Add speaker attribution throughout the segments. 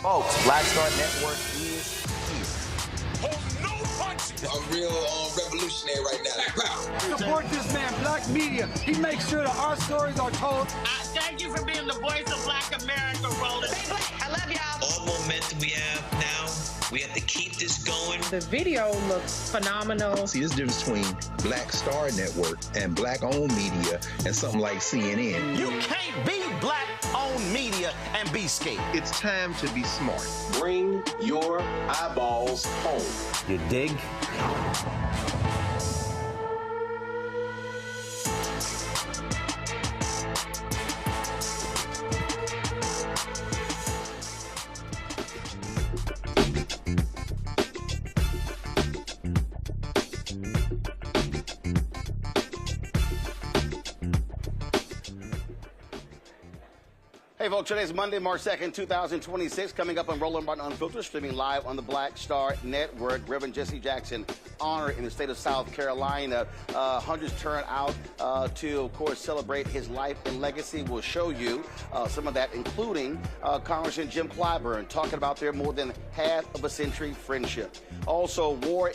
Speaker 1: Folks, Black Star Network is here.
Speaker 2: Hold no punches.
Speaker 3: I'm real revolutionary right now.
Speaker 4: Support this man, Black Media. He makes sure that our stories are told.
Speaker 5: Thank you for being the voice of Black America, Roland.
Speaker 6: Stay black. I love y'all.
Speaker 7: All momentum we have now, we have to keep this going.
Speaker 8: The video looks phenomenal.
Speaker 9: See, there's a difference between Black Star Network and Black-owned media and something like CNN.
Speaker 1: You can't be Black-owned media and be scared.
Speaker 9: It's time to be smart.
Speaker 10: Bring your eyeballs home.
Speaker 1: You dig? Hey folks, today's Monday, March 2nd, 2026. Coming up on Roland Martin Unfiltered, streaming live on the Black Star Network. Reverend Jesse Jackson honored in the state of South Carolina. Hundreds turn out to, of course, celebrate his life and legacy. We'll show you some of that, including Congressman Jim Clyburn talking about their more than half of a century friendship. Also, war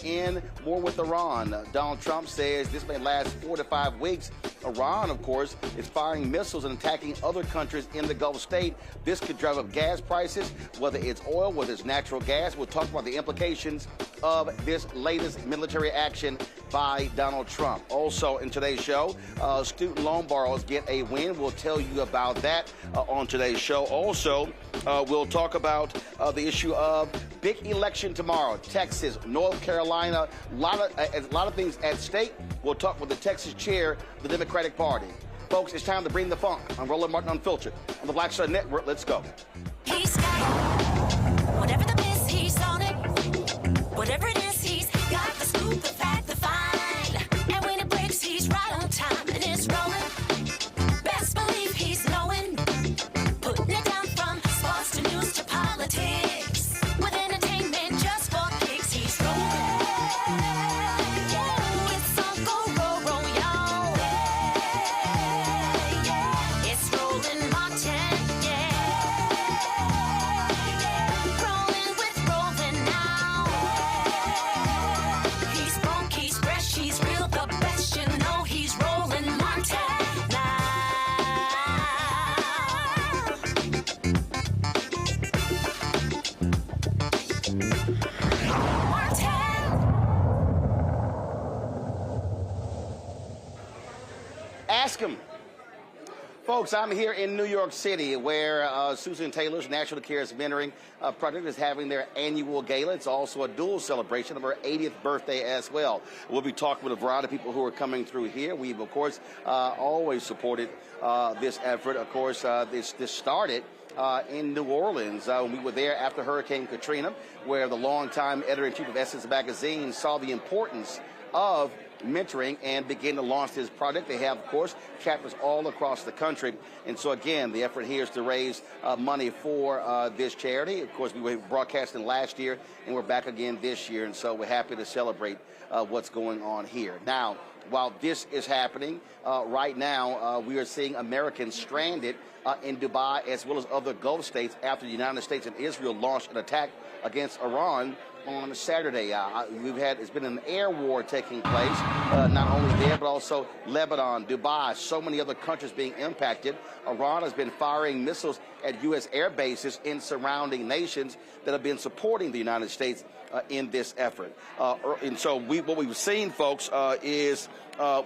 Speaker 1: with Iran. Donald Trump says this may last 4 to 5 weeks. Iran, of course, is firing missiles and attacking other countries in the Gulf state. This could drive up gas prices, whether it's oil, whether it's natural gas. We'll talk about the implications of this latest military action by Donald Trump. Also, in today's show, student loan borrowers get a win. We'll tell you about that on today's show. Also, we'll talk about the issue of big election tomorrow. Texas, North Carolina, a lot of things at stake. We'll talk with the Texas chair of the Democratic Party. Folks, it's time to bring the funk on Roland Martin Unfiltered on the Black Star Network. Let's go.
Speaker 11: He's got it. Whatever the miss, he's on it. Whatever it is, he's got the scoop, the fact, the find. And when it breaks, he's right on time and it's rolling. Best believe he's knowing. Putting it down from sports to news to politics. With entertainment just for kicks, he's rolling. Yeah, it's Uncle Roro, y'all. Yeah, it's Roland Martin, yeah. Rolling with Roland now. He's funk, he's fresh, he's real, the best, you know he's Roland Martin now.
Speaker 1: Ask him. Folks, I'm here in New York City where Susan Taylor's National Cares Mentoring Project is having their annual gala. It's also a dual celebration of her 80th birthday as well. We'll be talking with a variety of people who are coming through here. We've, of course, always supported this effort. Of course, this started in New Orleans when we were there after Hurricane Katrina, where the longtime editor-in-chief of Essence Magazine saw the importance of mentoring and begin to launch this project. They have, of course, chapters all across the country. And so, again, the effort here is to raise money for this charity. Of course, we were broadcasting last year, and we're back again this year. And so we're happy to celebrate what's going on here. Now, while this is happening, right now, we are seeing Americans stranded in Dubai as well as other Gulf states after the United States and Israel launched an attack against Iran on Saturday. It's been an air war taking place, not only there, but also Lebanon, Dubai, so many other countries being impacted. Iran has been firing missiles at U.S. air bases in surrounding nations that have been supporting the United States in this effort. And so what we've seen, folks, is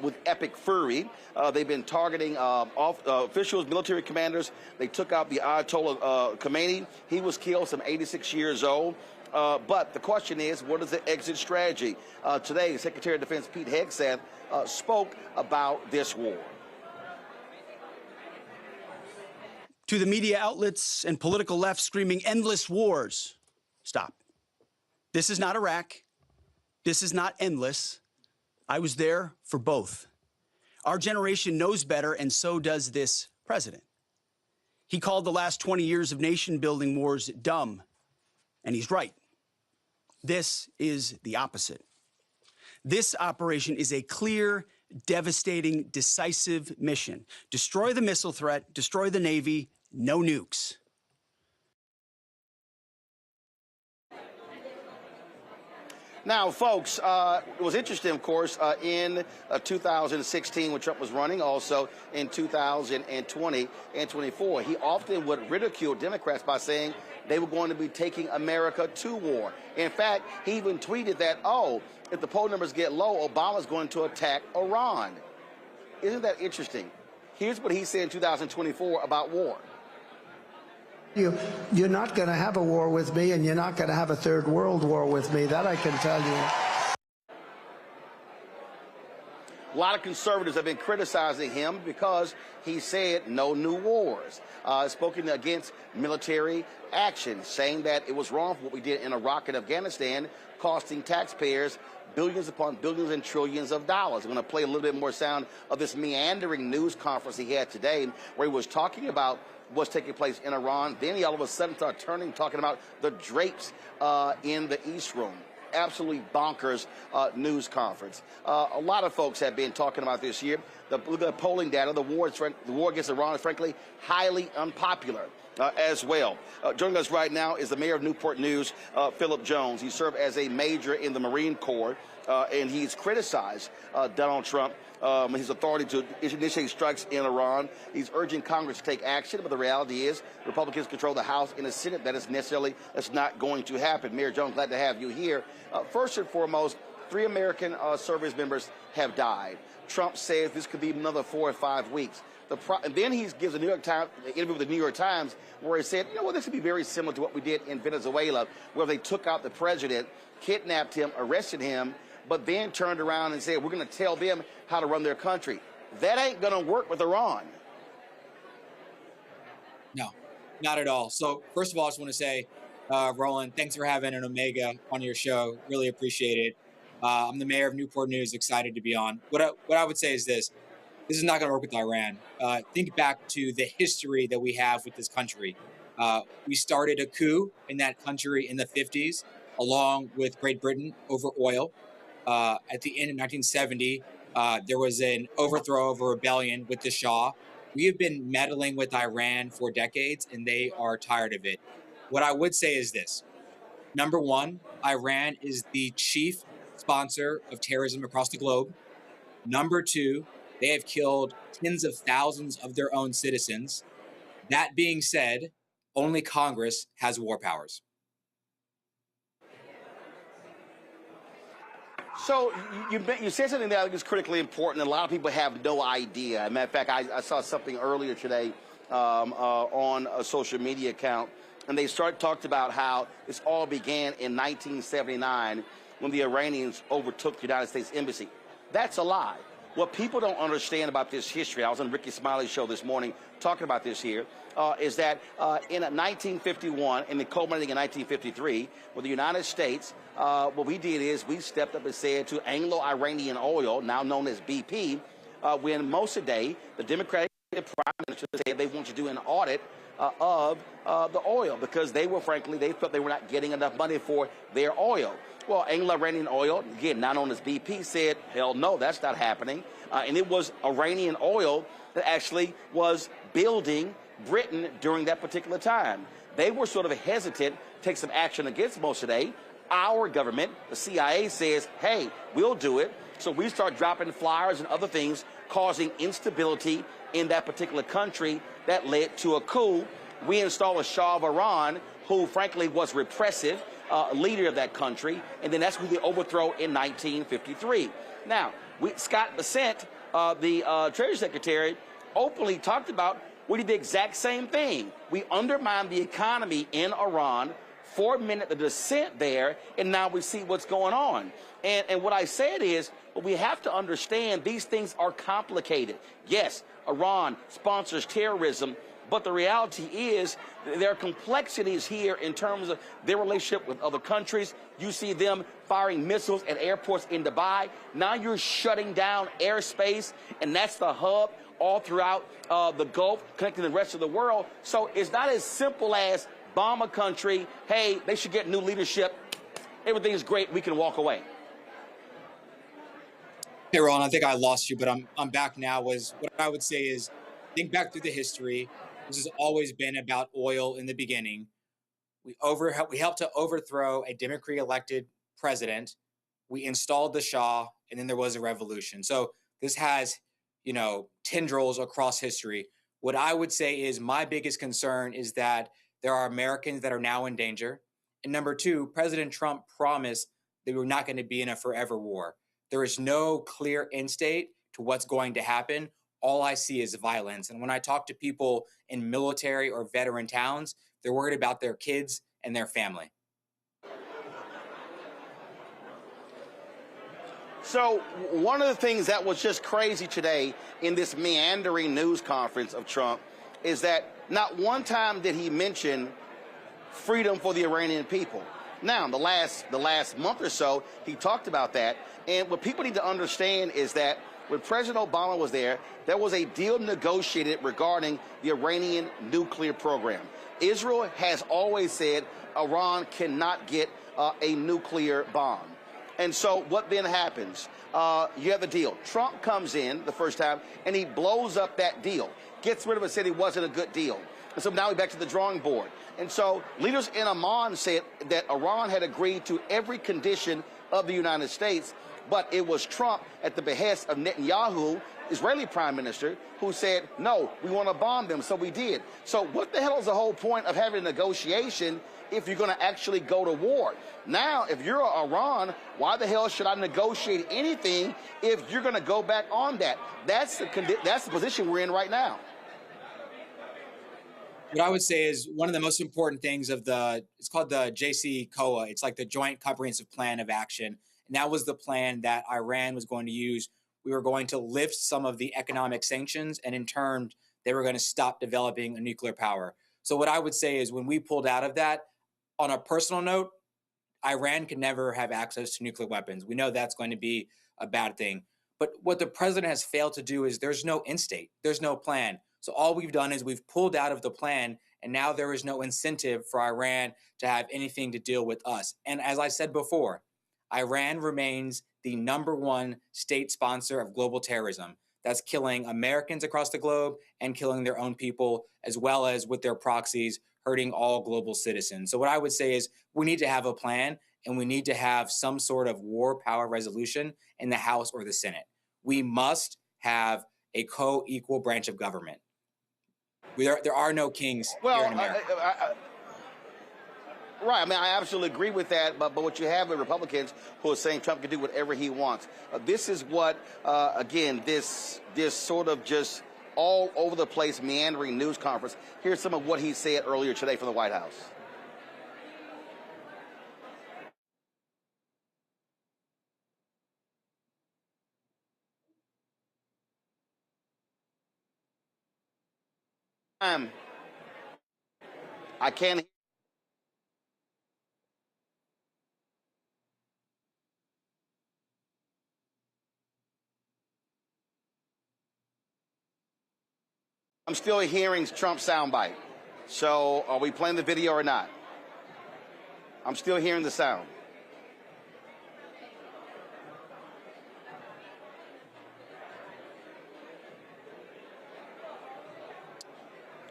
Speaker 1: with epic fury. They've been targeting officials, military commanders. They took out the Ayatollah Khomeini. He was killed, some 86 years old. But the question is, what is the exit strategy? Today, Secretary of Defense Pete Hegseth spoke about this war.
Speaker 12: To the media outlets and political left screaming endless wars, stop. This is not Iraq. This is not endless. I was there for both. Our generation knows better, and so does this president. He called the last 20 years of nation-building wars dumb, and he's right. This is the opposite. This operation is a clear, devastating, decisive mission. Destroy the missile threat, destroy the Navy, no nukes.
Speaker 1: Now, folks, it was interesting, of course, in 2016 when Trump was running, also in 2020 and 24. He often would ridicule Democrats by saying they were going to be taking America to war. In fact, he even tweeted that, oh, if the poll numbers get low, Obama's going to attack Iran. Isn't that interesting? Here's what he said in 2024 about war.
Speaker 4: You're not going to have a war with me, and you're not going to have a third world war with me. That I can tell you.
Speaker 1: A lot of conservatives have been criticizing him because he said no new wars, spoken against military action, saying that it was wrong for what we did in Iraq and Afghanistan, costing taxpayers billions upon billions and trillions of dollars. I'm going to play a little bit more sound of this meandering news conference he had today where he was talking about what's taking place in Iran. Then he all of a sudden started turning, talking about the drapes in the East Room. Absolutely bonkers news conference. A lot of folks have been talking about this year. Look at the polling data. The war against Iran is, frankly, highly unpopular as well. Joining us right now is the mayor of Newport News, Phillip Jones. He served as a major in the Marine Corps, and he's criticized Donald Trump, his authority to initiate strikes in Iran. He's urging Congress to take action, but the reality is Republicans control the House and the Senate. That's not going to happen. Mayor Jones, glad to have you here. First and foremost, 3 American service members have died. Trump says this could be another 4 or 5 weeks. And then he gives an interview with the New York Times where he said, you know what, this would be very similar to what we did in Venezuela, where they took out the president, kidnapped him, arrested him, but then turned around and said, we're going to tell them how to run their country. That ain't going to work with Iran.
Speaker 6: No, not at all. So first of all, I just want to say, Roland, thanks for having an Omega on your show. Really appreciate it. I'm the mayor of Newport News, excited to be on. What I would say is this is not going to work with Iran. Think back to the history that we have with this country. We started a coup in that country in the 50s, along with Great Britain over oil. At the end of 1970, there was an overthrow of a rebellion with the Shah. We have been meddling with Iran for decades, and they are tired of it. What I would say is this. Number one, Iran is the chief sponsor of terrorism across the globe. Number two, they have killed tens of thousands of their own citizens. That being said, only Congress has war powers.
Speaker 1: So you said something that I think is critically important, and a lot of people have no idea. As a matter of fact, I saw something earlier today on a social media account, and they talked about how this all began in 1979 when the Iranians overtook the United States Embassy. That's a lie. What people don't understand about this history, I was on Ricky Smiley's show this morning talking about this here, is that in 1951 and then culminating in 1953, with the United States, what we did is we stepped up and said to Anglo-Iranian Oil, now known as BP, when Mossadegh, the Democratic Prime Minister, said they want to do an audit of the oil because they felt they were not getting enough money for their oil. Well, Anglo-Iranian Oil, again, now known as BP, said, hell no, that's not happening. And it was Iranian oil that actually was building Britain during that particular time. They were sort of hesitant to take some action against Mossadegh. Our government, the CIA, says, hey, we'll do it. So we start dropping flyers and other things, causing instability in that particular country that led to a coup. We install a Shah of Iran, who frankly was repressive, leader of that country, and then that's who they overthrow in 1953. Now, Scott Bessent, the Treasury Secretary, openly talked about we did the exact same thing. We undermined the economy in Iran, fomented the dissent there, and now we see what's going on. And what I said is, well, we have to understand these things are complicated. Yes, Iran sponsors terrorism, but the reality is there are complexities here in terms of their relationship with other countries. You see them firing missiles at airports in Dubai. Now you're shutting down airspace, and that's the hub all throughout the Gulf, connecting the rest of the world. So it's not as simple as bomb a country, hey, they should get new leadership, everything is great, we can walk away.
Speaker 6: Hey, Roland, I think I lost you, but I'm back now. What I would say is, think back through the history. This has always been about oil in the beginning. We helped to overthrow a Democratic elected president we installed the Shah, and then there was a revolution. So this has, tendrils across history. What I would say is my biggest concern is that there are Americans that are now in danger. And number two, President Trump promised that we're not going to be in a forever war. There is no clear end state to what's going to happen. All I see is violence. And when I talk to people in military or veteran towns, they're worried about their kids and their family.
Speaker 1: So one of the things that was just crazy today in this meandering news conference of Trump is that not one time did he mention freedom for the Iranian people. Now, the last month or so, he talked about that. And what people need to understand is that when President Obama was there was a deal negotiated regarding the Iranian nuclear program. Israel has always said Iran cannot get a nuclear bomb. And so what then happens? You have the deal. Trump comes in the first time, and he blows up that deal, gets rid of it, said it wasn't a good deal. And so now we're back to the drawing board. And so leaders in Amman said that Iran had agreed to every condition of the United States, but it was Trump, at the behest of Netanyahu, Israeli prime minister, who said, no, we want to bomb them, so we did. So what the hell is the whole point of having a negotiation if you're going to actually go to war? Now, if you're Iran, why the hell should I negotiate anything if you're going to go back on that? That's the position we're in right now.
Speaker 6: What I would say is one of the most important things it's called the JCPOA. It's like the Joint Comprehensive Plan of Action. And that was the plan that Iran was going to use. We were going to lift some of the economic sanctions, and in turn, they were going to stop developing a nuclear power. So what I would say is when we pulled out of that, on a personal note, Iran could never have access to nuclear weapons. We know that's going to be a bad thing. But what the president has failed to do is there's no end state. There's no plan. So all we've done is we've pulled out of the plan, and now there is no incentive for Iran to have anything to deal with us. And as I said before, Iran remains the #1 state sponsor of global terrorism. That's killing Americans across the globe and killing their own people, as well as with their proxies, hurting all global citizens. So what I would say is we need to have a plan, and we need to have some sort of war power resolution in the House or the Senate. We must have a co-equal branch of government. There are no kings here in America.
Speaker 1: Right. I mean, I absolutely agree with that. But what you have with Republicans who are saying Trump can do whatever he wants. This is what, again, this sort of just all over the place meandering news conference. Here's some of what he said earlier today from the White House. I can't. I'm still hearing Trump's soundbite. So are we playing the video or not? I'm still hearing the sound.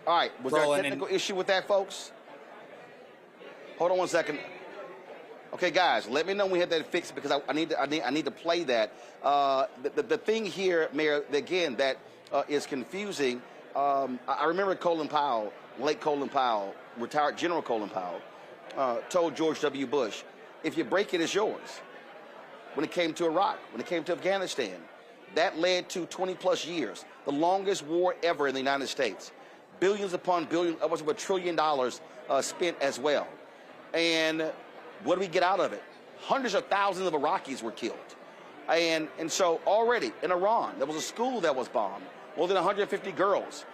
Speaker 1: All right, was there a technical issue with that, folks? Hold on one second. Okay, guys, let me know when we have that fixed because I need to play that. The thing here, Mayor, again, that is confusing. I remember Colin Powell, late Colin Powell, retired General Colin Powell, told George W. Bush, if you break it, it's yours. When it came to Iraq, when it came to Afghanistan, that led to 20-plus years, the longest war ever in the United States. Billions upon billions, upwards of $1 trillion spent as well. And what do we get out of it? Hundreds of thousands of Iraqis were killed. And so already in Iran, there was a school that was bombed. More than 150 girls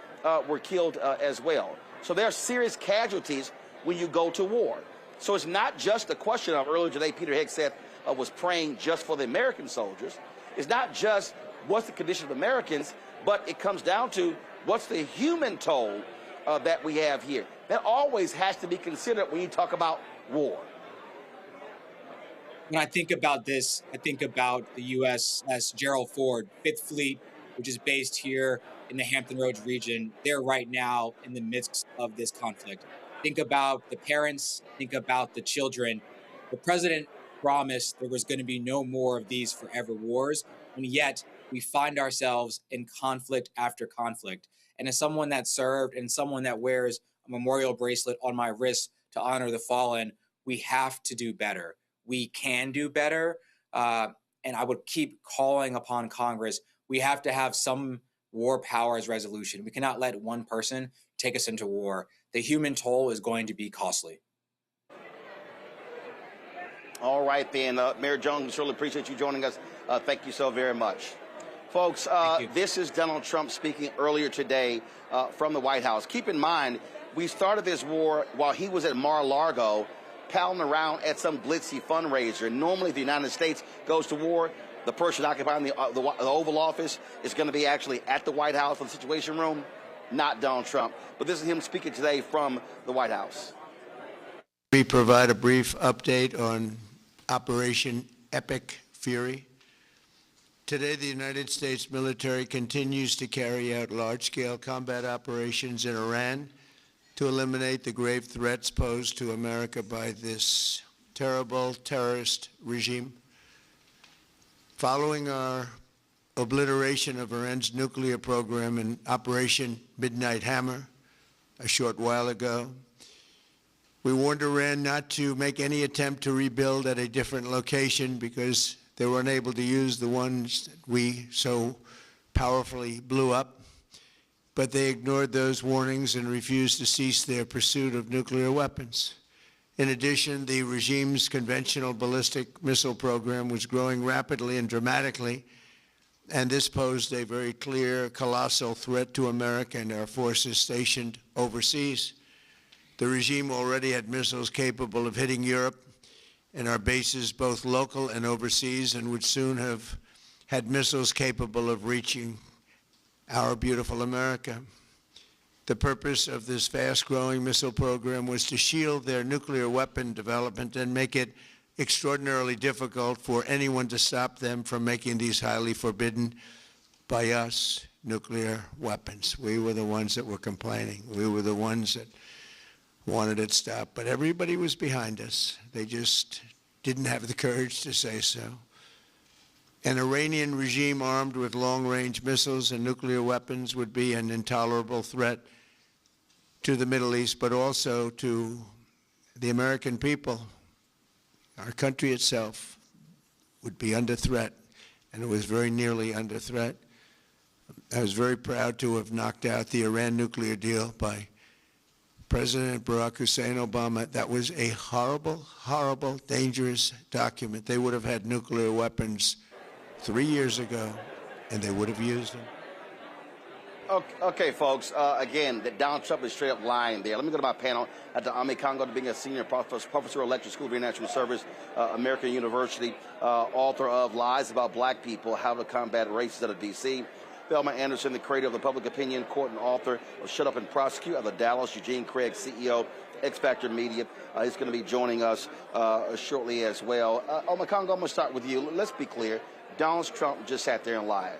Speaker 1: were killed as well. So there are serious casualties when you go to war. So it's not just a question of, earlier today, Peter Hegseth was praying just for the American soldiers. It's not just what's the condition of Americans, but it comes down to what's the human toll that we have here. That always has to be considered when you talk about war.
Speaker 6: When I think about this, I think about the USS Gerald Ford, 5th Fleet, which is based here in the Hampton Roads region. They're right now in the midst of this conflict. Think about the parents, think about the children. The president promised there was going to be no more of these forever wars, and yet we find ourselves in conflict after conflict. And as someone that served and someone that wears a memorial bracelet on my wrist to honor the fallen, we have to do better. We can do better. And I would keep calling upon Congress. We have to have some war powers resolution. We cannot let one person take us into war. The human toll is going to be costly.
Speaker 1: All right, then. Mayor Jones, we certainly appreciate you joining us. Thank you so very much. Folks, this is Donald Trump speaking earlier today from the White House. Keep in mind, we started this war while he was at Mar-a-Lago, palling around at some glitzy fundraiser. Normally, if the United States goes to war, the person occupying the Oval Office is going to be actually at the White House in the Situation Room, not Donald Trump. But this is him speaking today from the White House.
Speaker 13: We provide a brief update on Operation Epic Fury. Today, the United States military continues to carry out large-scale combat operations in Iran to eliminate the grave threats posed to America by this terrible terrorist regime. Following our obliteration of Iran's nuclear program in Operation Midnight Hammer a short while ago, we warned Iran not to make any attempt to rebuild at a different location because they were unable to use the ones that we so powerfully blew up. But they ignored those warnings and refused to cease their pursuit of nuclear weapons. In addition, the regime's conventional ballistic missile program was growing rapidly and dramatically, and this posed a very clear, colossal threat to America and our forces stationed overseas. The regime already had missiles capable of hitting Europe and our bases, both local and overseas, and would soon have had missiles capable of reaching our beautiful America. The purpose of this fast-growing missile program was to shield their nuclear weapon development and make it extraordinarily difficult for anyone to stop them from making these highly forbidden by us nuclear weapons. We were the ones that were complaining. We were the ones that wanted it stopped. But everybody was behind us. They just didn't have the courage to say so. An Iranian regime armed with long-range missiles and nuclear weapons would be an intolerable threat to the Middle East, but also to the American people. Our country itself would be under threat, and it was very nearly under threat. I was very proud to have knocked out the Iran nuclear deal by President Barack Hussein Obama. That was a horrible, horrible, dangerous document. They would have had nuclear weapons 3 years ago, and they would have used them.
Speaker 1: Okay, folks. Again, that Donald Trump is straight up lying there. Let me go to my panel. Dr. Ami Congo, being a senior professor of electrical school of international service, American University, author of Lies About Black People, How to Combat Racism out of D.C. Thelma Anderson, the creator of the Public Opinion Court and author of Shut Up and Prosecute of the Dallas, Eugene Craig, CEO, X Factor Media. He's going to be joining us shortly as well. Ami Congo, I'm going to start with you. Let's be clear. Donald Trump just sat there and lied.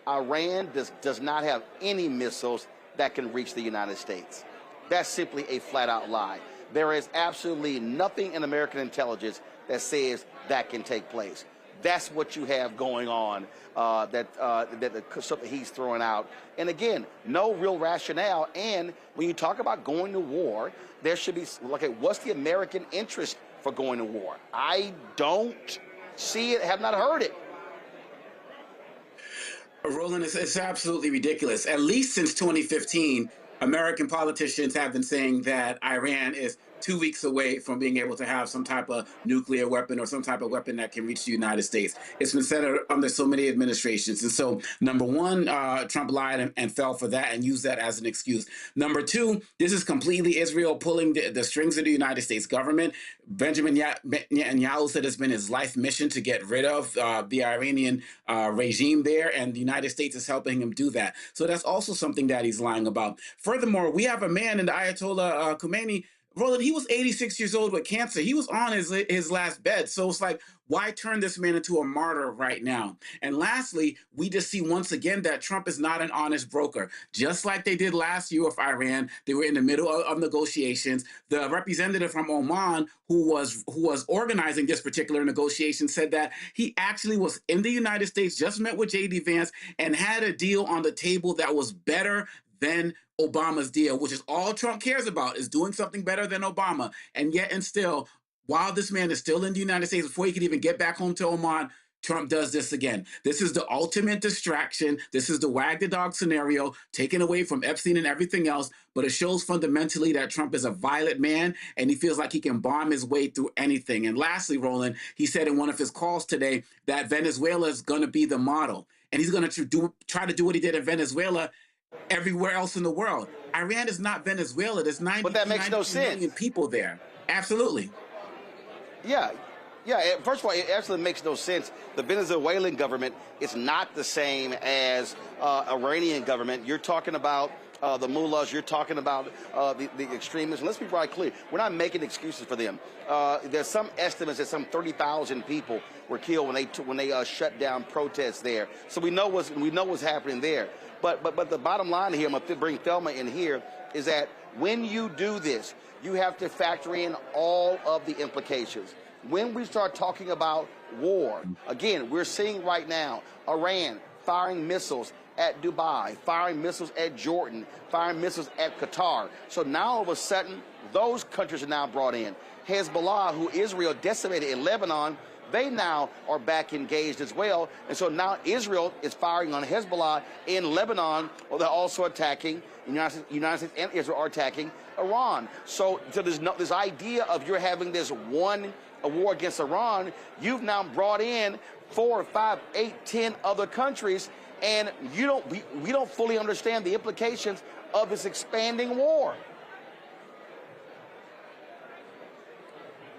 Speaker 1: Iran does not have any missiles that can reach the United States. That's simply a flat-out lie. There is absolutely nothing in American intelligence that says that can take place. That's what you have going on, that he's throwing out. And again, no real rationale. And when you talk about going to war, there should be, okay, what's the American interest for going to war? I don't see it, have not heard it.
Speaker 14: Roland, it's absolutely ridiculous. At least since 2015, American politicians have been saying that Iran is 2 weeks away from being able to have some type of nuclear weapon or some type of weapon that can reach the United States. It's been said under so many administrations. And so, number one, Trump lied and fell for that and used that as an excuse. Number two, this is completely Israel pulling the strings of the United States government. Benjamin Netanyahu said it's been his life mission to get rid of the Iranian regime there, and the United States is helping him do that. So that's also something that he's lying about. Furthermore, we have a man in the Ayatollah Khomeini Roland, he was 86 years old with cancer. He was on his last bed. So it's like, why turn this man into a martyr right now? And lastly, we just see once again that Trump is not an honest broker. Just like they did last year with Iran, they were in the middle of negotiations. The representative from Oman, who was organizing this particular negotiation, said that he actually was in the United States, just met with J.D. Vance, and had a deal on the table that was better than Obama's deal, which is all Trump cares about, is doing something better than Obama. And yet and still, while this man is still in the United States, before he could even get back home to Oman, Trump does this again. This is the ultimate distraction. This is the wag the dog scenario, taken away from Epstein and everything else. But it shows fundamentally that Trump is a violent man, and he feels like he can bomb his way through anything. And lastly, Roland, he said in one of his calls today that Venezuela is going to be the model. And he's going to try to do what he did in Venezuela everywhere else in the world. Iran is not Venezuela. There's 90 million people there. Absolutely.
Speaker 1: Yeah. First of all, it absolutely makes no sense. The Venezuelan government is not the same as Iranian government. You're talking about the mullahs. You're talking about the extremists. And let's be right clear. We're not making excuses for them. There's some estimates that some 30,000 people were killed when they shut down protests there. So we know what's happening there. But the bottom line here, I'm going to bring Thelma in here, is that when you do this, you have to factor in all of the implications. When we start talking about war, again, we're seeing right now Iran firing missiles at Dubai, firing missiles at Jordan, firing missiles at Qatar. So now all of a sudden, those countries are now brought in. Hezbollah, who Israel decimated in Lebanon, they now are back engaged as well. And so now Israel is firing on Hezbollah in Lebanon, while they're also attacking, the United States and Israel are attacking Iran. So there's this idea of you're having this a war against Iran. You've now brought in 4, 5, 8, 10 other countries, and we don't fully understand the implications of this expanding war.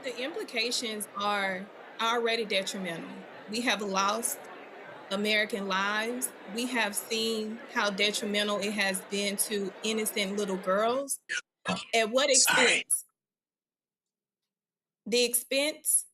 Speaker 8: The implications are already detrimental. We have lost American lives. We have seen how detrimental it has been to innocent little girls. At what expense? The expense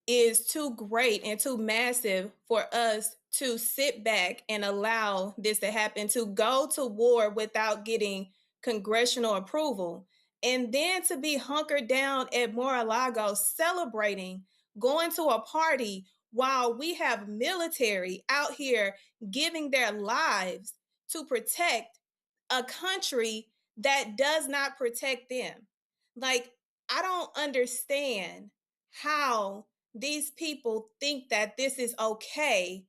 Speaker 8: is too great and too massive for us to sit back and allow this to happen, to go to war without getting congressional approval, and then to be hunkered down at Mar-a-Lago celebrating, going to a party while we have military out here giving their lives to protect a country that does not protect them. Like, I don't understand how these people think that this is okay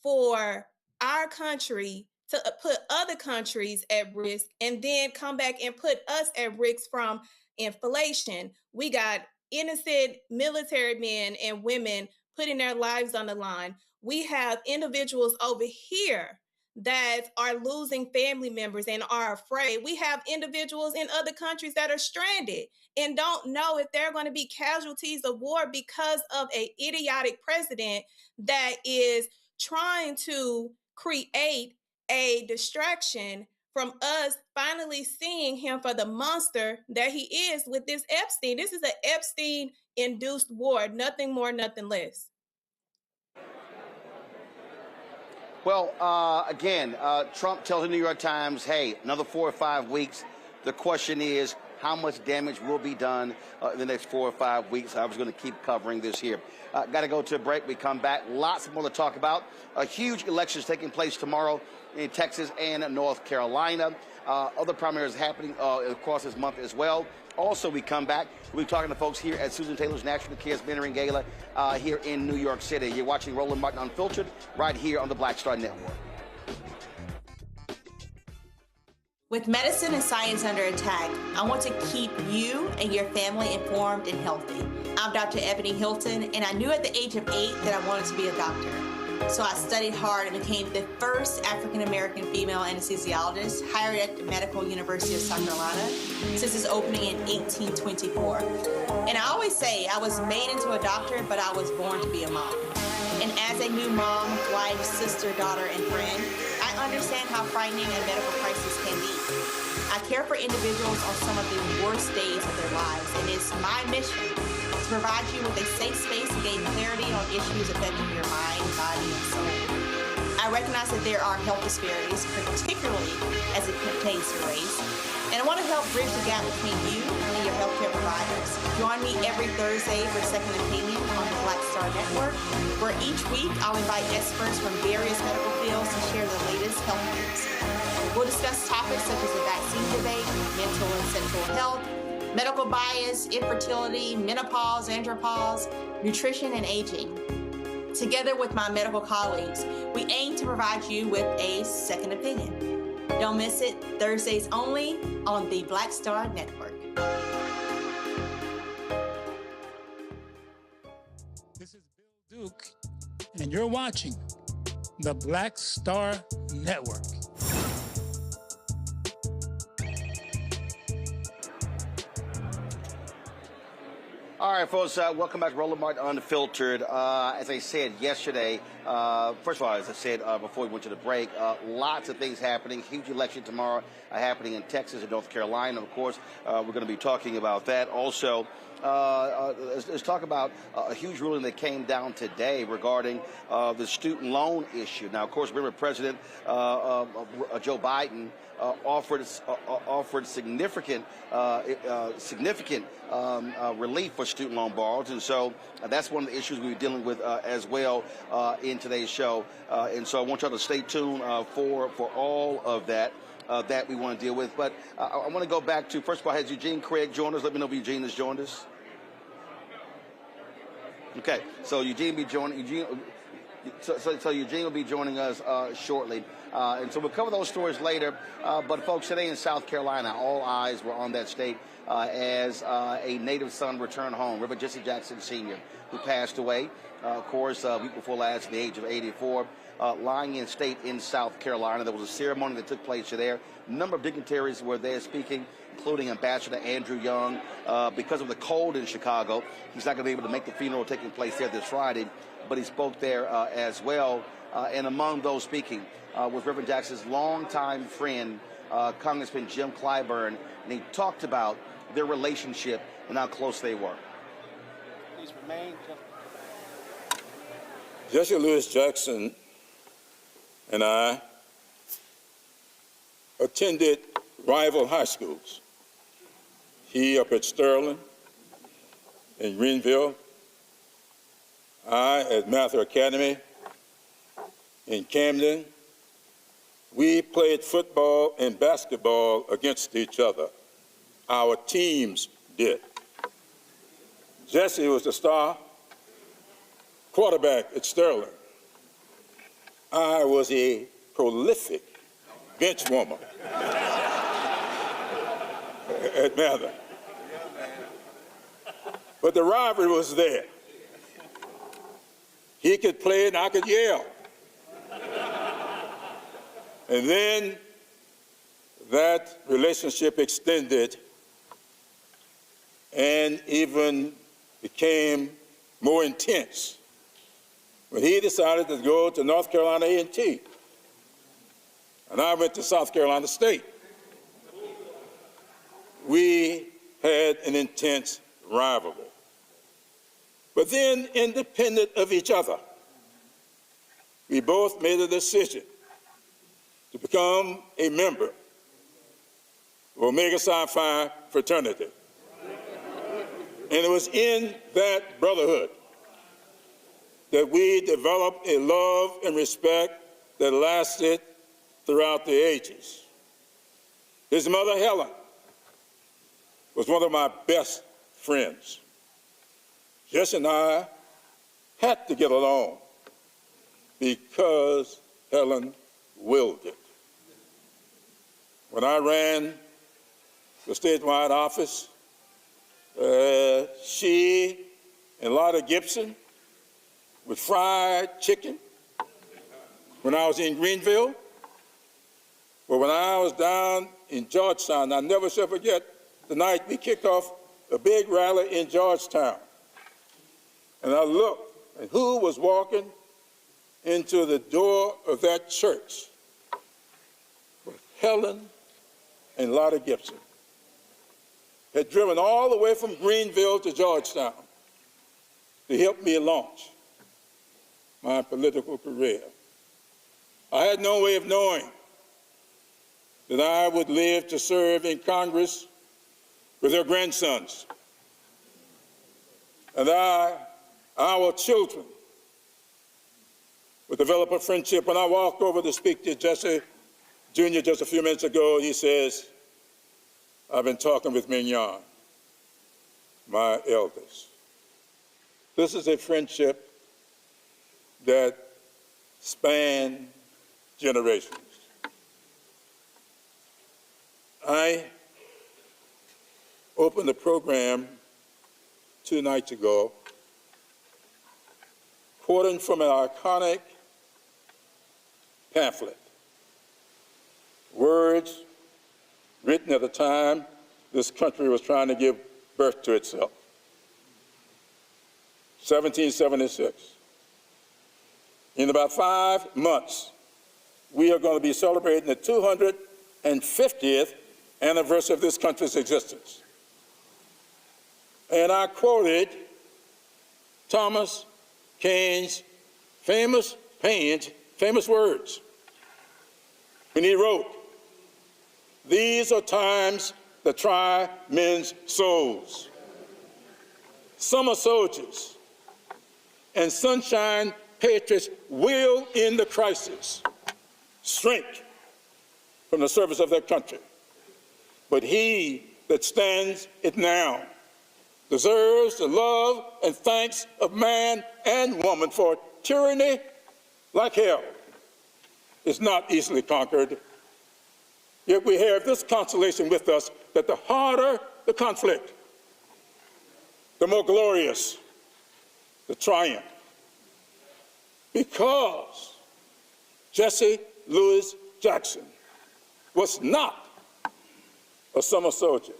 Speaker 8: for our country to put other countries at risk and then come back and put us at risk from inflation. We got innocent military men and women putting their lives on the line. We have individuals over here that are losing family members and are afraid. We have individuals in other countries that are stranded and don't know if they're going to be casualties of war because of an idiotic president that is trying to create a distraction from us finally seeing him for the monster that he is with this Epstein. This is an Epstein-induced war, nothing more, nothing less.
Speaker 1: Well, again, Trump tells the New York Times, hey, another 4 or 5 weeks. The question is, how much damage will be done in the next 4 or 5 weeks? I was going to keep covering this here. Got to go to a break. We come back. Lots more to talk about. A huge elections taking place tomorrow in Texas and North Carolina. Other primaries happening across this month as well. Also, we come back. We'll be talking to folks here at Susan Taylor's National Cares Mentoring Gala here in New York City. You're watching Roland Martin Unfiltered right here on the Black Star Network.
Speaker 15: With medicine and science under attack, I want to keep you and your family informed and healthy. I'm Dr. Ebony Hilton, and I knew at the age of 8 that I wanted to be a doctor. So I studied hard and became the first African-American female anesthesiologist hired at the Medical University of South Carolina since its opening in 1824. And I always say I was made into a doctor, but I was born to be a mom. And as a new mom, wife, sister, daughter, and friend, I understand how frightening a medical crisis can be. I care for individuals on some of the worst days of their lives, and it's my mission to provide you with a safe space to gain clarity on issues affecting your mind, body, and soul. I recognize that there are health disparities, particularly as it pertains to race, and I want to help bridge the gap between you and your healthcare providers. Join me every Thursday for Second Opinion on the Black Star Network, where each week I'll invite experts from various medical fields to share the latest health news. We'll discuss topics such as the vaccine debate, mental and sexual health, medical bias, infertility, menopause, andropause, nutrition, and aging. Together with my medical colleagues, we aim to provide you with a second opinion. Don't miss it, Thursdays only on the Black Star Network.
Speaker 16: This is Bill Duke, and you're watching the Black Star Network.
Speaker 1: All right, folks, welcome back to Roland Martin Unfiltered. As I said yesterday, first of all, as I said before we went to the break, lots of things happening. Huge election tomorrow happening in Texas and North Carolina. Of course, we're going to be talking about that. Also, let's talk about a huge ruling that came down today regarding the student loan issue. Now, of course, remember President Joe Biden offered significant relief for student loan borrowers, and so that's one of the issues we'll be dealing with as well in today's show. And so I want y'all to stay tuned for all of that. That we want to deal with. But I want to go back to, first of all, has Eugene Craig joined us? Let me know if Eugene has joined us. Okay, so Eugene will be joining. So Eugene will be joining us shortly. And so we'll cover those stories later. But folks, today in South Carolina, all eyes were on that state as a native son returned home, Reverend Jesse Jackson Sr., who passed away, of course, a week before last at the age of 84. Lying in state in South Carolina. There was a ceremony that took place there. A number of dignitaries were there speaking, including Ambassador Andrew Young. Because of the cold in Chicago, he's not going to be able to make the funeral taking place there this Friday, but he spoke there as well. And among those speaking was Reverend Jackson's longtime friend, Congressman Jim Clyburn, and he talked about their relationship and how close they were. Please remain.
Speaker 17: Jesse Louis Jackson and I attended rival high schools. He up at Sterling in Greenville, I at Mather Academy in Camden. We played football and basketball against each other. Our teams did. Jesse was the star quarterback at Sterling. I was a prolific bench warmer at Mather. But the rivalry was there. He could play and I could yell. And then that relationship extended and even became more intense when he decided to go to North Carolina A&T, and I went to South Carolina State. We had an intense rivalry. But then, independent of each other, we both made a decision to become a member of Omega Psi Phi fraternity. And it was in that brotherhood that we developed a love and respect that lasted throughout the ages. His mother, Helen, was one of my best friends. Jesse and I had to get along because Helen willed it. When I ran the statewide office, she and Lotta Gibson with fried chicken when I was in Greenville. But when I was down in Georgetown, I never shall forget the night we kicked off a big rally in Georgetown. And I looked, and who was walking into the door of that church Helen and Lotta Gibson had driven all the way from Greenville to Georgetown to help me launch my political career. I had no way of knowing that I would live to serve in Congress with their grandsons. And our children, would develop a friendship. When I walked over to speak to Jesse Jr. just a few minutes ago, he says, I've been talking with Mignon, my eldest. This is a friendship that spans generations. I opened the program 2 nights ago, quoting from an iconic pamphlet, words written at the time this country was trying to give birth to itself, 1776. In about 5 months, we are going to be celebrating the 250th anniversary of this country's existence. And I quoted Thomas Paine's famous words when he wrote, "These are times that try men's souls. Summer soldiers and sunshine patriots will, in the crisis, shrink from the service of their country. But he that stands it now deserves the love and thanks of man and woman, for tyranny, like hell, is not easily conquered. Yet we have this consolation with us, that the harder the conflict, the more glorious the triumph. Because Jesse Louis Jackson was not a summer soldier.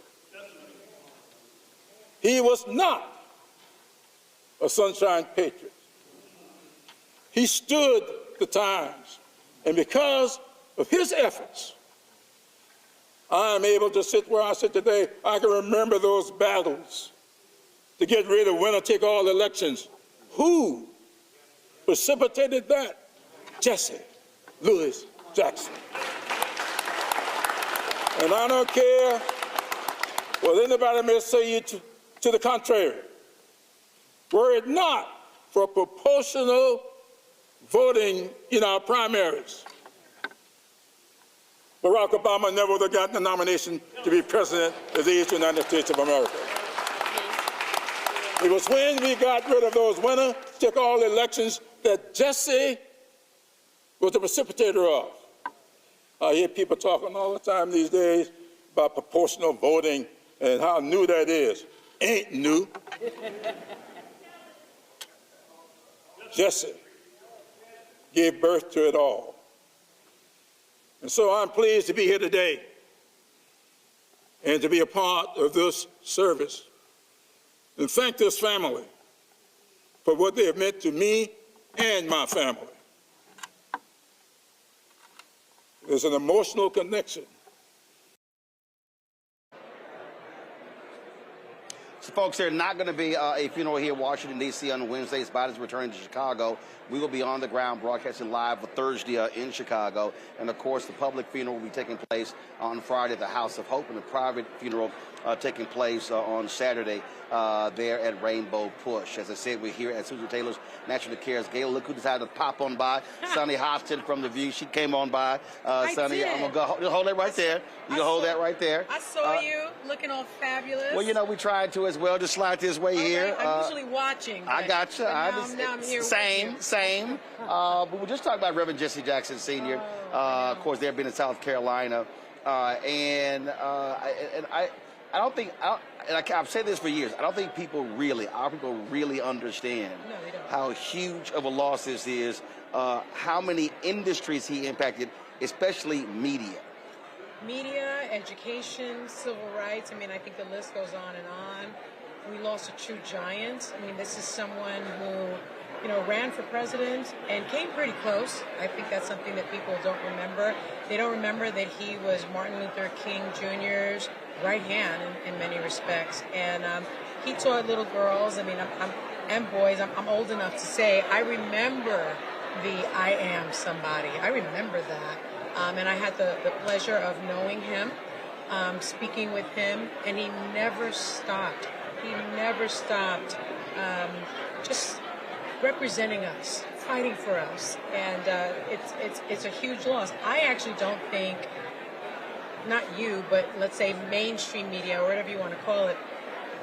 Speaker 17: He was not a sunshine patriot. He stood the times, and because of his efforts, I am able to sit where I sit today. I can remember those battles to get rid of winner-take-all elections. Who precipitated that? Jesse Louis Jackson. And I don't care what anybody may say you to the contrary. Were it not for proportional voting in our primaries, Barack Obama never would have gotten the nomination to be president of these United States of America. It was when we got rid of those winner-take-all elections that Jesse was the precipitator of. I hear people talking all the time these days about proportional voting and how new that is. Ain't new. Jesse gave birth to it all. And so I'm pleased to be here today and to be a part of this service, and thank this family for what they have meant to me and my family. There's an emotional connection.
Speaker 1: So, folks, there's not going to be a funeral here in Washington, D.C. on Wednesday. Biden's returning to Chicago. We will be on the ground broadcasting live for Thursday in Chicago. And, of course, the public funeral will be taking place on Friday at the House of Hope, and the private funeral taking place on Saturday there at Rainbow Push. As I said, we're here at Susan Taylor's National Cares Gala. Look who decided to pop on by. Sonny Hostin from The View. She came on by. Sonny, I'm going to go hold that right there. You can hold that right there.
Speaker 18: I saw you looking all fabulous.
Speaker 1: Well, you know, we tried to as well. Just slide this way here.
Speaker 18: I'm usually watching.
Speaker 1: I got you.
Speaker 18: Now I'm here
Speaker 1: same. But we're just talking about Reverend Jesse Jackson Sr. Of course, they've been in South Carolina. And I don't think, I've said this for years, I don't think our people really understand how huge of a loss this is, how many industries he impacted, especially media.
Speaker 18: Media, education, civil rights. I mean, I think the list goes on and on. We lost a true giant. I mean, this is someone who ran for president and came pretty close. I think that's something that people don't remember. They don't remember that he was Martin Luther King Jr.'s right hand in many respects. And he taught little girls, and boys, I'm old enough to say, I remember the I am somebody. I remember that. And I had the pleasure of knowing him, speaking with him, and he never stopped. He never stopped just representing us, fighting for us. And it's a huge loss. I actually don't think, not you, but let's say mainstream media, or whatever you want to call it,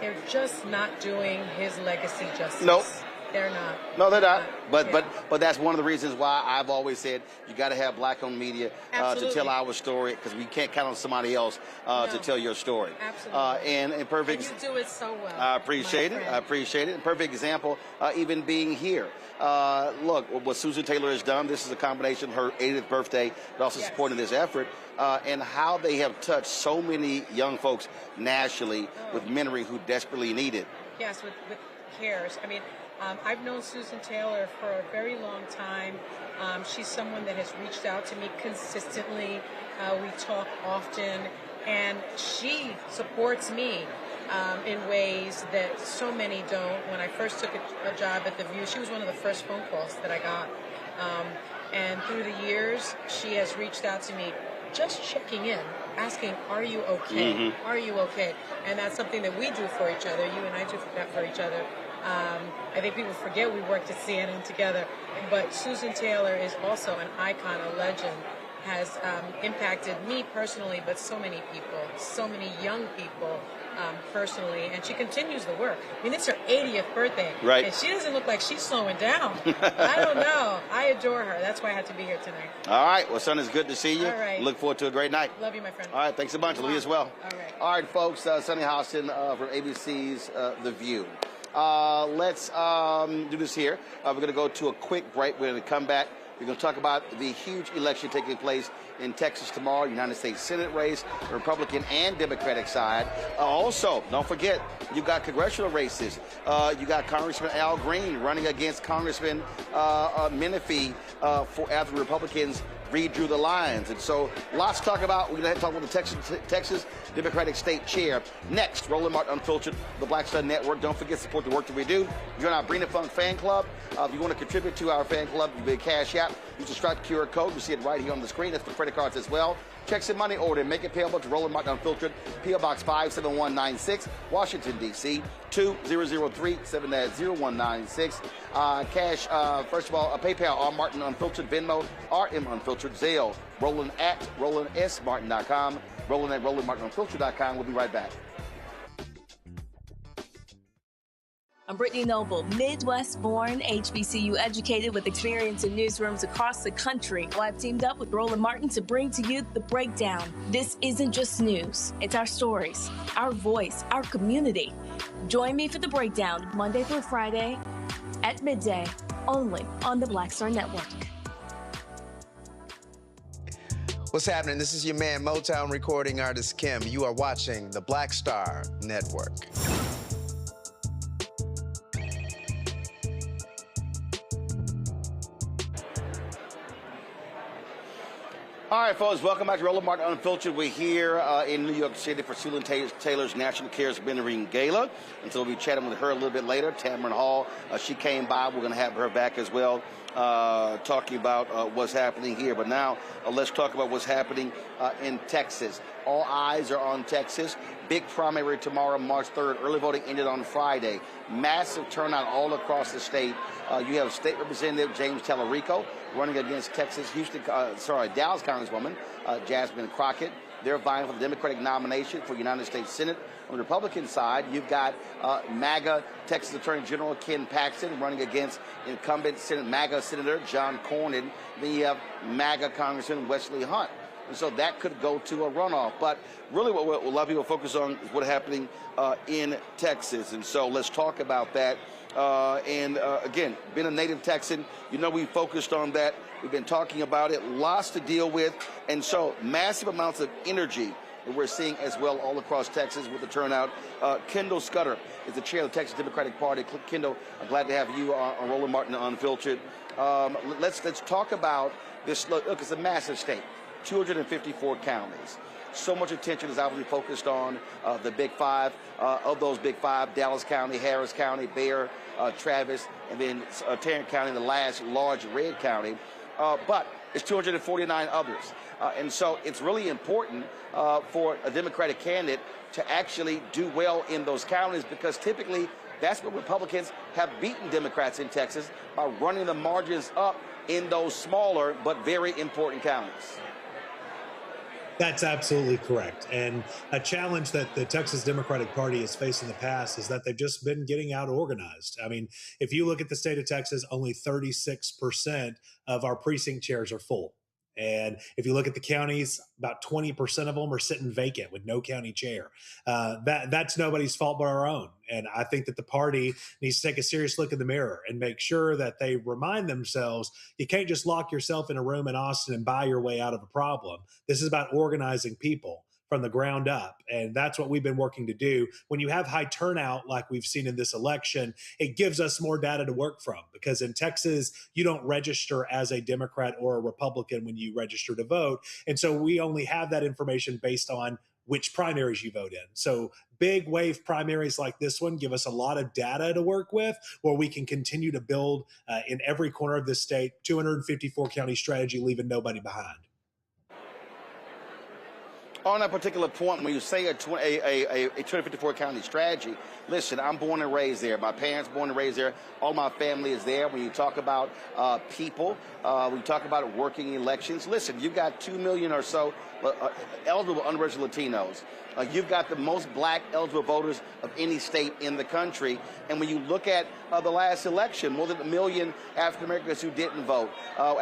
Speaker 18: they're just not doing his legacy justice.
Speaker 1: Nope.
Speaker 18: They're not.
Speaker 1: No, they're not. But that's one of the reasons why I've always said you got to have black-owned media to tell our story, because we can't count on somebody else to tell your story.
Speaker 18: Absolutely.
Speaker 1: And perfect.
Speaker 18: And you do it so well.
Speaker 1: I appreciate it. I appreciate it. Perfect example, even being here. Look, what Susan Taylor has done. This is a combination of her 80th birthday, but also supporting this effort, and how they have touched so many young folks nationally with mentoring who desperately need it.
Speaker 18: Yes, with cares. I've known Susan Taylor for a very long time. She's someone that has reached out to me consistently. We talk often, and she supports me in ways that so many don't. When I first took a job at The View, she was one of the first phone calls that I got. And through the years, she has reached out to me, just checking in, asking, are you okay? Mm-hmm. Are you okay? And that's something that we do for each other. You and I do that for each other. I think people forget we worked at CNN together, but Susan Taylor is also an icon, a legend, has impacted me personally, but so many people, so many young people personally, and she continues the work. It's her 80th birthday,
Speaker 1: right?
Speaker 18: And she doesn't look like she's slowing down. I don't know. I adore her. That's why I had to be here tonight.
Speaker 1: All right. Well, son, it's good to see you.
Speaker 18: All right.
Speaker 1: Look forward to a great night.
Speaker 18: Love you, my friend.
Speaker 1: All right. Thanks a bunch. Lee as well.
Speaker 18: All right.
Speaker 1: All right, folks. Sunny Hostin from ABC's The View. Let's do this here. We're going to go to a quick break. We're going to come back. We're going to talk about the huge election taking place in Texas tomorrow, United States Senate race, Republican and Democratic side. Also, don't forget, you've got congressional races. You got Congressman Al Green running against Congressman Mentee after the Republicans redrew the lines. And so lots to talk about. We're going to talk about the Texas Democratic State Chair. Next, Roland Martin Unfiltered, the Black Star Network. Don't forget to support the work that we do. Join our Bring the Funk fan club. If you want to contribute to our fan club, you can Cash App. Use the Stripe QR code. You see it right here on the screen. That's for credit cards as well. Checks and money order. Make it payable to Roland Martin Unfiltered, P.O. Box 57196, Washington, D.C. 2003 70196. Cash, first of all, PayPal, R. Martin Unfiltered, Venmo, RM Unfiltered, Zelle, Roland at RolandSMartin.com, Roland at RolandMartinUnfiltered.com. We'll be right back.
Speaker 19: I'm Brittany Noble, Midwest-born, HBCU educated with experience in newsrooms across the country. Well, I've teamed up with Roland Martin to bring to you The Breakdown. This isn't just news. It's our stories, our voice, our community. Join me for The Breakdown, Monday through Friday at midday, only on the Black Star Network.
Speaker 20: What's happening? This is your man, Motown recording artist Kim. You are watching the Black Star Network.
Speaker 1: All right, folks, welcome back to Roland Martin Unfiltered. We're here in New York City for Susan Taylor's National Cares Mentoring Gala. And so we'll be chatting with her a little bit later. Tamron Hall, she came by. We're going to have her back as well, talking about what's happening here. But now let's talk about what's happening in Texas. All eyes are on Texas. Big primary tomorrow, March 3rd. Early voting ended on Friday. Massive turnout all across the state. You have State Representative James Tallarico running against Dallas Congresswoman Jasmine Crockett. They're vying for the Democratic nomination for United States Senate. On the Republican side, you've got MAGA Texas Attorney General Ken Paxton running against incumbent MAGA Senator John Cornyn. Then you have MAGA Congressman Wesley Hunt. And so that could go to a runoff. But really what a lot of people focus on is what's happening in Texas. And so let's talk about that. Again, being a native Texan, we focused on that. We've been talking about it, lots to deal with. And so massive amounts of energy that we're seeing as well all across Texas with the turnout. Kendall Scudder is the chair of the Texas Democratic Party. Kendall, I'm glad to have you on Roland Martin Unfiltered. Let's talk about this. Look, it's a massive state, 254 counties. So much attention is obviously focused on the Big Five. Of those Big Five, Dallas County, Harris County, Bexar, Travis, and then Tarrant County, the last large red county. But it's 249 others. And so it's really important for a Democratic candidate to actually do well in those counties, because typically that's where Republicans have beaten Democrats in Texas, by running the margins up in those smaller but very important counties.
Speaker 21: That's absolutely correct. And a challenge that the Texas Democratic Party has faced in the past is that they've just been getting out organized. I mean, if you look at the state of Texas, only 36% of our precinct chairs are full. And if you look at the counties, about 20% of them are sitting vacant with no county chair. That's nobody's fault but our own. And I think that the party needs to take a serious look in the mirror and make sure that they remind themselves you can't just lock yourself in a room in Austin and buy your way out of a problem. This is about organizing people from the ground up. And that's what we've been working to do. When you have high turnout, like we've seen in this election, it gives us more data to work from, because in Texas, you don't register as a Democrat or a Republican when you register to vote. And so we only have that information based on which primaries you vote in. So big wave primaries like this one give us a lot of data to work with, where we can continue to build in every corner of the state, 254 county strategy, leaving nobody behind.
Speaker 1: On that particular point, when you say a 254 county strategy, listen, I'm born and raised there. My parents born and raised there. All my family is there. When you talk about people, we talk about working elections. Listen, you've got 2 million or so eligible unregistered Latinos. You've got the most black eligible voters of any state in the country. And when you look at the last election, more than 1 million African Americans who didn't vote. When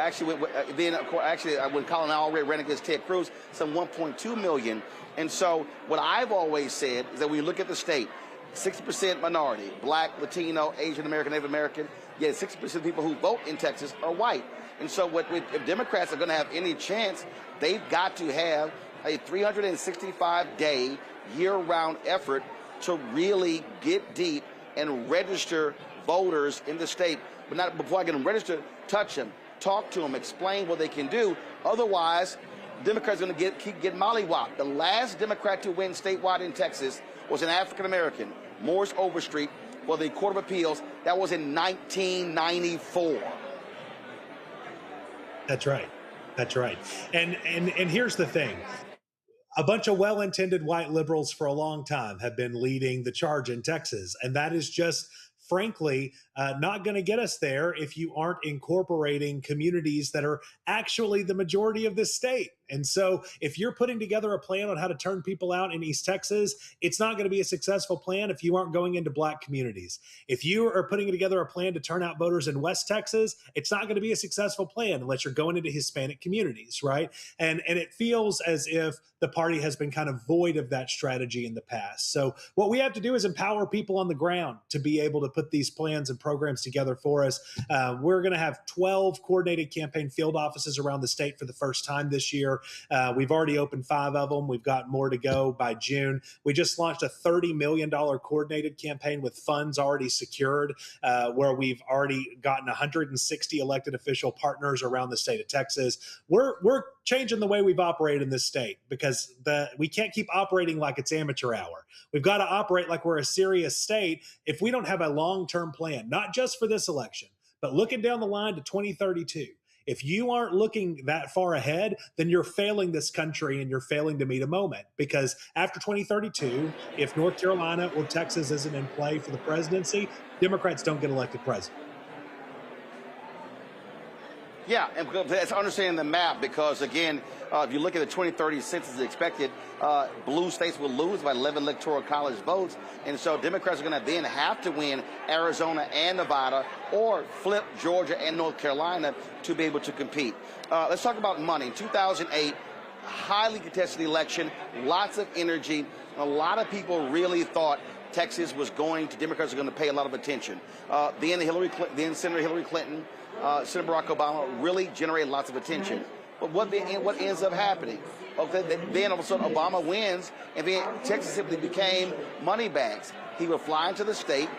Speaker 1: Colin already ran against Ted Cruz, some 1.2 million. And so what I've always said is that when you look at the state, 60% minority, black, Latino, Asian American, Native American, yet 60% of people who vote in Texas are white. And so if Democrats are going to have any chance, they've got to have a 365-day, year-round effort to really get deep and register voters in the state. But not before I get them registered, touch them, talk to them, explain what they can do. Otherwise, Democrats are going to keep getting mollywopped. The last Democrat to win statewide in Texas was an African-American, Morris Overstreet, for the Court of Appeals. That was in 1994.
Speaker 21: That's right. That's right. And here's the thing. A bunch of well-intended white liberals for a long time have been leading the charge in Texas, and that is just, frankly, not going to get us there if you aren't incorporating communities that are actually the majority of this state. And so if you're putting together a plan on how to turn people out in East Texas, it's not going to be a successful plan if you aren't going into black communities. If you are putting together a plan to turn out voters in West Texas, it's not going to be a successful plan unless you're going into Hispanic communities, right? And it feels as if the party has been kind of void of that strategy in the past. So what we have to do is empower people on the ground to be able to put these plans and programs together for us. We're going to have 12 coordinated campaign field offices around the state for the first time this year. We've already opened 5 of them. We've got more to go by June. We just launched a $30 million coordinated campaign with funds already secured, where we've already gotten 160 elected official partners around the state of Texas. We're changing the way we've operated in this state, because we can't keep operating like it's amateur hour. We've got to operate like we're a serious state if we don't have a long-term plan, not just for this election, but looking down the line to 2032. If you aren't looking that far ahead, then you're failing this country and you're failing to meet a moment. Because after 2032, if North Carolina or Texas isn't in play for the presidency, Democrats don't get elected president.
Speaker 1: Yeah, and that's understanding the map, because, again, if you look at the 2030 census expected, blue states will lose by 11 electoral college votes. And so Democrats are going to then have to win Arizona and Nevada, or flip Georgia and North Carolina to be able to compete. Let's talk about money. In 2008, highly contested election, lots of energy. A lot of people really thought Texas was Democrats are going to pay a lot of attention. Then Senator Hillary Clinton, Senator Barack Obama really generated lots of attention. But what ends up happening? Okay, then all of a sudden Obama wins, and then Texas simply became money bags. He would fly into the state,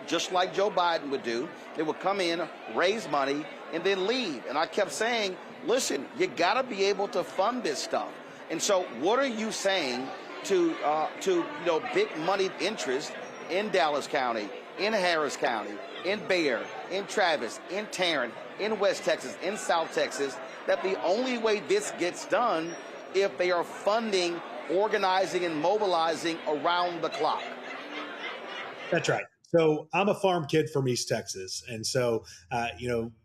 Speaker 1: just like Joe Biden would do. They would come in, raise money, and then leave. And I kept saying, listen, you got to be able to fund this stuff. And so, what are you saying to big money interests in Dallas County, in Harris County, in Bexar, in Travis, in Tarrant, in West Texas, in South Texas, that the only way this gets done if they are funding, organizing, and mobilizing around the clock?
Speaker 21: That's right. So I'm a farm kid from East Texas. And so,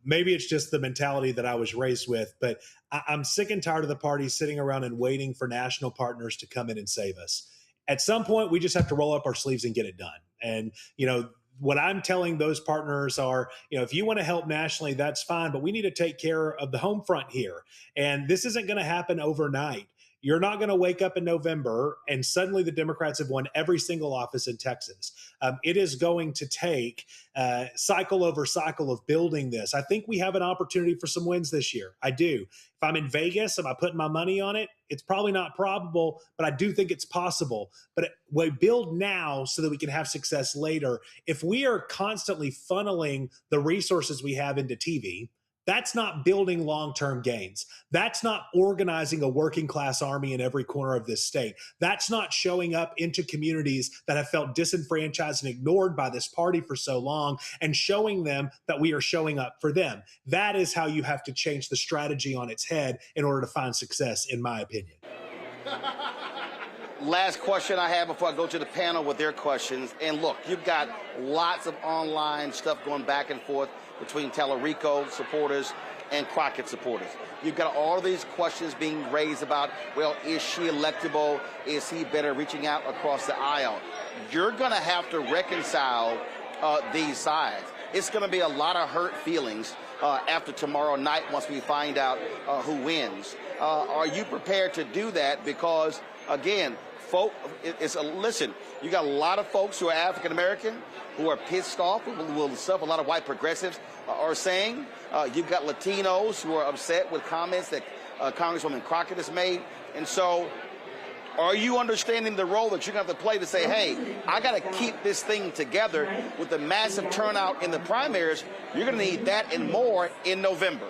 Speaker 21: maybe it's just the mentality that I was raised with, but I'm sick and tired of the party sitting around and waiting for national partners to come in and save us. At some point, we just have to roll up our sleeves and get it done. And, what I'm telling those partners are, if you want to help nationally, that's fine, but we need to take care of the home front here. And this isn't going to happen overnight. You're not going to wake up in November and suddenly the Democrats have won every single office in Texas. It is going to take cycle over cycle of building this. I think we have an opportunity for some wins this year. I do. If I'm in Vegas, am I putting my money on it? It's probably not probable, but I do think it's possible. But we build now so that we can have success later. If we are constantly funneling the resources we have into TV, that's not building long-term gains. That's not organizing a working class army in every corner of this state. That's not showing up into communities that have felt disenfranchised and ignored by this party for so long and showing them that we are showing up for them. That is how you have to change the strategy on its head in order to find success, in my opinion.
Speaker 1: Last question I have before I go to the panel with their questions. And look, you've got lots of online stuff going back and forth between Tallarico supporters and Crockett supporters. You've got all of these questions being raised about, well, is she electable? Is he better reaching out across the aisle? You're going to have to reconcile these sides. It's going to be a lot of hurt feelings after tomorrow night once we find out who wins. Are you prepared to do that? Because, again, listen, you got a lot of folks who are African American who are pissed off with stuff a lot of white progressives are saying. You've got Latinos who are upset with comments that Congresswoman Crockett has made. And so are you understanding the role that you're going to have to play to say, hey, I got to keep this thing together with the massive turnout in the primaries? You're going to need that and more in November.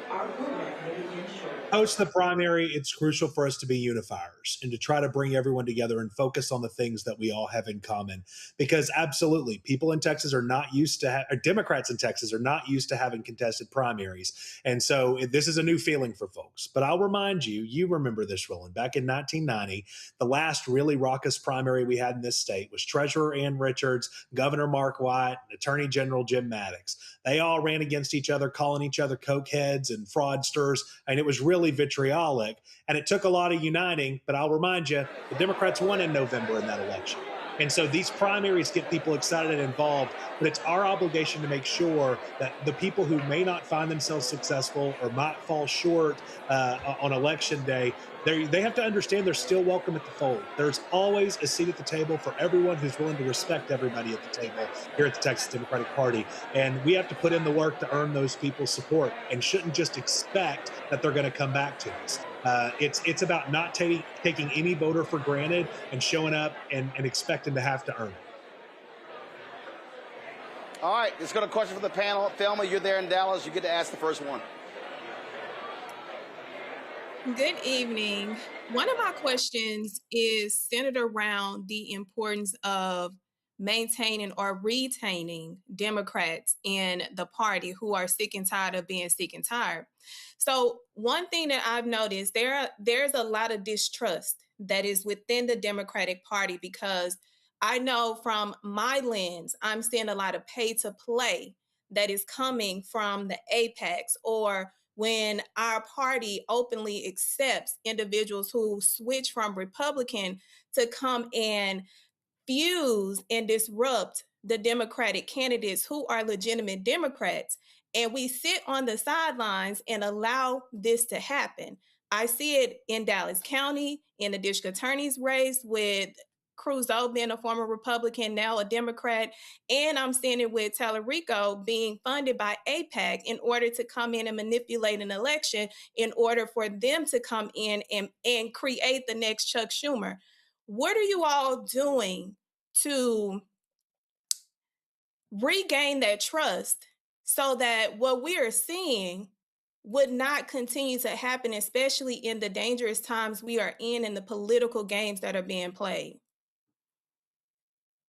Speaker 21: Post the primary, it's crucial for us to be unifiers and to try to bring everyone together and focus on the things that we all have in common. Because absolutely, people in Texas are not used to, Democrats in Texas are not used to having contested primaries. And so this is a new feeling for folks. But I'll remind you, you remember this, Roland, back in 1990, the last really raucous primary we had in this state was Treasurer Ann Richards, Governor Mark White, and Attorney General Jim Maddox. They all ran against each other, calling each other cokeheads and fraudsters, and it was really vitriolic, and it took a lot of uniting, but I'll remind you, the Democrats won in November in that election. And so these primaries get people excited and involved, but it's our obligation to make sure that the people who may not find themselves successful or might fall short on election day, they have to understand they're still welcome at the fold. There's always a seat at the table for everyone who's willing to respect everybody at the table here at the Texas Democratic Party. And we have to put in the work to earn those people's support and shouldn't just expect that they're going to come back to us. It's about not taking any voter for granted and showing up and expecting to have to earn it.
Speaker 1: All right, let's go to a question for the panel. Thelma, you're there in Dallas. You get to ask the first one.
Speaker 8: Good evening. One of my questions is centered around the importance of maintaining or retaining Democrats in the party who are sick and tired of being sick and tired. So one thing that I've noticed, there's a lot of distrust that is within the Democratic Party, because I know from my lens, I'm seeing a lot of pay to play that is coming from the APACs, or when our party openly accepts individuals who switch from Republican to come and fuse and disrupt the Democratic candidates who are legitimate Democrats. And we sit on the sidelines and allow this to happen. I see it in Dallas County, in the district attorney's race with Crusoe being a former Republican, now a Democrat, and I'm standing with Tallarico being funded by AIPAC in order to come in and manipulate an election in order for them to come in and create the next Chuck Schumer. What are you all doing to regain that trust so that what we are seeing would not continue to happen, especially in the dangerous times we are in and the political games that are being played?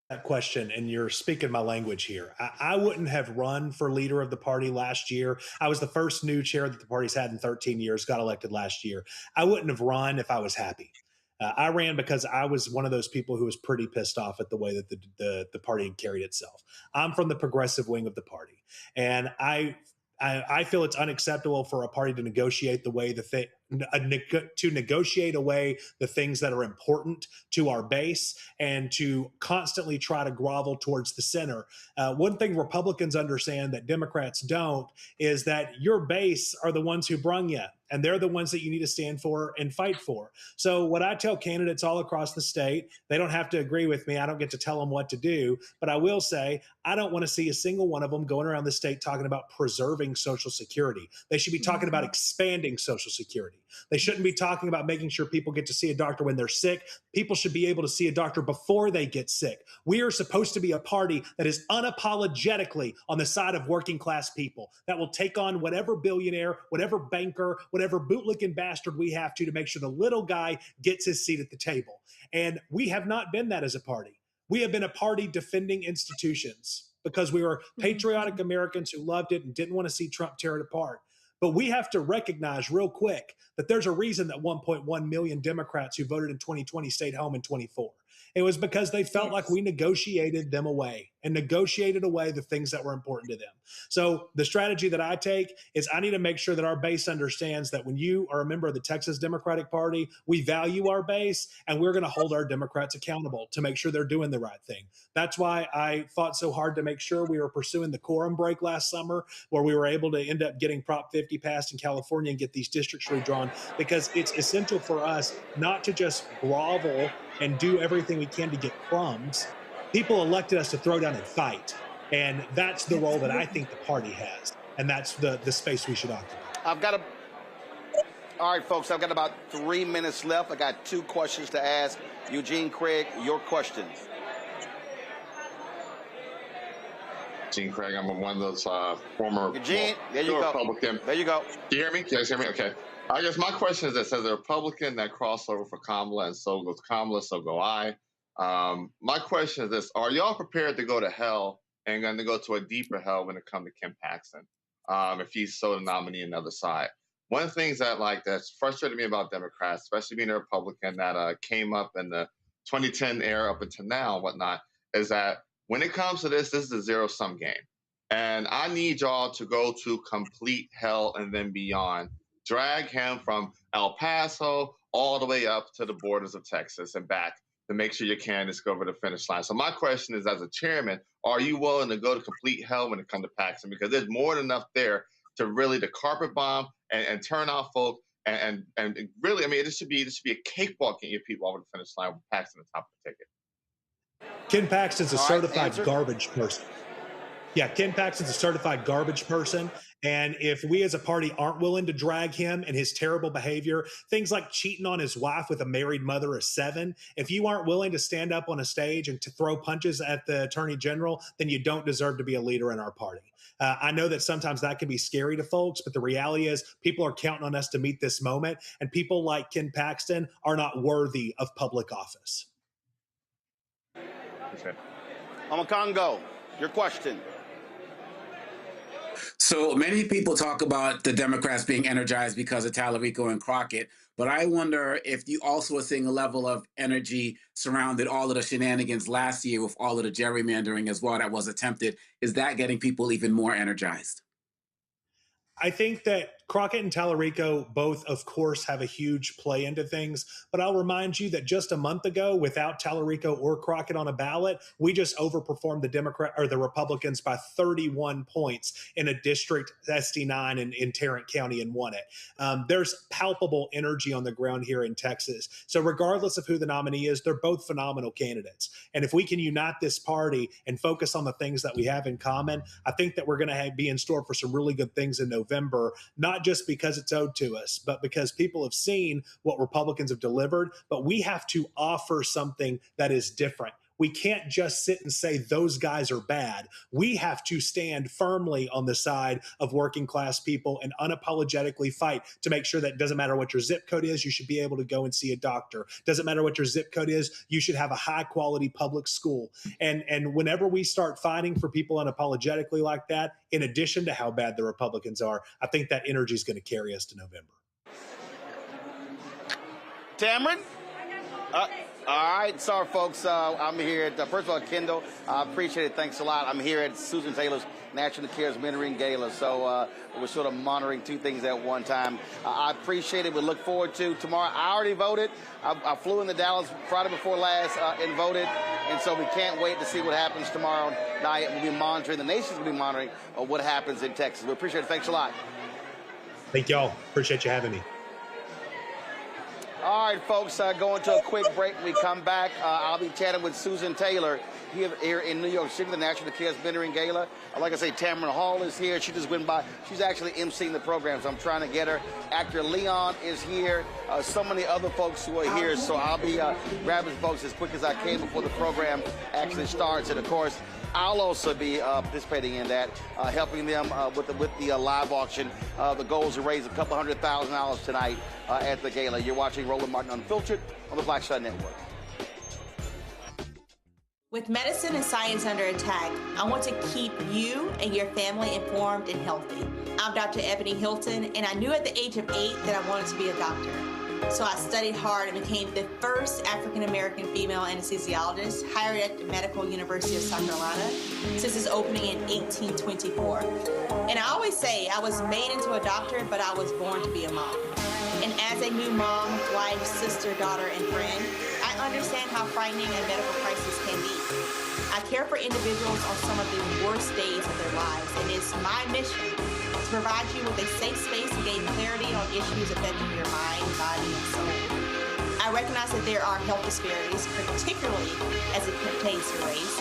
Speaker 21: That question, and you're speaking my language here. I wouldn't have run for leader of the party last year. I was the first new chair that the party's had in 13 years, got elected last year. I wouldn't have run if I was happy. I ran because I was one of those people who was pretty pissed off at the way that the party had carried itself. I'm from the progressive wing of the party, and I feel it's unacceptable for a party to negotiate the way to negotiate away the things that are important to our base and to constantly try to grovel towards the center. One thing Republicans understand that Democrats don't is that your base are the ones who brung you, and they're the ones that you need to stand for and fight for. So what I tell candidates all across the state, they don't have to agree with me. I don't get to tell them what to do, but I will say I don't want to see a single one of them going around the state talking about preserving Social Security. They should be talking about expanding Social Security. They shouldn't be talking about making sure people get to see a doctor when they're sick. People should be able to see a doctor before they get sick. We are supposed to be a party that is unapologetically on the side of working class people, that will take on whatever billionaire, whatever banker, whatever bootlicking bastard we have to make sure the little guy gets his seat at the table. And we have not been that as a party. We have been a party defending institutions because we were patriotic Americans who loved it and didn't want to see Trump tear it apart. But we have to recognize real quick that there's a reason that 1.1 million Democrats who voted in 2020 stayed home in 24. It was because they felt like we negotiated them away and negotiated away the things that were important to them. So the strategy that I take is I need to make sure that our base understands that when you are a member of the Texas Democratic Party, we value our base and we're going to hold our Democrats accountable to make sure they're doing the right thing. That's why I fought so hard to make sure we were pursuing the quorum break last summer, where we were able to end up getting Prop 50 passed in California and get these districts redrawn, because it's essential for us not to just grovel and do everything we can to get crumbs. People elected us to throw down and fight. And that's the role that I think the party has. And that's the space we should occupy.
Speaker 1: All right, folks, I've got about 3 minutes left. I got 2 questions to ask. Eugene, Craig, your questions.
Speaker 2: Gene Craig, I'm one of those former
Speaker 1: Eugene, there you go.
Speaker 2: Republican.
Speaker 1: There you go.
Speaker 2: Do you hear me? Can you guys hear me? Okay. I guess my question is this: as a Republican that crossed over for Kamala, and so goes Kamala, so go I. My question is this: are y'all prepared to go to hell and going to go to a deeper hell when it comes to Ken Paxton, if he's so the nominee on the other side? One of the things that's frustrated me about Democrats, especially being a Republican that came up in the 2010 era up until now and whatnot, is that when it comes to this is a zero-sum game. And I need y'all to go to complete hell and then beyond. Drag him from El Paso all the way up to the borders of Texas and back to make sure your candidates go over the finish line. So my question is, as a chairman, are you willing to go to complete hell when it comes to Paxton? Because there's more than enough there to really the carpet bomb and turn off folk and really, I mean, this should be a cakewalk getting your people over the finish line with Paxton on top of the ticket.
Speaker 21: Ken Paxton's a certified garbage person. Yeah, Ken Paxton's a certified garbage person. And if we as a party aren't willing to drag him and his terrible behavior, things like cheating on his wife with a married mother of 7, if you aren't willing to stand up on a stage and to throw punches at the attorney general, then you don't deserve to be a leader in our party. I know that sometimes that can be scary to folks, but the reality is people are counting on us to meet this moment. And people like Ken Paxton are not worthy of public office.
Speaker 1: Okay. Omakongo, your question.
Speaker 14: So many people talk about the Democrats being energized because of Tallarico and Crockett, but I wonder if you also are seeing a level of energy surrounded all of the shenanigans last year with all of the gerrymandering as well that was attempted. Is that getting people even more energized?
Speaker 21: I think that Crockett and Tallarico both, of course, have a huge play into things. But I'll remind you that just a month ago, without Tallarico or Crockett on a ballot, we just overperformed the Republicans by 31 points in a district SD9 in Tarrant County and won it. There's palpable energy on the ground here in Texas. So regardless of who the nominee is, they're both phenomenal candidates. And if we can unite this party and focus on the things that we have in common, I think that we're going to be in store for some really good things in November, not just because it's owed to us, but because people have seen what Republicans have delivered. But we have to offer something that is different. We can't just sit and say those guys are bad. We have to stand firmly on the side of working class people and unapologetically fight to make sure that it doesn't matter what your zip code is, you should be able to go and see a doctor. Doesn't matter what your zip code is, you should have a high quality public school. And whenever we start fighting for people unapologetically like that, in addition to how bad the Republicans are, I think that energy is going to carry us to November.
Speaker 1: Tamron? All right, sorry, folks. I'm here at, first of all, Kendall, I appreciate it. Thanks a lot. I'm here at Susan Taylor's National Cares Mentoring Gala, so we're sort of monitoring two things at one time. I appreciate it. We look forward to tomorrow. I already voted. I flew into Dallas Friday before last and voted, and so we can't wait to see what happens tomorrow night. We'll be monitoring, the nation's going to be monitoring what happens in Texas. We appreciate it. Thanks a lot. Thank y'all. Appreciate you having me. All right, folks, going to a quick break. When we come back, I'll be chatting with Susan Taylor here in New York City, the National Cares Mentoring Gala. Like I say, Tamron Hall is here. She just went by. She's actually emceeing the program, so I'm trying to get her. Actor Leon is here. So many other folks who are here, so I'll be grabbing folks as quick as I can before the program actually starts. And, of course, I'll also be participating in that, helping them with the live auction. The goal is to raise a couple $100,000 tonight at the gala. You're watching Roland Martin Unfiltered on the Black Star Network.
Speaker 15: With medicine and science under attack, I want to keep you and your family informed and healthy. I'm Dr. Ebony Hilton, and I knew at the age of 8 that I wanted to be a doctor. So I studied hard and became the first African-American female anesthesiologist hired at the Medical University of South Carolina since its opening in 1824. And I always say I was made into a doctor, but I was born to be a mom. And as a new mom, wife, sister, daughter, and friend, I understand how frightening a medical crisis can be. I care for individuals on some of the worst days of their lives, and it's my mission to provide you with a safe space to gain clarity on issues affecting your mind, body, and soul. I recognize that there are health disparities, particularly as it pertains to race,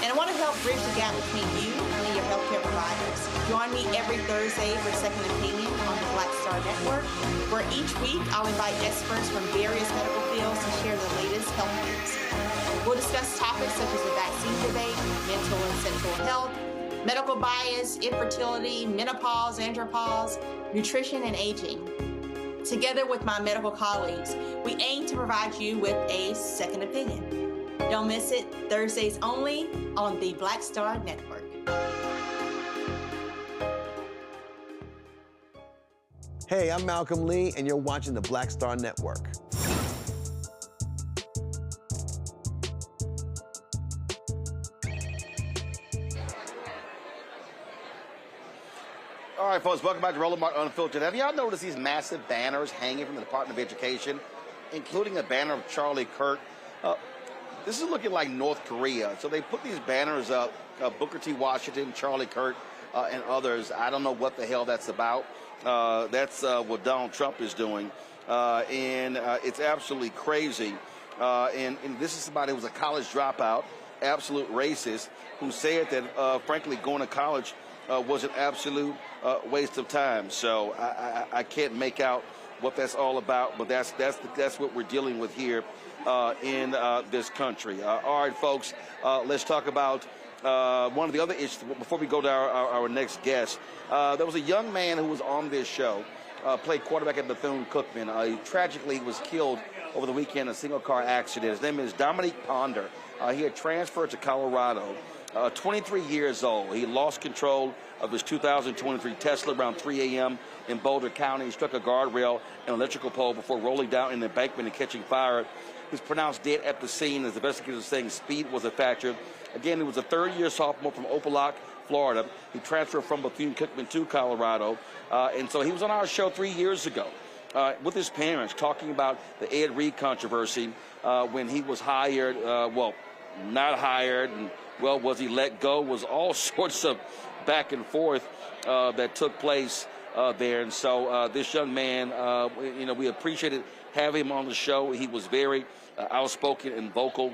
Speaker 15: and I want to help bridge the gap between you and your healthcare providers. Join me every Thursday for Second Opinion on the Black Star Network, where each week I'll invite experts from various medical fields to share the latest health news. We'll discuss topics such as the vaccine debate, mental and sexual health, medical bias, infertility, menopause, andropause, nutrition, and aging. Together with my medical colleagues, we aim to provide you with a second opinion. Don't miss it, Thursdays only on the Black Star Network.
Speaker 20: Hey, I'm Malcolm Lee, and you're watching the Black Star Network.
Speaker 1: All right, folks, welcome back to Roland Martin Unfiltered. Have y'all noticed these massive banners hanging from the Department of Education, including a banner of Charlie Kirk? This is looking like North Korea. So they put these banners up, Booker T. Washington, Charlie Kirk, and others. I don't know what the hell that's about. That's what Donald Trump is doing. And it's absolutely crazy. And this is somebody who was a college dropout, absolute racist, who said that, frankly, going to college was an absolute waste of time. So I can't make out what that's all about, but that's what we're dealing with here in this country. All right, folks, let's talk about one of the other issues before we go to our next guest. There was a young man who was on this show, played quarterback at Bethune-Cookman. Tragically, he was killed over the weekend in a single-car accident. His name is Dominique Ponder. He had transferred to Colorado. 23 years old. He lost control of his 2023 Tesla around 3 a.m. in Boulder County. He struck a guardrail and electrical pole before rolling down in the embankment and catching fire. He was pronounced dead at the scene as investigators saying speed was a factor. Again, he was a third-year sophomore from Opelok, Florida. He transferred from Bethune-Cookman to Colorado. And so he was on our show 3 years ago with his parents talking about the Ed Reed controversy when he was hired, not hired, and, was he let go? Was all sorts of back and forth that took place there. And so this young man, we appreciated having him on the show. He was very outspoken and vocal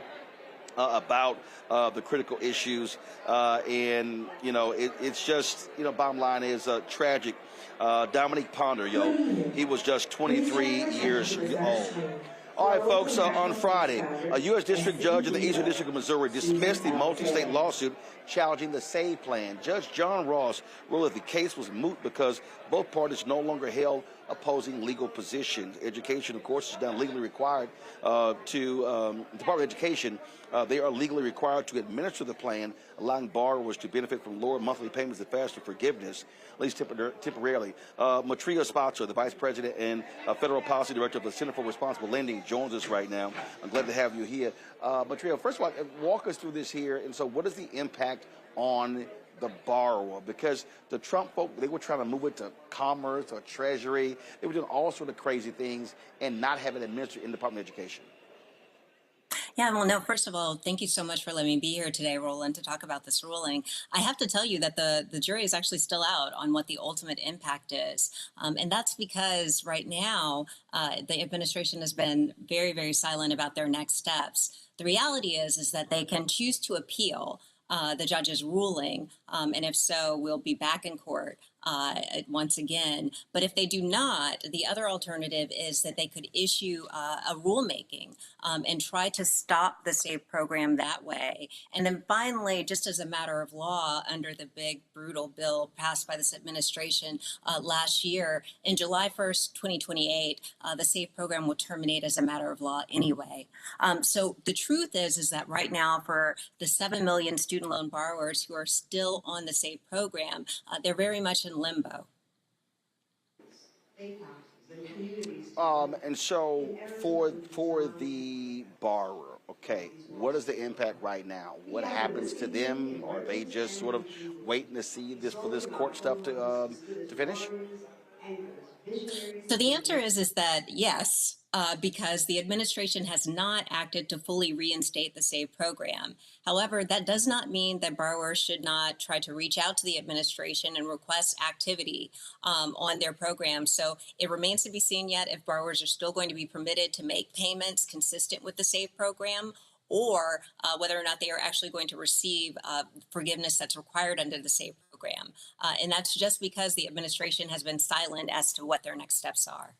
Speaker 1: about the critical issues. And, it's just, bottom line is tragic. Dominique Ponder, he was just 23 years old. All right, folks, on Friday, a U.S. District judge in the Eastern District of Missouri dismissed the multi-state lawsuit challenging the SAVE plan. Judge John Ross ruled that the case was moot because both parties no longer held opposing legal positions. Education, of course, is now legally required Department of Education, they are legally required to administer the plan, allowing borrowers to benefit from lower monthly payments and faster forgiveness, at least temporarily. Matria Spatzer, the Vice President and Federal Policy Director of the Center for Responsible Lending, joins us right now. I'm glad to have you here. Matria, first of all, walk us through this here. And so what is the impact on the borrower? Because the Trump folk, they were trying to move it to Commerce or Treasury. They were doing all sort of crazy things and not having it administered in the Department of Education.
Speaker 3: Yeah, well, no, first of all, thank you so much for letting me be here today, Roland, to talk about this ruling. I have to tell you that the jury is actually still out on what the ultimate impact is. And that's because right now, the administration has been very, very silent about their next steps. The reality is that they can choose to appeal the judge's ruling, and if so, we'll be back in court once again. But if they do not, the other alternative is that they could issue a rulemaking and try to stop the SAVE program that way. And then finally, just as a matter of law, under the big, brutal bill passed by this administration last year, in July 1st, 2028, the SAVE program will terminate as a matter of law anyway. So the truth is that right now, for the 7 million student loan borrowers who are still on the SAVE program, they're very much in limbo.
Speaker 1: And so for the borrower, okay, what is the impact right now? What happens to them? Are they just sort of waiting to see for this court stuff to finish?
Speaker 3: So the answer is that yes, because the administration has not acted to fully reinstate the SAVE program. However, that does not mean that borrowers should not try to reach out to the administration and request activity on their program. So it remains to be seen yet if borrowers are still going to be permitted to make payments consistent with the SAVE program, or whether or not they are actually going to receive forgiveness that's required under the SAVE program. And that's just because the administration has been silent as to what their next steps are.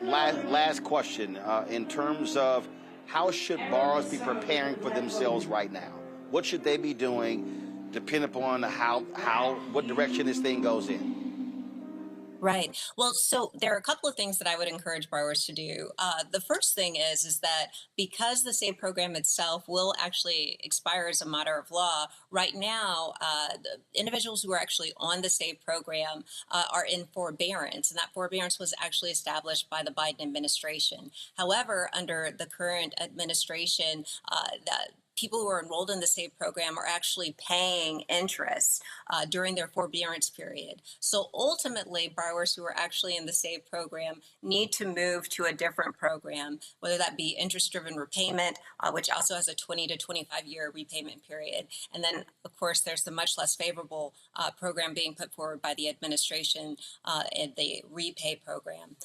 Speaker 1: Last question. In terms of how should borrowers be preparing for themselves right now? What should they be doing, depending upon what direction this thing goes in?
Speaker 3: Right. Well, so there are a couple of things that I would encourage borrowers to do. The first thing is that because the SAVE program itself will actually expire as a matter of law, right now, the individuals who are actually on the SAVE program are in forbearance, and that forbearance was actually established by the Biden administration. However, under the current administration, people who are enrolled in the SAVE program are actually paying interest during their forbearance period. So ultimately, borrowers who are actually in the SAVE program need to move to a different program, whether that be interest-driven repayment, which also has a 20 to 25-year repayment period. And then, of course, there's the much less favorable program being put forward by the administration, the repay program.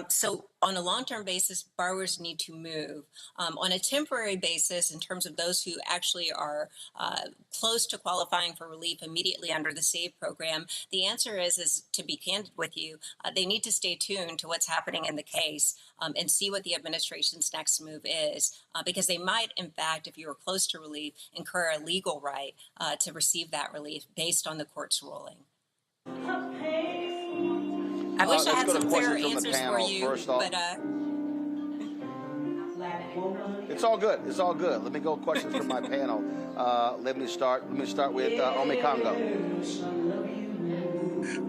Speaker 3: So on a long-term basis, borrowers need to move. On a temporary basis, in terms of those who actually are close to qualifying for relief immediately under the SAVE program, the answer is to be candid with you, they need to stay tuned to what's happening in the case and see what the administration's next move is, because they might, in fact, if you are close to relief, incur a legal right to receive that relief based on the court's ruling. I wish I had some clearer answers for you, but
Speaker 1: It's all good. It's all good. Let me go questions from my panel. Let me start with Ome Congo.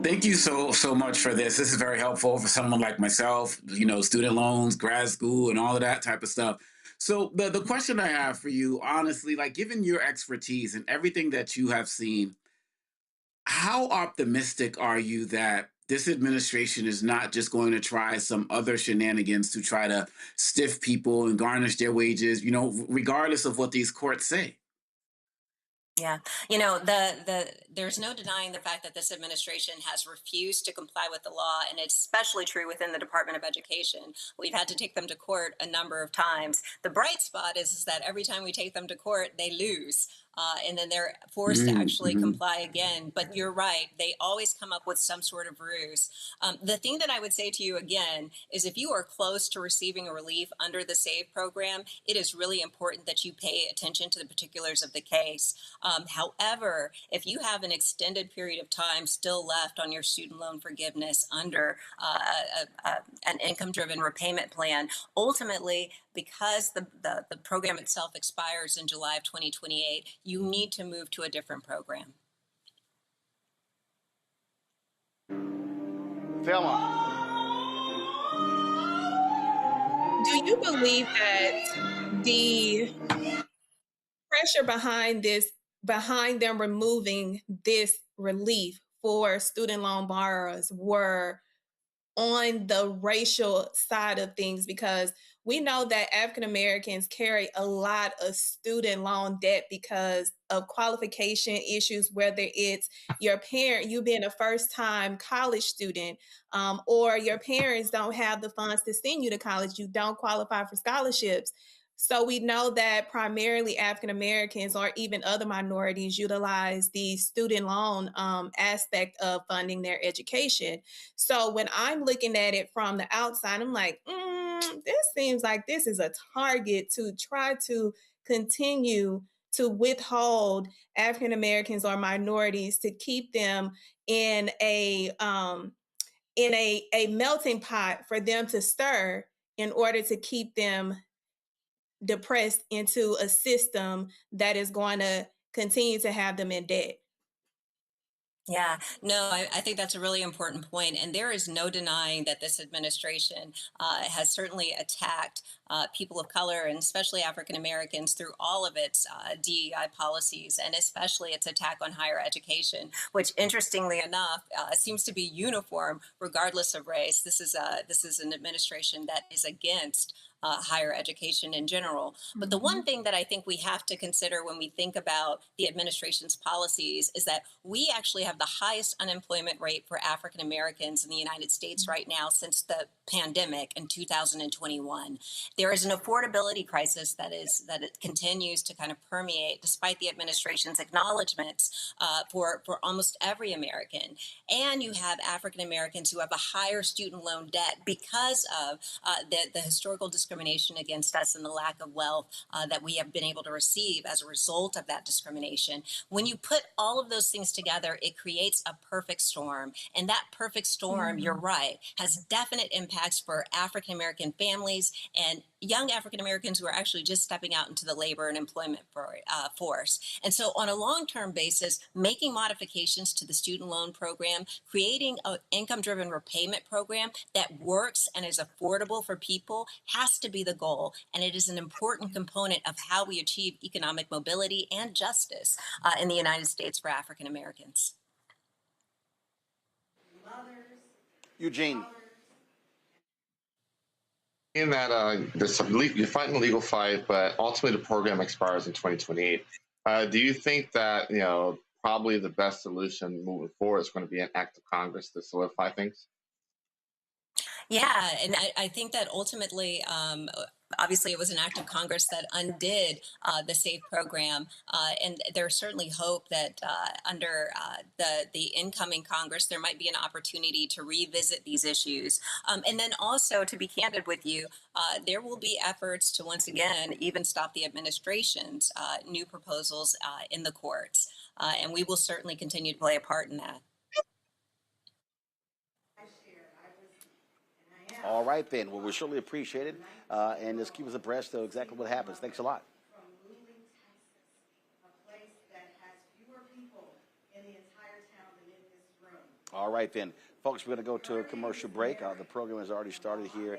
Speaker 14: Thank you so much for this. This is very helpful for someone like myself, student loans, grad school, and all of that type of stuff. So the question I have for you, honestly, like given your expertise and everything that you have seen, how optimistic are you that this administration is not just going to try some other shenanigans to try to stiff people and garnish their wages, regardless of what these courts say?
Speaker 3: Yeah, there's no denying the fact that this administration has refused to comply with the law, and it's especially true within the Department of Education. We've had to take them to court a number of times. The bright spot is that every time we take them to court, they lose. And then they're forced to actually comply again. But you're right, they always come up with some sort of ruse. The thing that I would say to you again is if you are close to receiving a relief under the SAVE program, it is really important that you pay attention to the particulars of the case. However, if you have an extended period of time still left on your student loan forgiveness under an income-driven repayment plan, ultimately, because the program itself expires in July of 2028, you need to move to a different program.
Speaker 1: Thelma.
Speaker 8: Do you believe that the pressure behind them removing this relief for student loan borrowers were on the racial side of things? Because we know that African Americans carry a lot of student loan debt because of qualification issues, whether it's your parent, you being a first-time college student, or your parents don't have the funds to send you to college, you don't qualify for scholarships. So we know that primarily African Americans or even other minorities utilize the student loan aspect of funding their education. So when I'm looking at it from the outside, I'm like, this seems like this is a target to try to continue to withhold African Americans or minorities to keep them in a melting pot for them to stir in order to keep them depressed into a system that is going to continue to have them in debt.
Speaker 3: Yeah, no, I think that's a really important point. And there is no denying that this administration has certainly attacked people of color and especially African Americans through all of its DEI policies, and especially its attack on higher education, which interestingly enough seems to be uniform regardless of race. This is an administration that is against higher education in general. But the one thing that I think we have to consider when we think about the administration's policies is that we actually have the highest unemployment rate for African Americans in the United States right now since the pandemic in 2021. There is an affordability crisis that it continues to kind of permeate despite the administration's acknowledgments for almost every American. And you have African Americans who have a higher student loan debt because of the historical discrimination against us and the lack of wealth that we have been able to receive as a result of that discrimination. When you put all of those things together, it creates a perfect storm. And that perfect storm, you're right, has definite impacts for African American families and young African Americans who are actually just stepping out into the labor and employment force. And so on a long-term basis, making modifications to the student loan program, creating an income-driven repayment program that works and is affordable for people has to be the goal. And it is an important component of how we achieve economic mobility and justice in the United States for African Americans.
Speaker 1: Eugene.
Speaker 2: In that you're fighting a legal fight, but ultimately the program expires in 2028. Do you think that probably the best solution moving forward is going to be an act of Congress to solidify things?
Speaker 3: Yeah, and I think that ultimately, obviously, it was an act of Congress that undid the SAFE program, and there's certainly hope that under the incoming Congress, there might be an opportunity to revisit these issues. And then also, to be candid with you, there will be efforts to once again even stop the administration's new proposals in the courts, and we will certainly continue to play a part in that.
Speaker 1: All right, then. Well, we surely appreciate it. And just keep us abreast of exactly what happens. Thanks a lot. All right, then. Folks, we're going to go to a commercial break. The program has already started here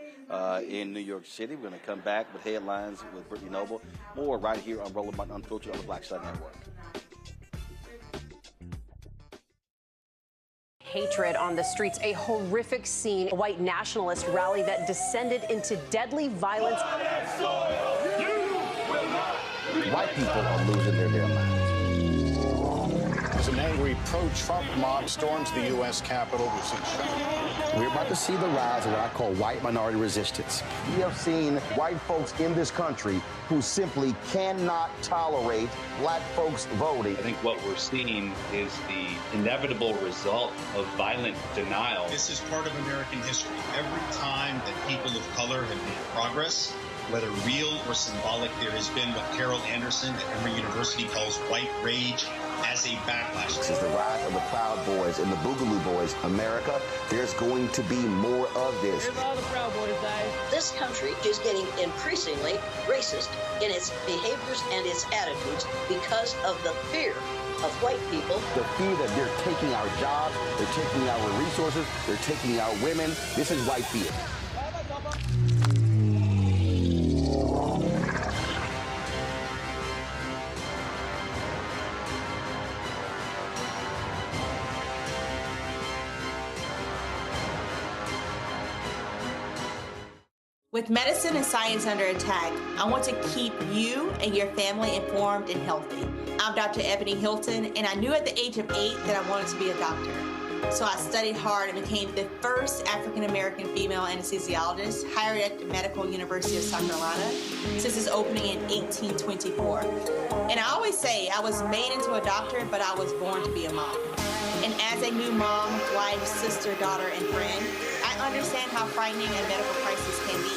Speaker 1: in New York City. We're going to come back with headlines with Brittany Noble. More right here on Roland Martin Unfiltered on the Black Star Network.
Speaker 5: Hatred on the streets, a horrific scene, a white nationalist rally that descended into deadly violence.
Speaker 1: White people are losing their minds.
Speaker 22: As an angry pro-Trump mob storms the U.S. Capitol,
Speaker 1: We're about to see the rise of what I call white minority resistance. We have seen white folks in this country who simply cannot tolerate black folks voting.
Speaker 23: I think what we're seeing is the inevitable result of violent denial.
Speaker 24: This is part of American history. Every time that people of color have made progress, whether real or symbolic, there has been what Carol Anderson at Emory University calls white rage as a backlash.
Speaker 1: This is the rise of the Proud Boys and the Boogaloo Boys. America, there's going to be more of this.
Speaker 25: Here's all the Proud Boys, guys. This country is getting increasingly racist in its behaviors and its attitudes because of the fear of white people.
Speaker 1: The fear that they're taking our jobs, they're taking our resources, they're taking our women. This is white fear.
Speaker 15: With medicine and science under attack, I want to keep you and your family informed and healthy. I'm Dr. Ebony Hilton, and I knew at the age of 8 that I wanted to be a doctor. So I studied hard and became the first African-American female anesthesiologist hired at the Medical University of South Carolina since its opening in 1824. And I always say I was made into a doctor, but I was born to be a mom. And as a new mom, wife, sister, daughter, and friend, I understand how frightening a medical crisis can be.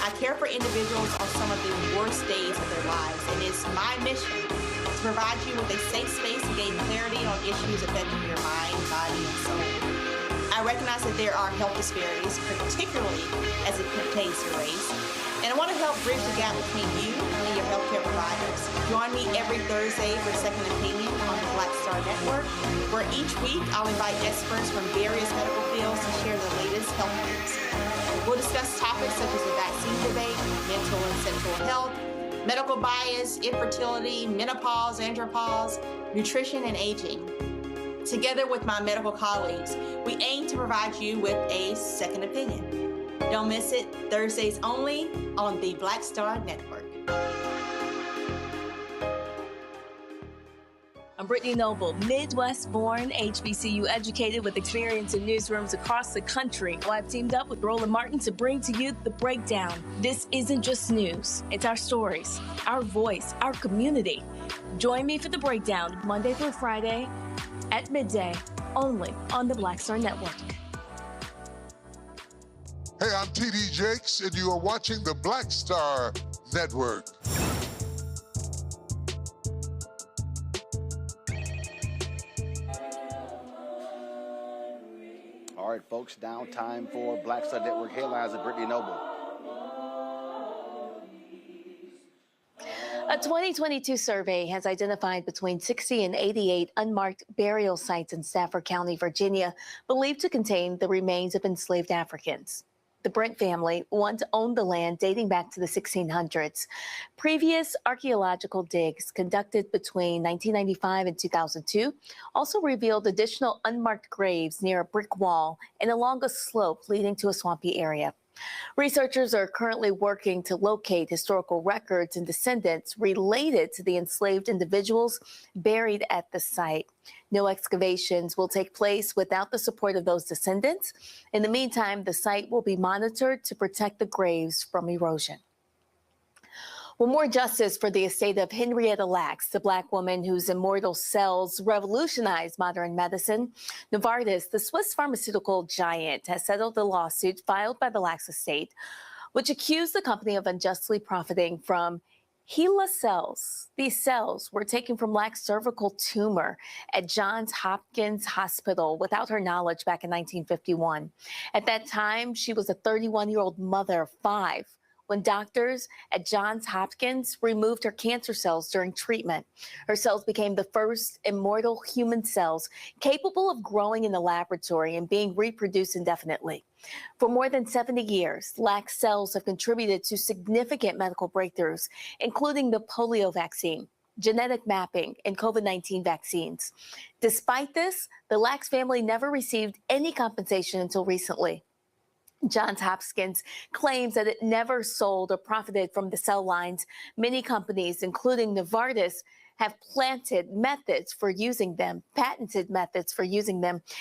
Speaker 15: I care for individuals on some of the worst days of their lives, and it's my mission to provide you with a safe space to gain clarity on issues affecting your mind, body, and soul. I recognize that there are health disparities, particularly as it pertains to race, and I want to help bridge the gap between you and your healthcare providers. Join me every Thursday for Second Opinion on the Black Star Network, where each week I'll invite experts from various medical fields to share the latest health news. We'll discuss topics such as the vaccine debate, mental and sexual health, medical bias, infertility, menopause, andropause, nutrition, and aging. Together with my medical colleagues, we aim to provide you with a second opinion. Don't miss it, Thursdays only on the Black Star Network.
Speaker 19: I'm Brittany Noble, Midwest-born, HBCU educated with experience in newsrooms across the country. Well, I've teamed up with Roland Martin to bring to you The Breakdown. This isn't just news. It's our stories, our voice, our community. Join me for The Breakdown, Monday through Friday at midday, only on the Black Star Network.
Speaker 26: Hey, I'm T.D. Jakes, and you are watching the Black Star Network.
Speaker 1: All right, folks, now time for Black Star Network headlines with Brittany Noble.
Speaker 27: A 2022 survey has identified between 60 and 88 unmarked burial sites in Stafford County, Virginia, believed to contain the remains of enslaved Africans. The Brent family once owned the land dating back to the 1600s. Previous archaeological digs conducted between 1995 and 2002 also revealed additional unmarked graves near a brick wall and along a slope leading to a swampy area. Researchers are currently working to locate historical records and descendants related to the enslaved individuals buried at the site. No excavations will take place without the support of those descendants. In the meantime, the site will be monitored to protect the graves from erosion. Well, more justice for the estate of Henrietta Lacks, the Black woman whose immortal cells revolutionized modern medicine. Novartis, the Swiss pharmaceutical giant, has settled the lawsuit filed by the Lacks estate, which accused the company of unjustly profiting from HeLa cells. These cells were taken from Lacks' cervical tumor at Johns Hopkins Hospital without her knowledge back in 1951. At that time, she was a 31-year-old mother of 5 when doctors at Johns Hopkins removed her cancer cells during treatment. Her cells became the first immortal human cells capable of growing in the laboratory and being reproduced indefinitely. For more than 70 years, lax cells have contributed to significant medical breakthroughs, including the polio vaccine, genetic mapping, and COVID-19 vaccines. Despite this, the Lax family never received any compensation until recently. Johns Hopkins claims that it never sold or profited from the cell lines. Many companies, including Novartis, have patented methods for using them,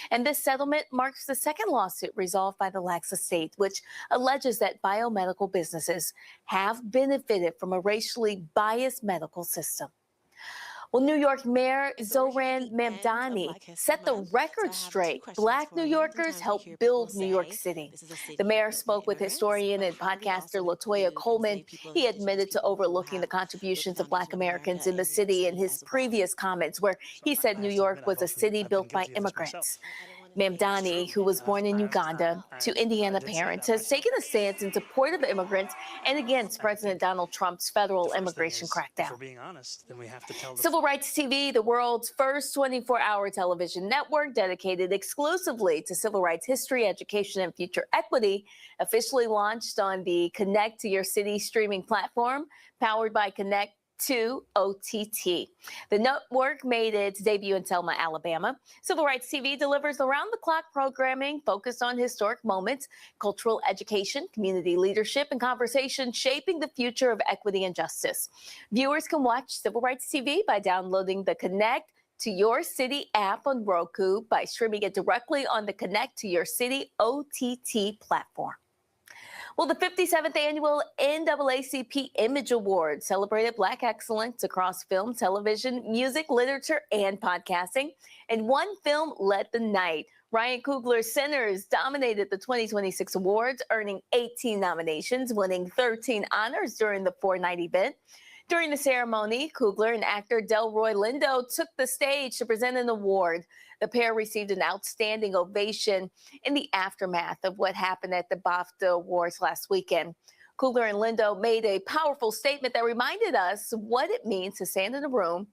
Speaker 27: And this settlement marks the second lawsuit resolved by the Lax estate, which alleges that biomedical businesses have benefited from a racially biased medical system. Well, New York Mayor Zohran Mamdani set the record straight. Black New Yorkers helped build New York City. The mayor spoke with historian and podcaster LaToya Coleman. He admitted to overlooking the contributions of Black Americans in the city in his previous comments, where he said New York was a city built by immigrants. Mamdani, who was born in Uganda to Indiana parents, has taken a stance in support of immigrants and against President Donald Trump's federal immigration crackdown. Civil Rights TV, the world's first 24-hour television network dedicated exclusively to civil rights history, education, and future equity, officially launched on the Connect to Your City streaming platform, powered by Connect to OTT. The network made its debut in Selma, Alabama. Civil Rights TV delivers around-the-clock programming focused on historic moments, cultural education, community leadership, and conversation shaping the future of equity and justice. Viewers can watch Civil Rights TV by downloading the Connect to Your City app on Roku, by streaming it directly on the Connect to Your City OTT platform. Well, the 57th annual NAACP Image Awards celebrated Black excellence across film, television, music, literature, and podcasting. And one film led the night. Ryan Coogler's Sinners dominated the 2026 awards, earning 18 nominations, winning 13 honors during the four-night event. During the ceremony, Coogler and actor Delroy Lindo took the stage to present an award. The pair received an outstanding ovation in the aftermath of what happened at the BAFTA Awards last weekend. Coogler and Lindo made a powerful statement that reminded us what it means to stand in a room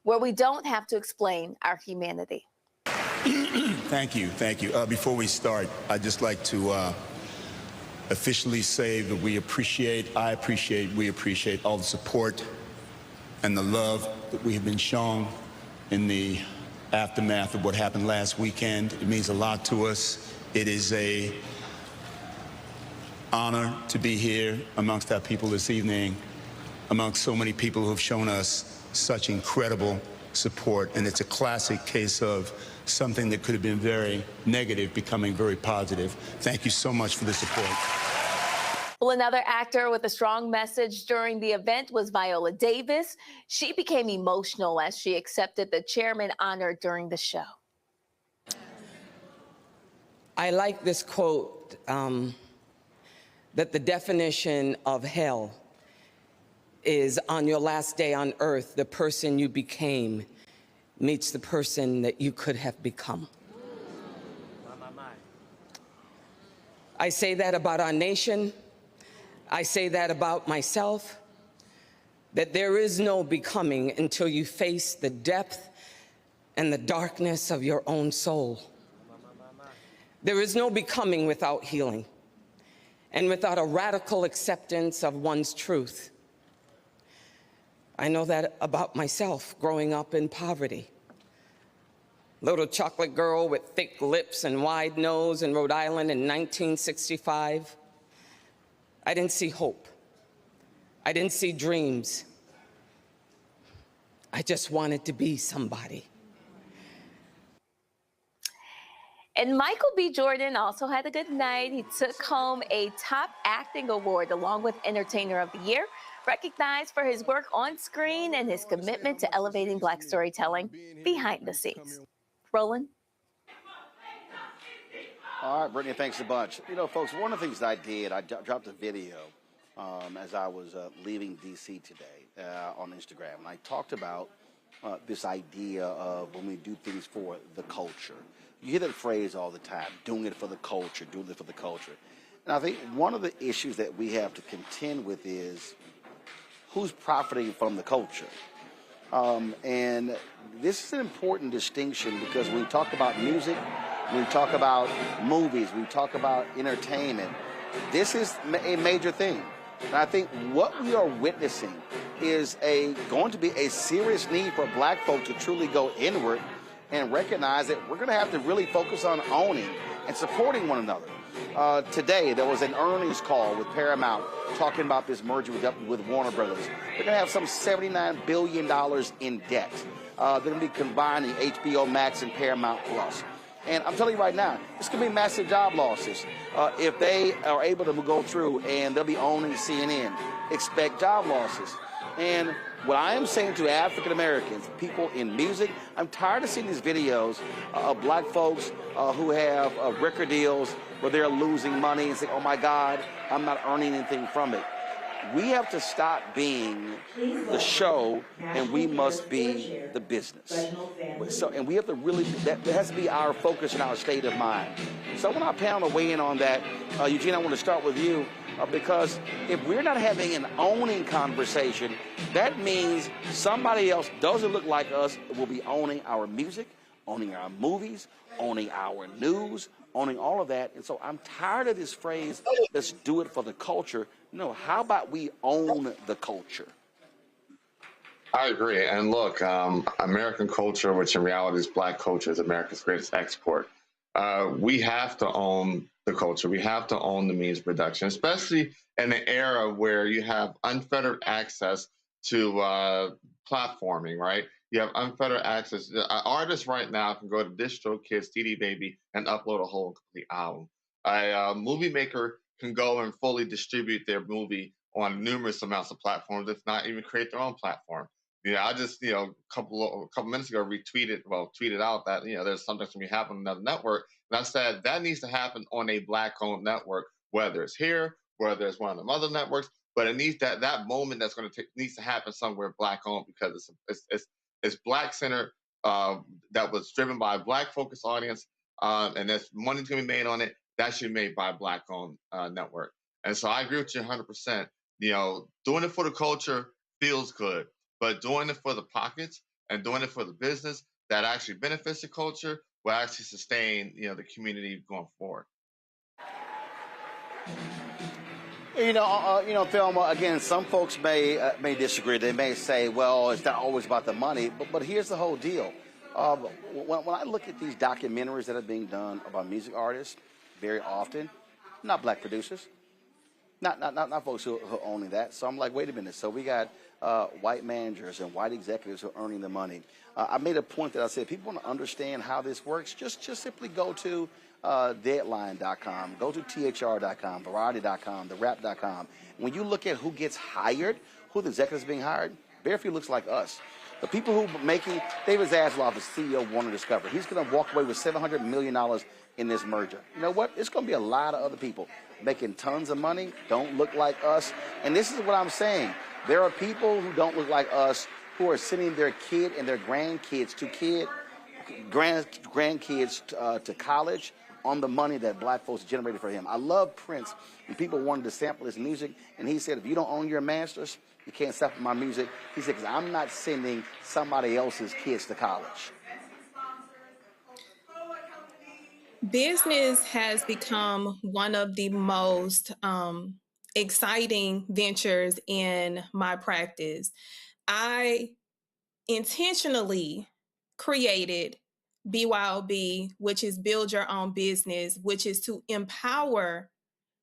Speaker 27: where we don't have to explain our humanity.
Speaker 4: Thank you. Before we start, I'd just like to officially say that we appreciate all the support and the love that we have been shown in the aftermath of what happened last weekend. It means a lot to us. It is an honor to be here amongst our people this evening, amongst so many people who have shown us such incredible support. And it's a classic case of something that could have been very negative becoming very positive. Thank you so much for the support.
Speaker 27: Well, another actor with a strong message during the event was Viola Davis. She became emotional as she accepted the chairman honor during the show.
Speaker 6: I like this quote, that the definition of hell is on your last day on earth, the person you became meets the person that you could have become. I say that about our nation. I say that about myself, that there is no becoming until you face the depth and the darkness of your own soul. There is no becoming without healing and without a radical acceptance of one's truth. I know that about myself growing up in poverty. Little chocolate girl with thick lips and wide nose in Rhode Island in 1965. I didn't see hope. I didn't see dreams. I just wanted to be somebody.
Speaker 27: And Michael B. Jordan also had a good night. He took home a top acting award along with Entertainer of the Year, recognized for his work on screen and his commitment to elevating Black storytelling behind the scenes. Roland?
Speaker 1: All right, Brittany, thanks a bunch. You know, folks, one of the things that I did, I dropped a video as I was leaving D.C. today on Instagram. And I talked about this idea of when we do things for the culture. You hear that phrase all the time, doing it for the culture, doing it for the culture. And I think one of the issues that we have to contend with is who's profiting from the culture. And this is an important distinction because when we talk about music, when we talk about movies, we talk about entertainment, this is a major thing. And I think what we are witnessing is going to be a serious need for black folk to truly go inward and recognize that we're going to have to really focus on owning and supporting one another. Today, there was an earnings call with Paramount talking about this merger with Warner Brothers. They're going to have some $79 billion in debt. They're going to be combining HBO Max and Paramount Plus. And I'm telling you right now, it's going to be massive job losses. If they are able to go through and they'll be owning CNN, expect job losses. And what I am saying to African Americans, people in music, I'm tired of seeing these videos of black folks who have record deals where they're losing money and say, oh my God, I'm not earning anything from it. We have to stop being the show and we must be the business. So, and we have to really, that has to be our focus and our state of mind. So I want our panel to weigh in on that. Eugene, I want to start with you because if we're not having an owning conversation, that means somebody else doesn't look like us will be owning our music, owning our movies, owning our news, owning all of that. And so I'm tired of this phrase, let's do it for the culture. No, how about we own the culture?
Speaker 2: I agree. And look, American culture, which in reality is black culture, is America's greatest export. We have to own the culture. We have to own the means of production, especially in an era where you have unfettered access to platforming, right? You have unfettered access. Artists right now can go to DistroKid, CD Baby, and upload a whole complete album. A movie maker can go and fully distribute their movie on numerous amounts of platforms, if not even create their own platform. I just, a couple minutes ago tweeted out that, there's something going to be happening on another network. And I said that needs to happen on a black-owned network, whether it's here, whether it's one of the other networks, but it needs that moment that's going to needs to happen somewhere black-owned because it's black-centered, that was driven by a black-focused audience, and there's money's going to be made on it. That should be made by a black-owned network. And so I agree with you 100%. Doing it for the culture feels good, but doing it for the pockets and doing it for the business that actually benefits the culture will actually sustain, the community going forward.
Speaker 1: Thelma, again, some folks may disagree. They may say, well, it's not always about the money, but here's the whole deal. When I look at these documentaries that are being done about music artists, very often, not black producers, not folks who are owning that. So I'm like, wait a minute. So we got white managers and white executives who are earning the money. I made a point that I said, people want to understand how this works. Just simply go to Deadline.com, go to THR.com, Variety.com, TheWrap.com. When you look at who gets hired, who the executives being hired, very few looks like us. The people who are making, David Zaslav is CEO of Warner Discovery. He's going to walk away with $700 million in this merger. You know what? It's going to be a lot of other people making tons of money, don't look like us. And this is what I'm saying. There are people who don't look like us who are sending their kid and their grandkids to college on the money that black folks generated for him. I love Prince, and people wanted to sample his music, and he said, if you don't own your masters, you can't sample my music. He said, because I'm not sending somebody else's kids to college.
Speaker 8: Business has become one of the most exciting ventures in my practice. I intentionally created BYOB, which is Build Your Own Business, which is to empower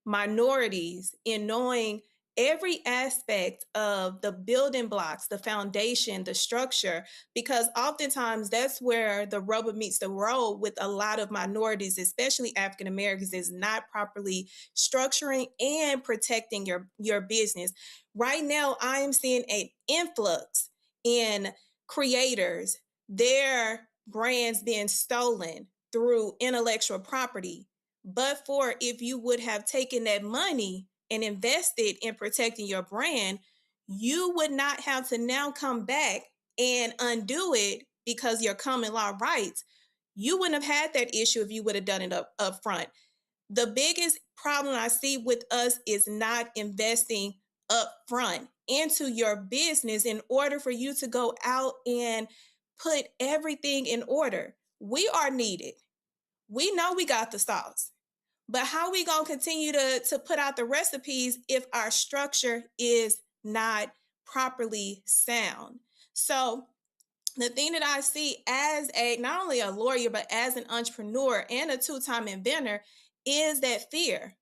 Speaker 8: minorities in knowing every aspect of the building blocks, the foundation, the structure, because oftentimes that's where the rubber meets the road with a lot of minorities, especially African Americans, is not properly structuring and protecting your business. Right now, I am seeing an influx in creators, their brands being stolen through intellectual property. But for if you would have taken that money and invested in protecting your brand, you would not have to now come back and undo it because your common law rights. You wouldn't have had that issue if you would have done it up front. The biggest problem I see with us is not investing up front into your business in order for you to go out and put everything in order. We are needed. We know we got the sauce, but how we going to continue to put out the recipes if our structure is not properly sound? So the thing that I see as not only a lawyer, but as an entrepreneur and a two-time inventor is that fear.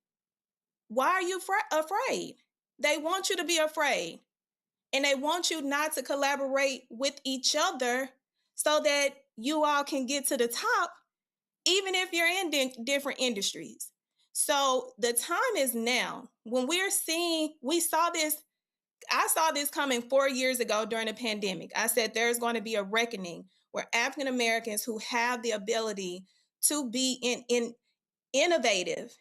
Speaker 8: Why are you afraid? They want you to be afraid, and they want you not to collaborate with each other so that you all can get to the top, even if you're in different industries. So the time is now. When we saw this, I saw this coming 4 years ago during the pandemic. I said there's going to be a reckoning where African Americans who have the ability to be innovative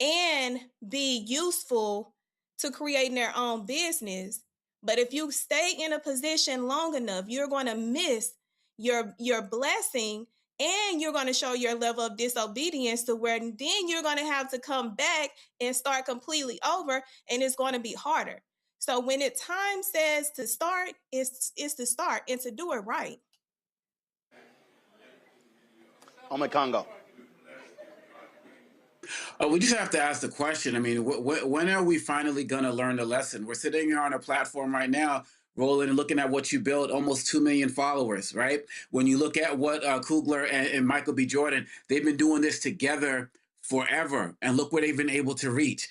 Speaker 8: and be useful to creating their own business. But if you stay in a position long enough, you're going to miss your blessing, and you're going to show your level of disobedience to where then you're going to have to come back and start completely over, and it's going to be harder. So when time says to start, it's to start and to do it right.
Speaker 1: Congo.
Speaker 14: We just have to ask the question. I mean, when are we finally going to learn the lesson? We're sitting here on a platform right now, Roland, and looking at what you built, almost 2 million followers, right? When you look at what Kugler and Michael B. Jordan, they've been doing this together forever, and look where they've been able to reach.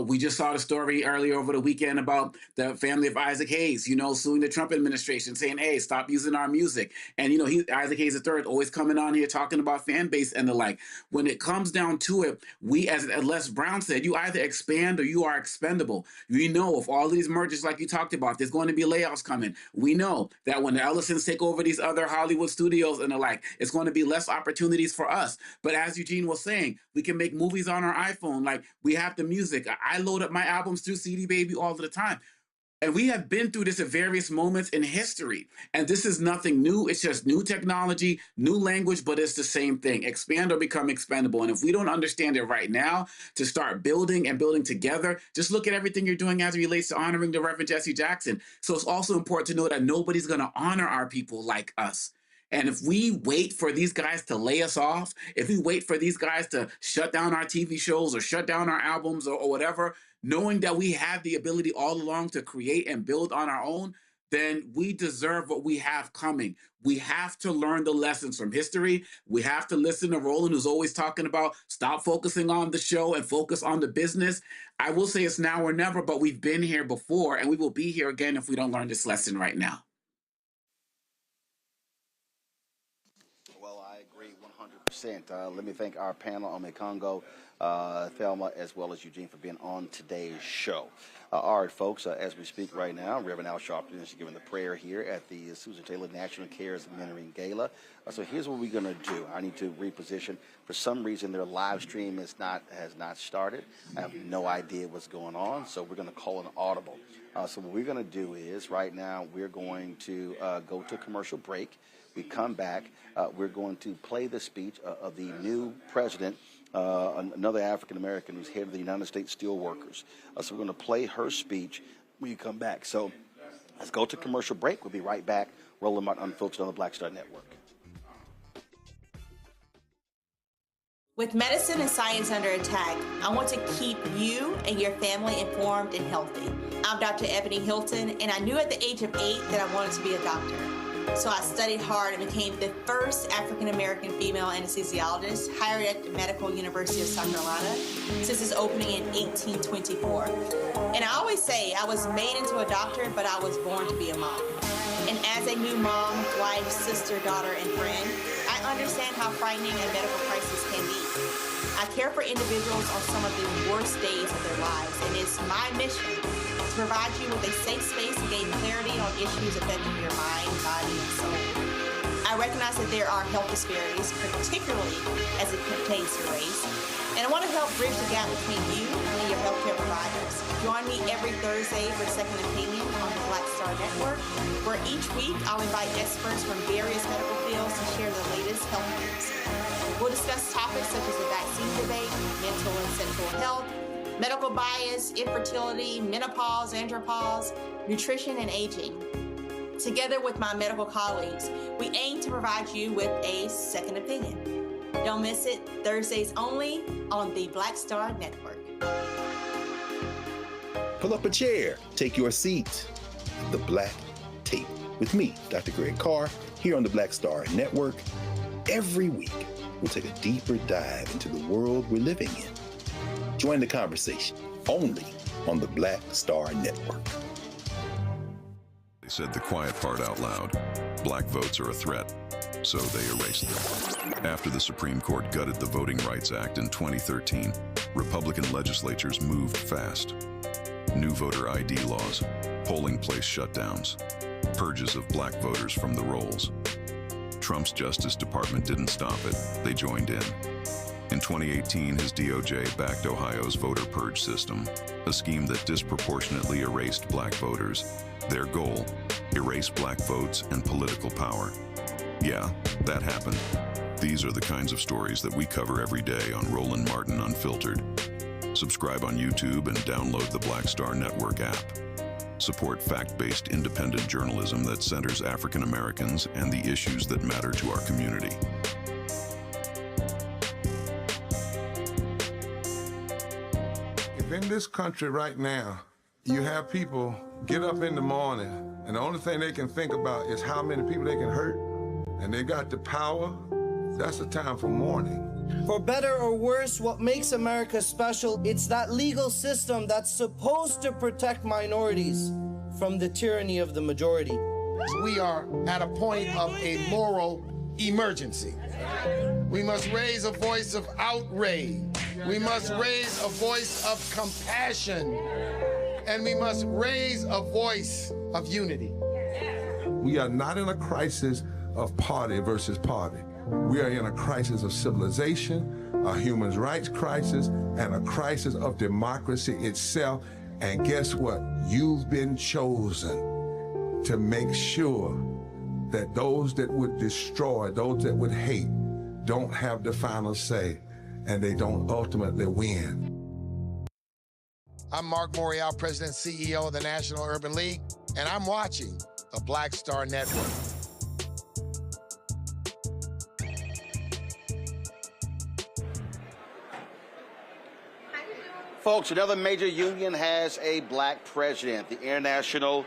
Speaker 14: We just saw the story earlier over the weekend about the family of Isaac Hayes, suing the Trump administration, saying, hey, stop using our music. And, Isaac Hayes III always coming on here talking about fan base and the like. When it comes down to it, we, as Les Brown said, you either expand or you are expendable. We know if all of these mergers, like you talked about, there's going to be layoffs coming. We know that when the Ellisons take over these other Hollywood studios and the like, it's going to be less opportunities for us. But as Eugene was saying, we can make movies on our iPhone. Like, we have the music. I load up my albums through CD Baby all the time. And we have been through this at various moments in history. And this is nothing new. It's just new technology, new language, but it's the same thing. Expand or become expendable. And if we don't understand it right now, to start building and building together, just look at everything you're doing as it relates to honoring the Reverend Jesse Jackson. So it's also important to know that nobody's going to honor our people like us. And if we wait for these guys to lay us off, if we wait for these guys to shut down our TV shows or shut down our albums or whatever, knowing that we have the ability all along to create and build on our own, then we deserve what we have coming. We have to learn the lessons from history. We have to listen to Roland, who's always talking about stop focusing on the show and focus on the business. I will say it's now or never, but we've been here before, and we will be here again if we don't learn this lesson right now.
Speaker 1: Let me thank our panel, Ome Congo, Thelma, as well as Eugene for being on today's show. All right, folks, as we speak right now, Reverend Al Sharpton is giving the prayer here at the Susan Taylor National Cares Mentoring Gala. So here's what we're going to do. I need to reposition. For some reason, their live stream has not started. I have no idea what's going on, so we're going to call an audible. So what we're going to do is, right now, we're going to go to a commercial break. We come back, we're going to play the speech of the new president, another African-American who's head of the United States Steelworkers. So we're going to play her speech when you come back. So let's go to commercial break. We'll be right back. Roland Martin Unfocused on the Black Star Network.
Speaker 15: With medicine and science under attack, I want to keep you and your family informed and healthy. I'm Dr. Ebony Hilton, and I knew at the age of 8 that I wanted to be a doctor. So I studied hard and became the first African-American female anesthesiologist hired at the Medical University of South Carolina since its opening in 1824. And I always say I was made into a doctor, but I was born to be a mom. And as a new mom, wife, sister, daughter, and friend, I understand how frightening a medical crisis can be. I care for individuals on some of the worst days of their lives, and it's my mission to provide you with a safe space to gain clarity on issues affecting your mind, body, and soul. I recognize that there are health disparities, particularly as it pertains to race, and I want to help bridge the gap between you and your healthcare providers. Join me every Thursday for Second Opinion on the Black Star Network, where each week I'll invite experts from various medical fields to share the latest health news. We'll discuss topics such as the vaccine debate, mental and health, medical bias, infertility, menopause, andropause, nutrition, and aging. Together with my medical colleagues, we aim to provide you with a second opinion. Don't miss it, Thursdays only on the Black Star Network.
Speaker 7: Pull up a chair, take your seat. The Black Tape with me, Dr. Greg Carr, here on the Black Star Network. Every week, we'll take a deeper dive into the world we're living in. Join the conversation only on the Black Star Network.
Speaker 9: They said the quiet part out loud. Black votes are a threat, so they erased them. After the Supreme Court gutted the Voting Rights Act in 2013, Republican legislatures moved fast. New voter ID laws, polling place shutdowns, purges of black voters from the rolls. Trump's Justice Department didn't stop it, they joined in. In 2018, his DOJ backed Ohio's voter purge system, a scheme that disproportionately erased black voters. Their goal, erase black votes and political power. Yeah, that happened. These are the kinds of stories that we cover every day on Roland Martin Unfiltered. Subscribe on YouTube and download the Black Star Network app. Support fact-based independent journalism that centers African Americans and the issues that matter to our community.
Speaker 10: If in this country right now, you have people get up in the morning and the only thing they can think about is how many people they can hurt, and they got the power, that's the time for mourning.
Speaker 11: For better or worse, what makes America special, it's that legal system that's supposed to protect minorities from the tyranny of the majority.
Speaker 12: We are at a point of a moral emergency. We must raise a voice of outrage. We must raise a voice of compassion. And we must raise a voice of unity.
Speaker 10: We are not in a crisis of party versus party. We are in a crisis of civilization, a human rights crisis, and a crisis of democracy itself. And guess what? You've been chosen to make sure that those that would destroy, those that would hate, don't have the final say, and they don't ultimately win.
Speaker 12: I'm Mark Morial, President and CEO of the National Urban League, and I'm watching the Black Star Network.
Speaker 1: Folks, another major union has a black president. The International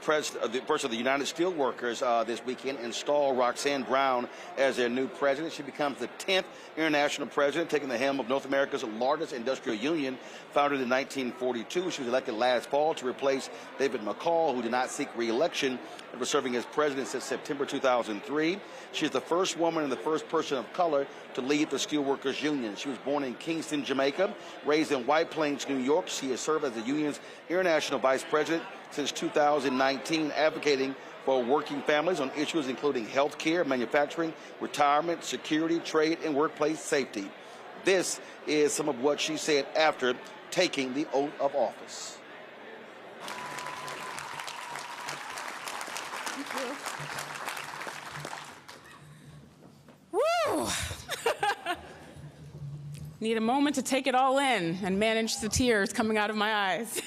Speaker 1: President of the United Steelworkers this weekend installed Roxanne Brown as their new president. She becomes the 10th international president, taking the helm of North America's largest industrial union, founded in 1942. She was elected last fall to replace David McCall, who did not seek re-election and was serving as president since September 2003. She is the first woman and the first person of color to lead the Steelworkers Union. She was born in Kingston, Jamaica, raised in White Plains, New York. She has served as the union's international vice president since 2019, advocating for working families on issues including health care, manufacturing, retirement, security, trade, and workplace safety. This is some of what she said after taking the oath of office.
Speaker 13: Woo! Need a moment to take it all in and manage the tears coming out of my eyes.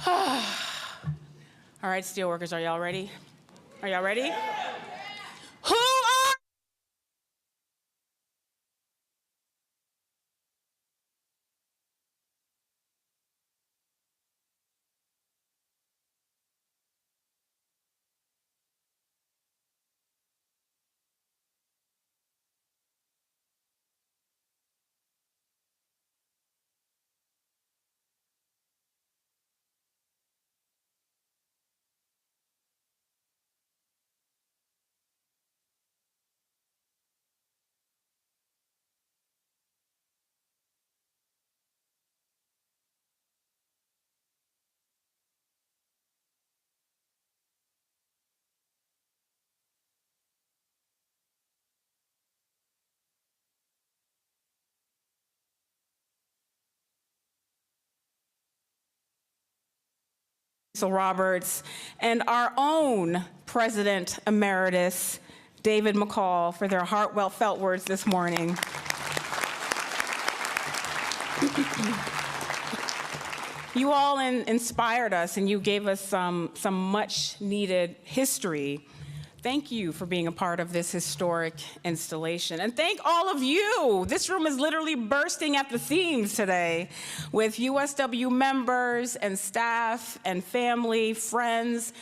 Speaker 13: All right, Steelworkers, are y'all ready? Are y'all ready? Who are... Roberts, and our own President Emeritus, David McCall, for their heartfelt words this morning. You all inspired us, and you gave us some much-needed history. Thank you for being a part of this historic installation. And thank all of you. This room is literally bursting at the seams today with USW members and staff and family, friends,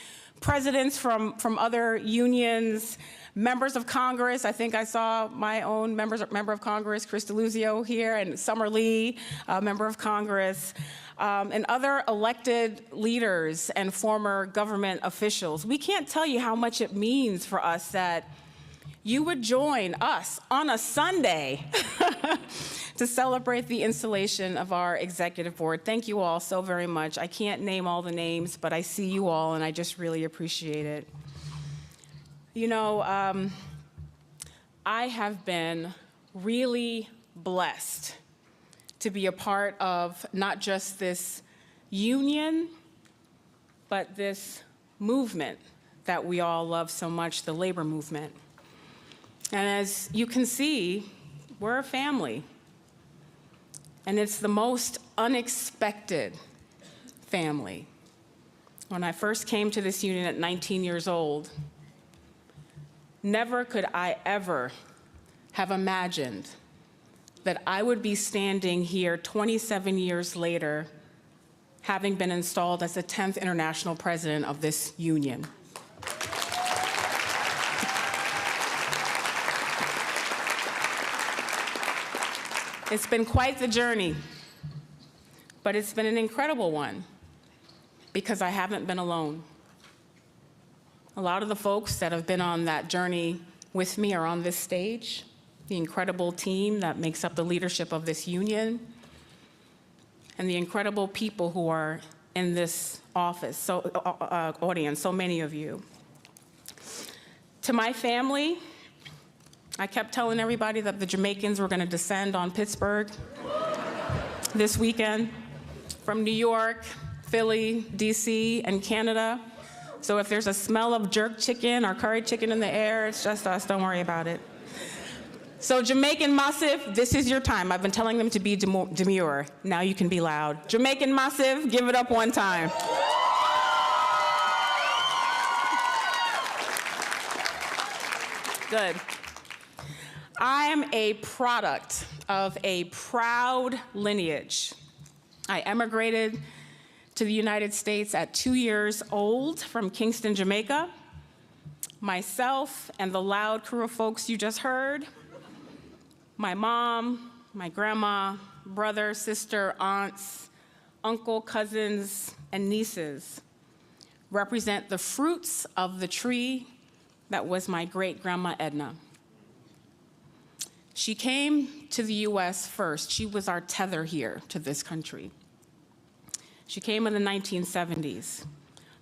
Speaker 13: presidents from other unions, members of Congress. I think I saw my own member of Congress, Chris DeLuzio here, and Summer Lee, member of Congress, and other elected leaders and former government officials. We can't tell you how much it means for us that you would join us on a Sunday to celebrate the installation of our executive board. Thank you all so very much. I can't name all the names, but I see you all, and I just really appreciate it. You know, I have been really blessed to be a part of not just this union, but this movement that we all love so much, the labor movement. And as you can see, we're a family. And it's the most unexpected family. When I first came to this union at 19 years old, never could I ever have imagined that I would be standing here 27 years later, having been installed as the 10th international president of this union. It's been quite the journey, but it's been an incredible one because I haven't been alone. A lot of the folks that have been on that journey with me are on this stage, the incredible team that makes up the leadership of this union, and the incredible people who are in this office, audience, so many of you. To my family, I kept telling everybody that the Jamaicans were going to descend on Pittsburgh this weekend from New York, Philly, DC, and Canada. So if there's a smell of jerk chicken or curry chicken in the air, it's just us, don't worry about it. So Jamaican Massive, this is your time. I've been telling them to be demure. Now you can be loud. Jamaican Massive, give it up one time. Good. I'm a product of a proud lineage. I emigrated to the United States at 2 years old from Kingston, Jamaica. Myself and the loud crew of folks you just heard, my mom, my grandma, brother, sister, aunts, uncle, cousins, and nieces represent the fruits of the tree that was my great-grandma Edna. She came to the US first. She was our tether here to this country. She came in the 1970s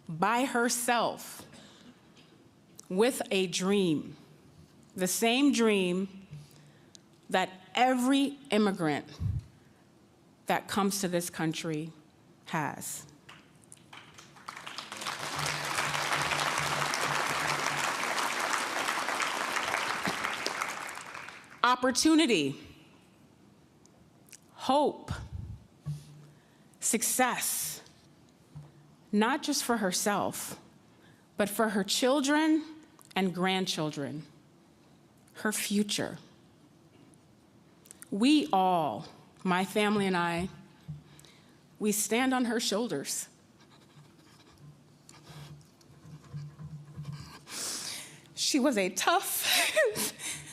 Speaker 13: by herself with a dream, the same dream that every immigrant that comes to this country has. Opportunity, hope, success, not just for herself, but for her children and grandchildren, her future. We all, my family and I, we stand on her shoulders. She was a tough,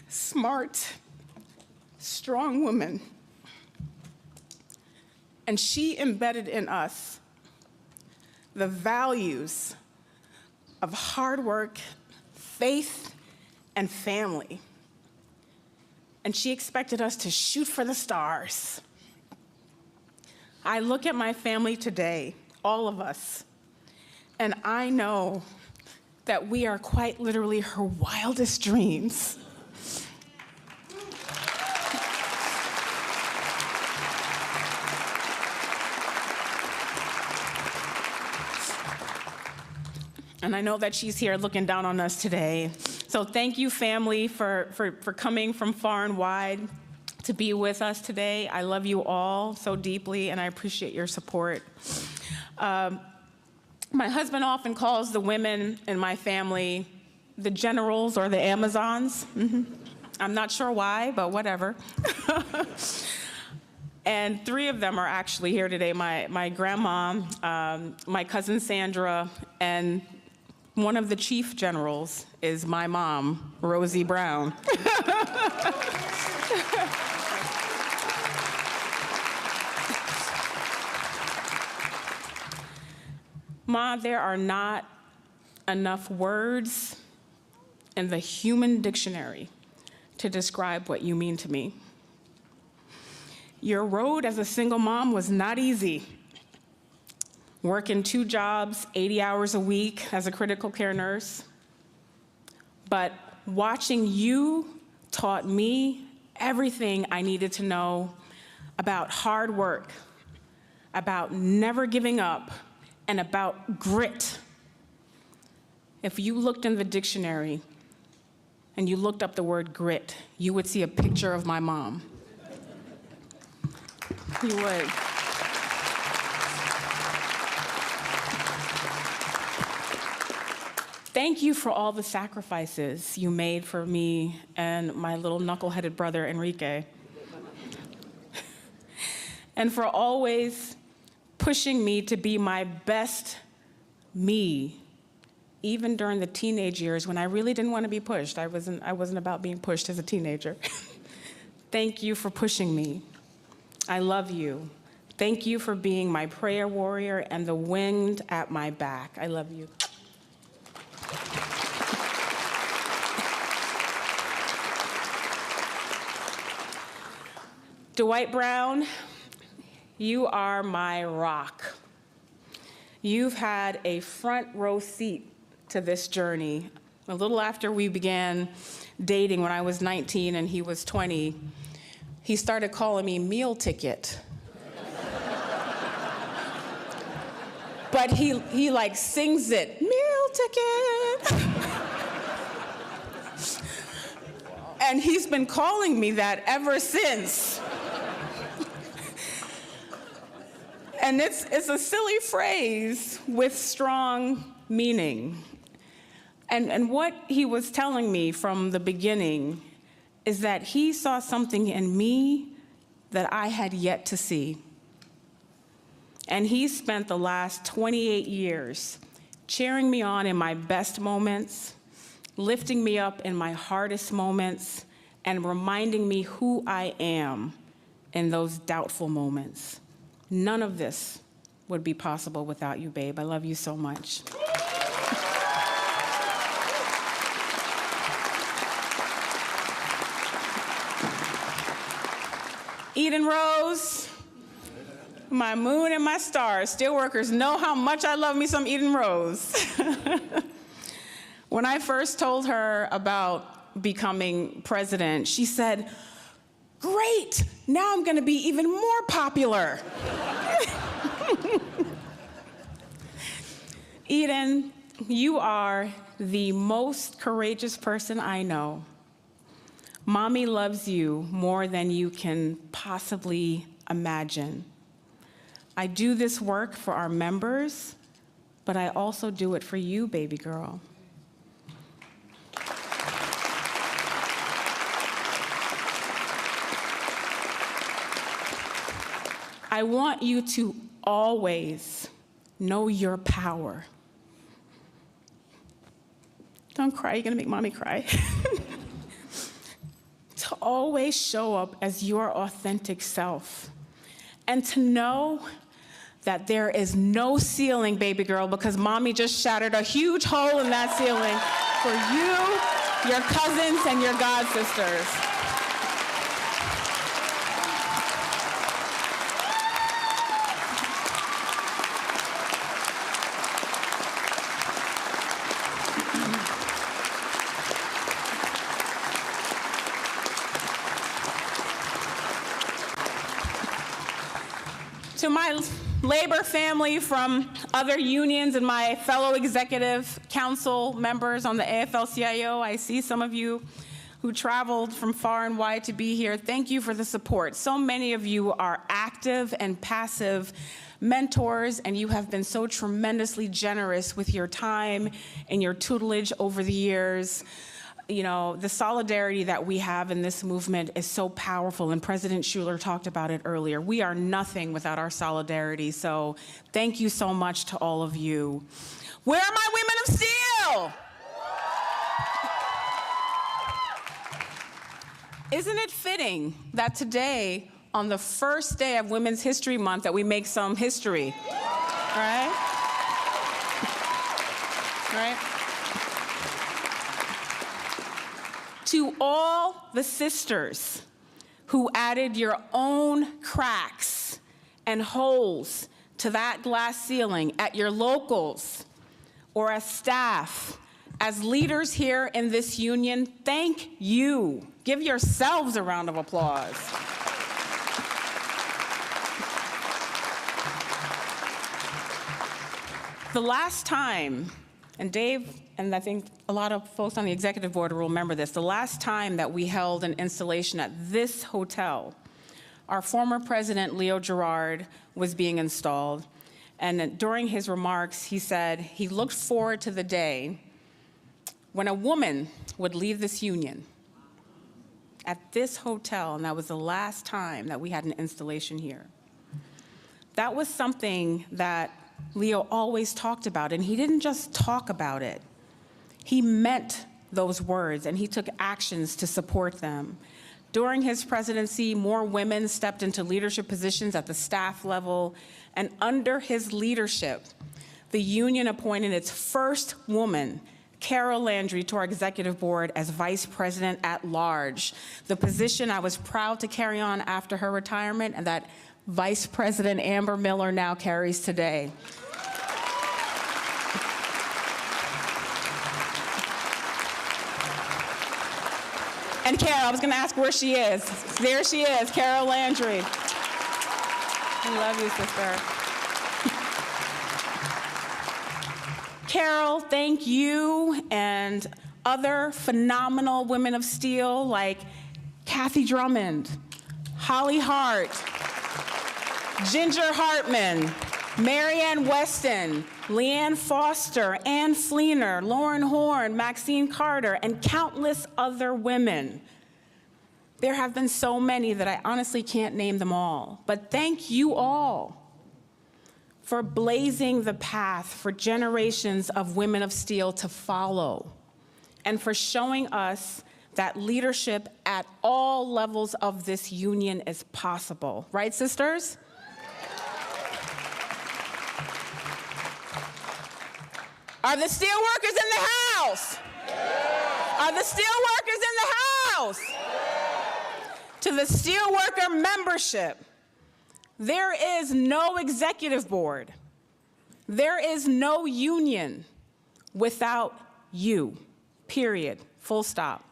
Speaker 13: smart, strong woman. And she embedded in us the values of hard work, faith, and family. And she expected us to shoot for the stars. I look at my family today, all of us, and I know that we are quite literally her wildest dreams. And I know that she's here looking down on us today. So thank you, family, for coming from far and wide to be with us today. I love you all so deeply, and I appreciate your support. My husband often calls the women in my family the generals or the Amazons. I'm not sure why, but whatever. And 3 of them are actually here today. My grandma, my cousin Sandra, and one of the chief generals is my mom, Rosie Brown. Ma, there are not enough words in the human dictionary to describe what you mean to me. Your road as a single mom was not easy. Working 2 jobs, 80 hours a week as a critical care nurse. But watching you taught me everything I needed to know about hard work, about never giving up, and about grit. If you looked in the dictionary and you looked up the word grit, you would see a picture of my mom. You would. Thank you for all the sacrifices you made for me and my little knuckle-headed brother, Enrique. And for always pushing me to be my best me, even during the teenage years when I really didn't want to be pushed. I wasn't about being pushed as a teenager. Thank you for pushing me. I love you. Thank you for being my prayer warrior and the wind at my back. I love you. Dwight Brown, you are my rock. You've had a front row seat to this journey. A little after we began dating when I was 19 and he was 20, he started calling me meal ticket. But he like sings it, meal ticket. And he's been calling me that ever since. And it's a silly phrase with strong meaning. And what he was telling me from the beginning is that he saw something in me that I had yet to see. And he spent the last 28 years cheering me on in my best moments, lifting me up in my hardest moments, and reminding me who I am in those doubtful moments. None of this would be possible without you, babe. I love you so much. Eden Rose, my moon and my stars. Steelworkers know how much I love me some Eden Rose. When I first told her about becoming president, she said, "Great, now I'm gonna be even more popular." Eden, you are the most courageous person I know. Mommy loves you more than you can possibly imagine. I do this work for our members, but I also do it for you, baby girl. I want you to always know your power. Don't cry, you're gonna make mommy cry. To always show up as your authentic self. And to know that there is no ceiling, baby girl, because mommy just shattered a huge hole in that ceiling for you, your cousins, and your god sisters. To my labor family from other unions and my fellow executive council members on the AFL-CIO, I see some of you who traveled from far and wide to be here, thank you for the support. So many of you are active and passive mentors, and you have been so tremendously generous with your time and your tutelage over the years. You know, the solidarity that we have in this movement is so powerful, and President Schuler talked about it earlier. We are nothing without our solidarity, so thank you so much to all of you. Where are my women of steel? Isn't it fitting that today, on the first day of Women's History Month, that we make some history, right? Right? To all the sisters who added your own cracks and holes to that glass ceiling at your locals or as staff, as leaders here in this union, thank you. Give yourselves a round of applause. The last time, and Dave, and I think a lot of folks on the executive board will remember this, the last time that we held an installation at this hotel, our former president, Leo Gerard, was being installed. And during his remarks, he said he looked forward to the day when a woman would leave this union at this hotel, and that was the last time that we had an installation here. That was something that Leo always talked about, and he didn't just talk about it. He meant those words, and he took actions to support them. During his presidency, more women stepped into leadership positions at the staff level, and under his leadership, the union appointed its first woman, Carol Landry, to our executive board as vice president at large, the position I was proud to carry on after her retirement and that Vice President Amber Miller now carries today. And Carol, I was gonna ask where she is. There she is, Carol Landry. I love you, sister. Carol, thank you and other phenomenal women of steel like Kathy Drummond, Holly Hart, Ginger Hartman, Marianne Weston, Leanne Foster, Ann Fleener, Lauren Horn, Maxine Carter, and countless other women. There have been so many that I honestly can't name them all, but thank you all for blazing the path for generations of women of steel to follow, and for showing us that leadership at all levels of this union is possible. Right, sisters? Are the steel workers in the house? Are the steel workers in the house? To the steelworker membership, there is no executive board. There is no union without you, period, full stop.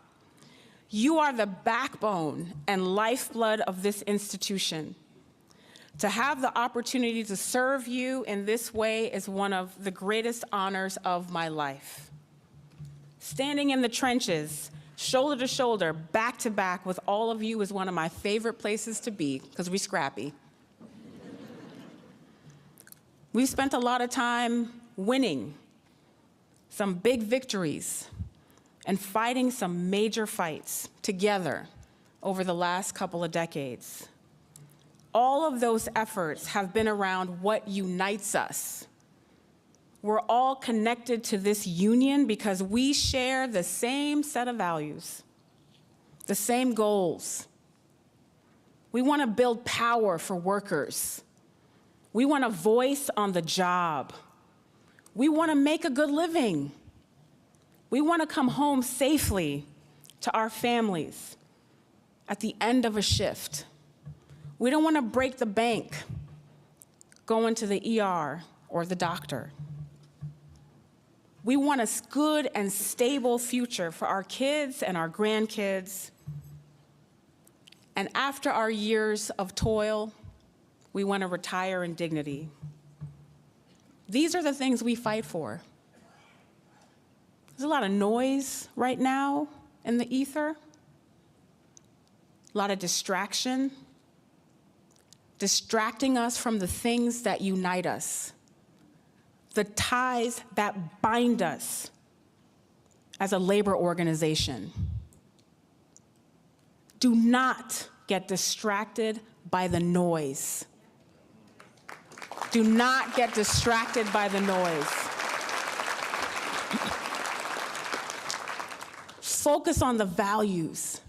Speaker 13: You are the backbone and lifeblood of this institution. To have the opportunity to serve you in this way is one of the greatest honors of my life. Standing in the trenches, shoulder to shoulder, back to back with all of you is one of my favorite places to be, because we're scrappy. We've spent a lot of time winning some big victories and fighting some major fights together over the last couple of decades. All of those efforts have been around what unites us. We're all connected to this union because we share the same set of values, the same goals. We want to build power for workers. We want a voice on the job. We want to make a good living. We want to come home safely to our families at the end of a shift. We don't want to break the bank going to the ER or the doctor. We want a good and stable future for our kids and our grandkids. And after our years of toil, we want to retire in dignity. These are the things we fight for. There's a lot of noise right now in the ether. a lot of distraction, distracting us from the things that unite us, the ties that bind us as a labor organization. Do not get distracted by the noise. Do not get distracted by the noise. Focus on the values,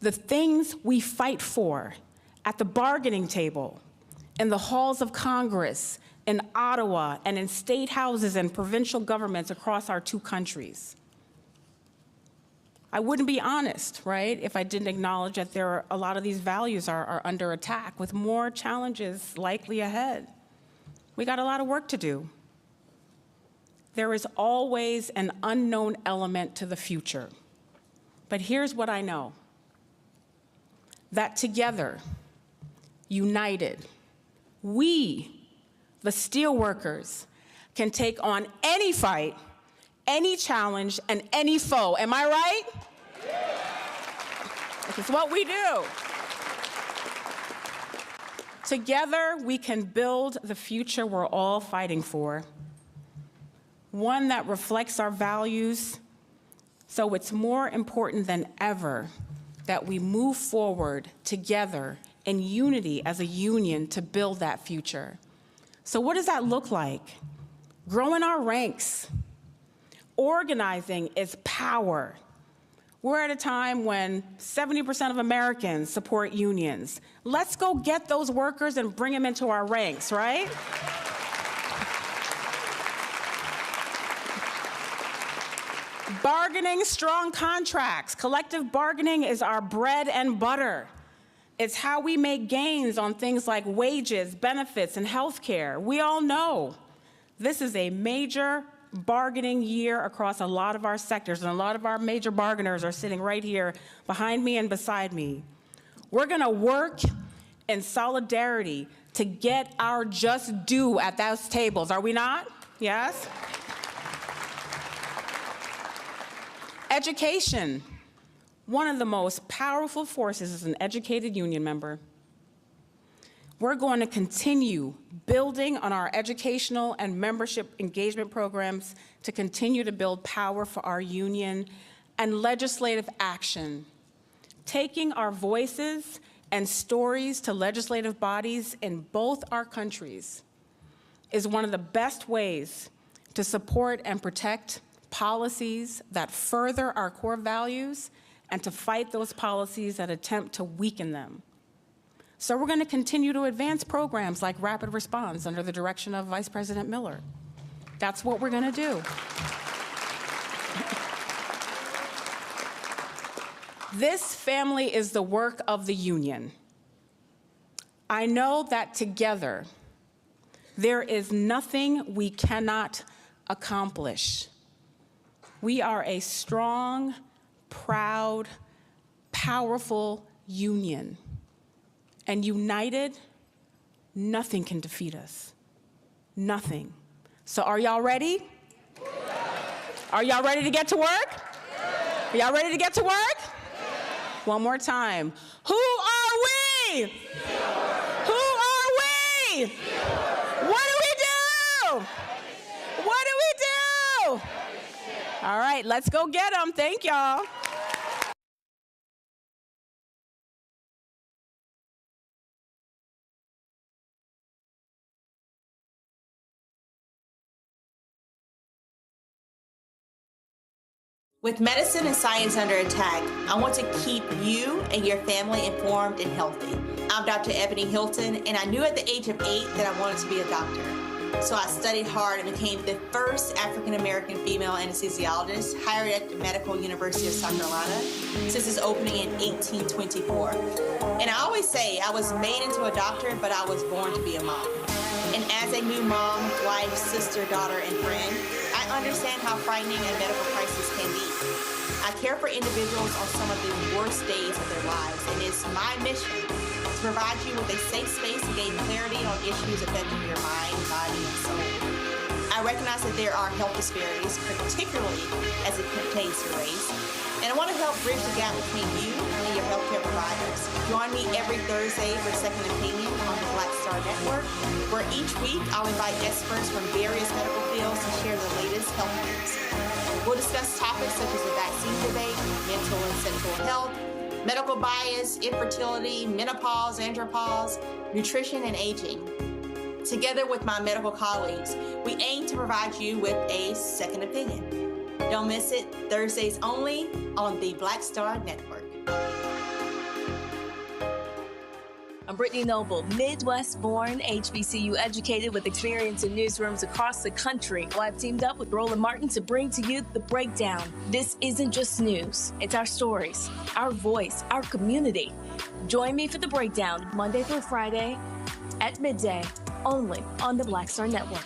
Speaker 13: the things we fight for at the bargaining table, in the halls of Congress, in Ottawa, and in state houses and provincial governments across our two countries. I wouldn't be honest, right, if I didn't acknowledge that a lot of these values are under attack, with more challenges likely ahead. We got a lot of work to do. There is always an unknown element to the future. But here's what I know: that together, united, we, the steelworkers, can take on any fight, any challenge, and any foe. Am I right? It's what we do. Together, we can build the future we're all fighting for, one that reflects our values. So it's more important than ever that we move forward together in unity as a union to build that future. So what does that look like? Growing our ranks. Organizing is power. We're at a time when 70% of Americans support unions. Let's go get those workers and bring them into our ranks, right? Bargaining strong contracts. Collective bargaining is our bread and butter. It's how we make gains on things like wages, benefits, and health care. We all know this is a major bargaining year across a lot of our sectors, and a lot of our major bargainers are sitting right here behind me and beside me. We're gonna work in solidarity to get our just due at those tables, are we not? Yes? Education. One of the most powerful forces is an educated union member. We're going to continue building on our educational and membership engagement programs to continue to build power for our union, and legislative action. Taking our voices and stories to legislative bodies in both our countries is one of the best ways to support and protect policies that further our core values and to fight those policies that attempt to weaken them. So we're going to continue to advance programs like Rapid Response under the direction of Vice President Miller. That's what we're going to do. This family is the work of the union. I know that together, there is nothing we cannot accomplish. We are a strong, proud, powerful union. And united, nothing can defeat us. Nothing. So are y'all ready? Are y'all ready to get to work? Are y'all ready to get to work? One more time. Who are we? Who are we? What do we do? What do we do? All right, let's go get them. Thank y'all.
Speaker 15: With medicine and science under attack, I want to keep you and your family informed and healthy. I'm Dr. Ebony Hilton, and I knew at the age of 8 that I wanted to be a doctor. So I studied hard and became the first African-American female anesthesiologist hired at the Medical University of South Carolina since its opening in 1824. And I always say I was made into a doctor, but I was born to be a mom. And as a new mom, wife, sister, daughter, and friend, I understand how frightening a medical crisis can be. I care for individuals on some of the worst days of their lives, and it's my mission to provide you with a safe space to gain clarity on issues affecting your mind, body, and soul. I recognize that there are health disparities, particularly as it pertains to race, and and I want to help bridge the gap between you and your healthcare providers. Join me every Thursday for Second Opinion on the Black Star Network, where each week I'll invite experts from various medical fields to share the latest health news. We'll discuss topics such as the vaccine debate, mental and sexual health, medical bias, infertility, menopause, andropause, nutrition, and aging. Together with my medical colleagues, we aim to provide you with a second opinion. Don't miss it, Thursdays only on the Black Star Network.
Speaker 19: I'm Brittany Noble, Midwest-born, HBCU educated with experience in newsrooms across the country. Well, I've teamed up with Roland Martin to bring to you The Breakdown. This isn't just news. It's our stories, our voice, our community. Join me for The Breakdown, Monday through Friday at midday, only on the Black Star Network.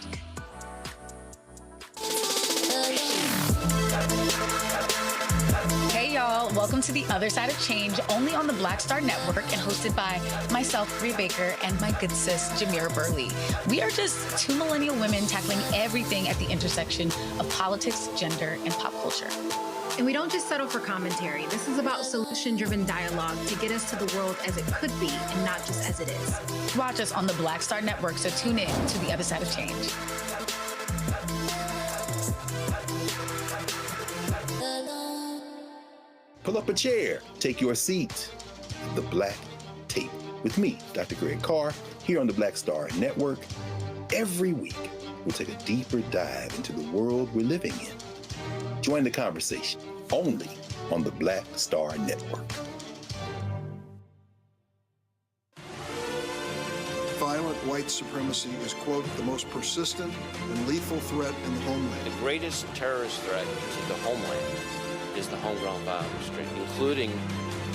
Speaker 3: Hey y'all, welcome to The Other Side of Change, only on the Black Star Network and hosted by myself, Bria Baker, and my good sis, Jamira Burley. We are just two millennial women tackling everything at the intersection of politics, gender, and pop culture.
Speaker 5: And we don't just settle for commentary. This is about solution-driven dialogue to get us to the world as it could be and not just as it is.
Speaker 3: Watch us on the Black Star Network, so tune in to The Other Side of Change.
Speaker 7: Pull up a chair, take your seat. The Black Tape with me, Dr. Greg Carr, here on the Black Star Network. Every week, we'll take a deeper dive into the world we're living in. Join the conversation only on the Black Star Network.
Speaker 16: Violent white supremacy is, quote, the most persistent and lethal threat in the homeland.
Speaker 17: The greatest terrorist threat to the homeland is the homegrown violence stream, including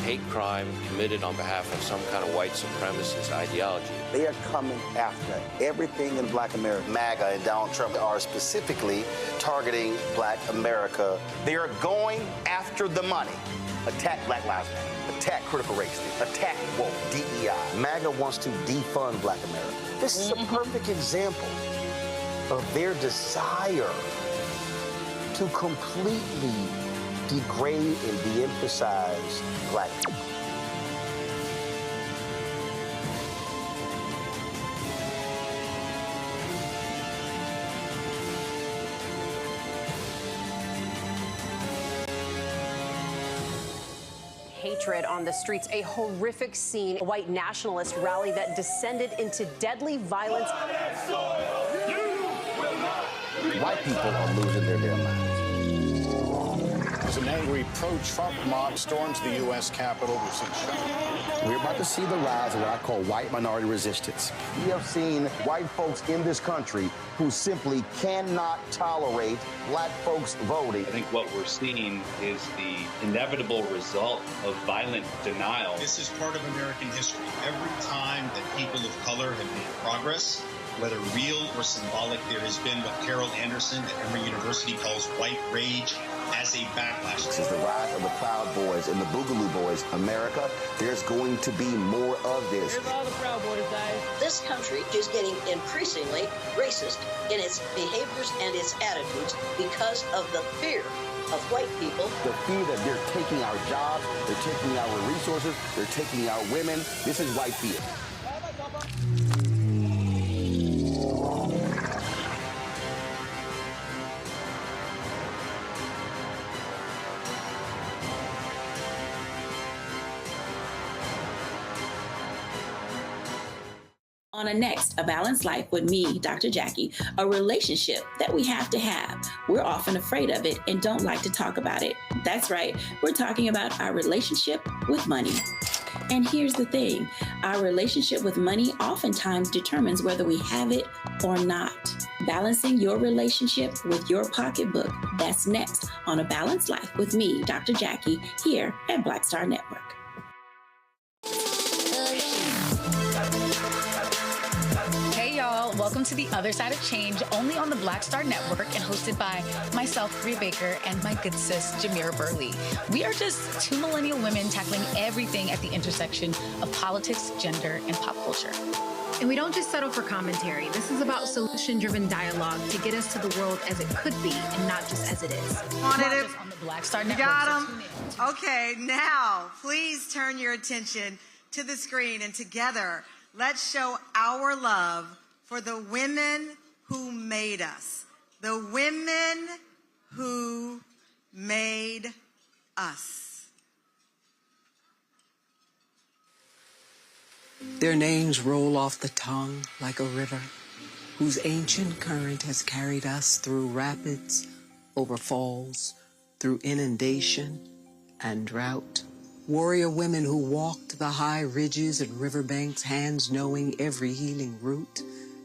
Speaker 17: hate crime committed on behalf of some kind of white supremacist ideology.
Speaker 18: They are coming after everything in Black America. MAGA and Donald Trump are specifically targeting Black America.
Speaker 1: They are going after the money. Attack Black Lives Matter. Attack critical race theory. Attack woke, DEI.
Speaker 18: MAGA wants to defund Black America. This is a perfect example of their desire to completely degrade and de-emphasize Black people.
Speaker 20: Hatred on the streets, a horrific scene, a white nationalist rally that descended into deadly violence.
Speaker 18: White people are losing their damn minds.
Speaker 22: As an angry pro-Trump mob storms the U.S. Capitol, we've seen showdown.
Speaker 18: We're about to see the rise of what I call white minority resistance. We have seen white folks in this country who simply cannot tolerate Black folks voting.
Speaker 23: I think what we're seeing is the inevitable result of violent denial.
Speaker 24: This is part of American history. Every time that people of color have made progress, whether real or symbolic, there has been what Carol Anderson at Emory University calls white rage as a backlash.
Speaker 18: This is the rise of the Proud Boys and the Boogaloo Boys. America, there's going to be more of this.
Speaker 21: Here's all the Proud Boys, guys.
Speaker 25: This country is getting increasingly racist in its behaviors and its attitudes because of the fear of white people.
Speaker 18: The fear that they're taking our jobs, they're taking our resources, they're taking our women. This is white fear.
Speaker 28: On a next, A Balanced Life with me, Dr. Jackie, a relationship that we have to have. We're often afraid of it and don't like to talk about it. That's right, we're talking about our relationship with money. And here's the thing, our relationship with money oftentimes determines whether we have it or not. Balancing your relationship with your pocketbook, that's next on A Balanced Life with me, Dr. Jackie, here at Black Star Network.
Speaker 3: Hey y'all, welcome to The Other Side of Change, only on the Black Star Network and hosted by myself, Bria Baker, and my good sis, Jamira Burley. We are just two millennial women tackling everything at the intersection of politics, gender, and pop culture.
Speaker 5: And we don't just settle for commentary. This is about solution-driven dialogue to get us to the world as it could be and not just as it is.
Speaker 3: Wanted it on the Black Star Network.
Speaker 2: Got them. Okay, now please turn your attention to the screen, and together let's show our love for the women who made us. The women who made us.
Speaker 4: Their names roll off the tongue like a river, whose ancient current has carried us through rapids, over falls, through inundation and drought. Warrior women who walked the high ridges and riverbanks, hands knowing every healing route.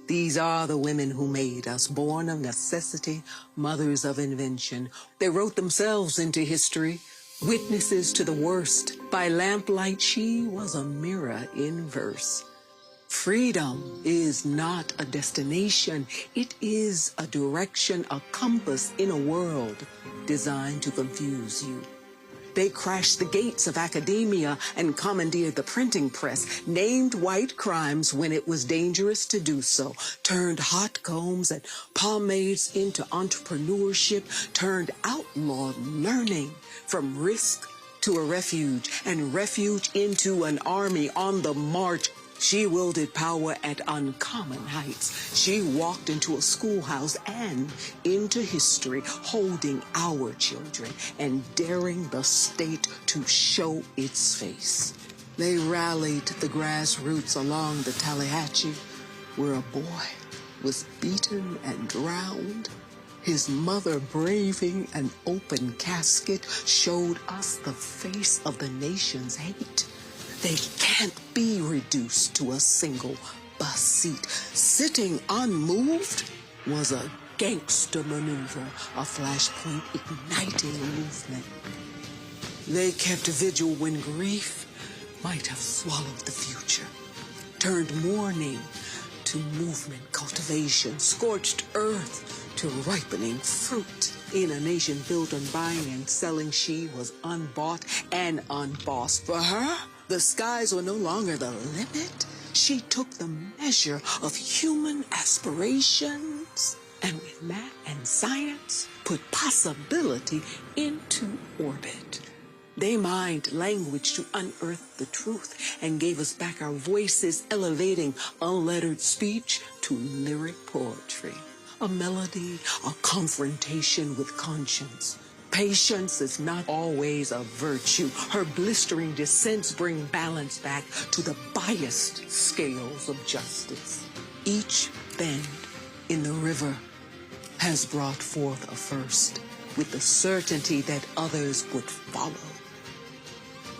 Speaker 4: These are the women who made us, born of necessity, mothers of invention. They wrote themselves into history, witnesses to the worst. By lamplight, she was a mirror in verse. Freedom is not a destination. It is a direction, a compass in a world designed to confuse you. They crashed the gates of academia and commandeered the printing press, named white crimes when it was dangerous to do so, turned hot combs and pomades into entrepreneurship, turned outlawed learning from risk to a refuge, and refuge into an army on the march. She wielded power at uncommon heights. She walked into a schoolhouse and into history, holding our children and daring the state to show its face. They rallied the grassroots along the Tallahatchie, where a boy was beaten and drowned. His mother, braving an open casket, showed us the face of the nation's hate. They can't be reduced to a single bus seat. Sitting unmoved was a gangster maneuver, a flashpoint igniting movement. They kept vigil when grief might have swallowed the future, turned mourning to movement, cultivation, scorched earth to ripening fruit. In a nation built on buying and selling, she was unbought and unbossed. For her, the skies were no longer the limit. She took the measure of human aspirations, and with math and science, put possibility into orbit. They mined language to unearth the truth and gave us back our voices, elevating unlettered speech to lyric poetry. A melody, a confrontation with conscience. Patience is not always a virtue. Her blistering dissents bring balance back to the biased scales of justice. Each bend in the river has brought forth a first, with the certainty that others would follow.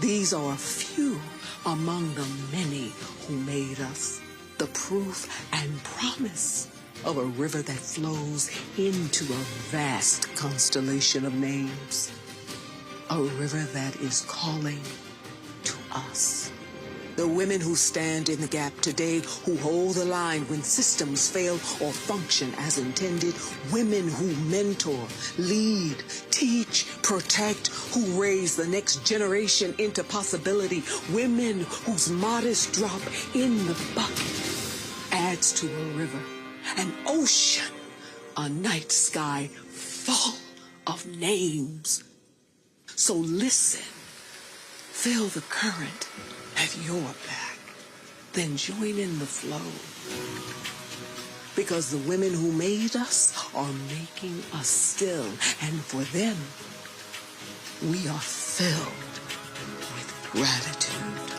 Speaker 4: These are a few among the many who made us, the proof and promise of a river that flows into a vast constellation of names. A river that is calling to us. The women who stand in the gap today, who hold the line when systems fail or function as intended. Women who mentor, lead, teach, protect, who raise the next generation into possibility. Women whose modest drop in the bucket adds to a river, an ocean, a night sky full of names. So listen, feel the current at your back, then join in the flow. Because the women who made us are making us still, and for them, we are filled with gratitude.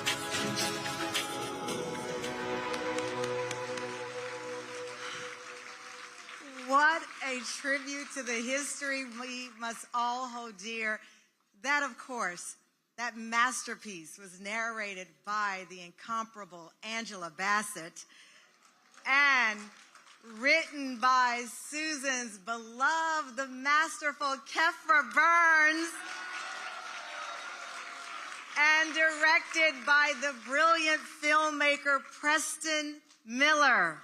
Speaker 2: What a tribute to the history we must all hold dear. That, of course, that masterpiece was narrated by the incomparable Angela Bassett and written by Susan's beloved, the masterful Kefra Burns, and directed by the brilliant filmmaker Preston Miller.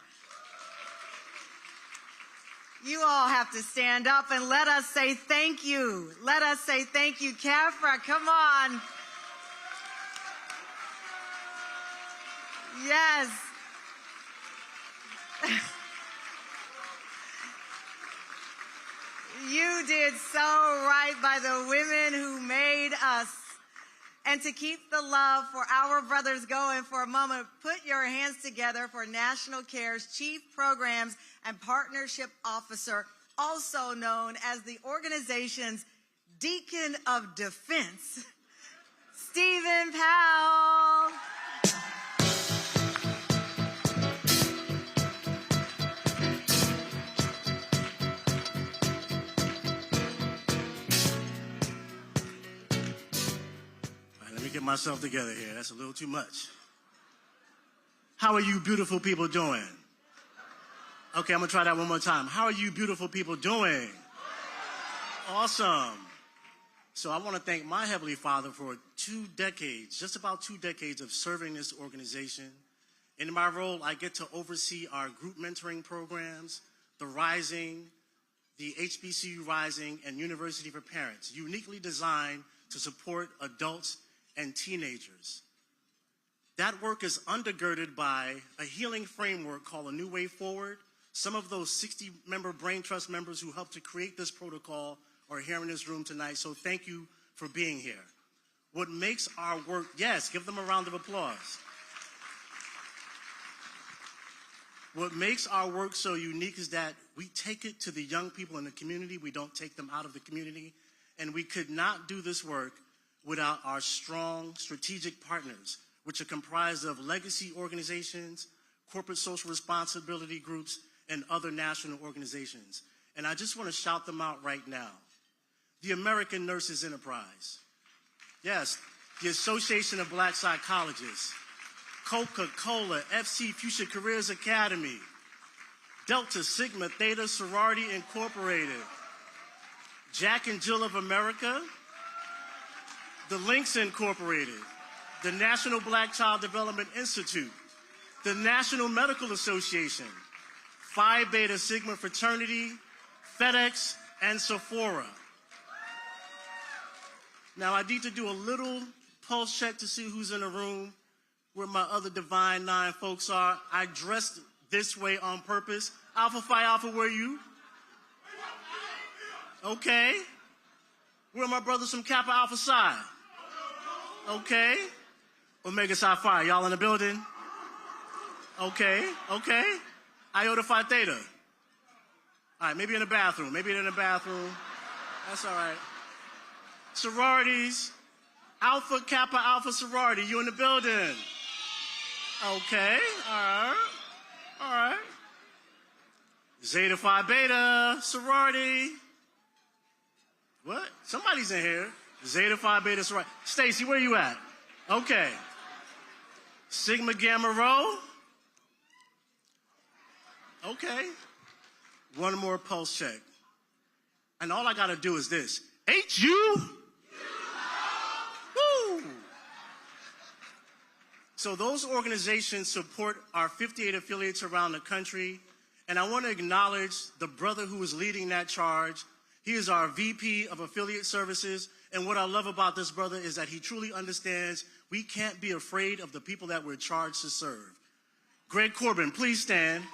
Speaker 2: You all have to stand up and let us say thank you. Let us say thank you. Kafra, come on. Yes. You did so right by the women who made us. And to keep the love for our brothers going for a moment, put your hands together for National Care's Chief Programs and Partnership Officer, also known as the organization's Deacon of Defense, Stephen Powell.
Speaker 6: Let me get myself together here. That's a little too much. How are you beautiful people doing? Okay, I'm gonna try that one more time. How are you beautiful people doing? Awesome. So I want to thank my Heavenly Father for 2 decades, just about 2 decades of serving this organization. In my role, I get to oversee our group mentoring programs, the Rising, the HBCU Rising, and University for Parents, uniquely designed to support adults and teenagers. That work is undergirded by a healing framework called A New Way Forward. Some of those 60-member Brain Trust members who helped to create this protocol are here in this room tonight, so thank you for being here. What makes our work, yes, give them a round of applause. What makes our work so unique is that we take it to the young people in the community. We don't take them out of the community. And we could not do this work without our strong strategic partners, which are comprised of legacy organizations, corporate social responsibility groups, and other national organizations. And I just want to shout them out right now. The American Nurses Enterprise. Yes, the Association of Black Psychologists. Coca-Cola, FC Future Careers Academy. Delta Sigma Theta Sorority Incorporated. Jack and Jill of America. The Links Incorporated, the National Black Child Development Institute, the National Medical Association, Phi Beta Sigma Fraternity, FedEx, and Sephora. Now I need to do a little pulse check to see who's in the room, where my other Divine 9 folks are. I dressed this way on purpose. Alpha Phi Alpha, where are you? Okay. Where are my brothers from Kappa Alpha Psi? Okay. Omega Psi Phi, y'all in the building? Okay, okay. Iota Phi Theta. All right, maybe in the bathroom. Maybe in the bathroom. That's all right. Sororities. Alpha Kappa Alpha Sorority, you in the building? Okay, all right. All right. Zeta Phi Beta Sorority. What? Somebody's in here. Zeta Phi Beta Sorority. Stacy, where you at? Okay. Sigma Gamma Rho. Okay. One more pulse check. And all I got to do is this. HU. Woo. So those organizations support our 58 affiliates around the country. And I want to acknowledge the brother who is leading that charge. He is our VP of Affiliate Services. And what I love about this brother is that he truly understands we can't be afraid of the people that we're charged to serve. Greg Corbin, please stand.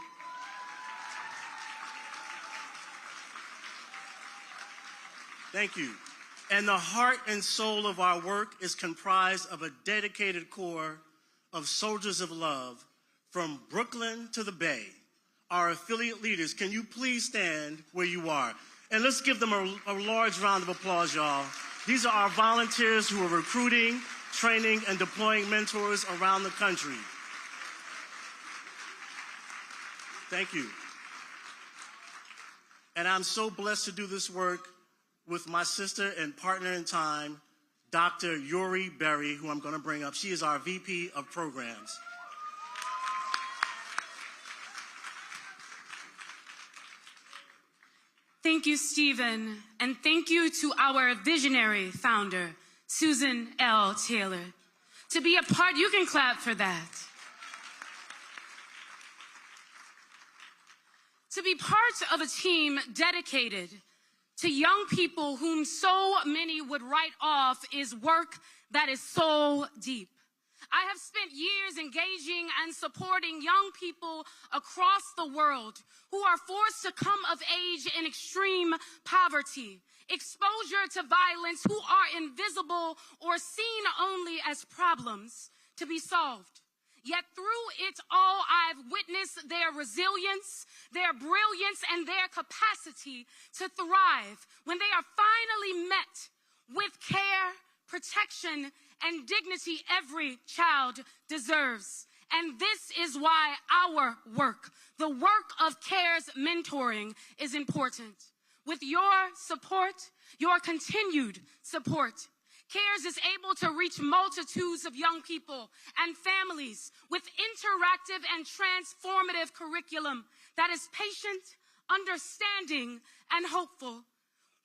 Speaker 6: Thank you. And the heart and soul of our work is comprised of a dedicated core of soldiers of love from Brooklyn to the Bay. Our affiliate leaders, can you please stand where you are? And let's give them a large round of applause, y'all. These are our volunteers who are recruiting, training, and deploying mentors around the country. Thank you. And I'm so blessed to do this work with my sister and partner in time, Dr. Yuri Berry, who I'm going to bring up. She is our VP of Programs.
Speaker 8: Thank you, Stephen, and thank you to our visionary founder, Susan L. Taylor. To be a part, you can clap for that. To be part of a team dedicated to young people whom so many would write off is work that is so deep. I have spent years engaging and supporting young people across the world who are forced to come of age in extreme poverty, exposure to violence, who are invisible or seen only as problems to be solved. Yet through it all, I've witnessed their resilience, their brilliance, and their capacity to thrive when they are finally met with care, protection, and dignity every child deserves. And this is why our work, the work of CARE's mentoring, is important. With your support, your continued support, CARES is able to reach multitudes of young people and families with interactive and transformative curriculum that is patient, understanding, and hopeful.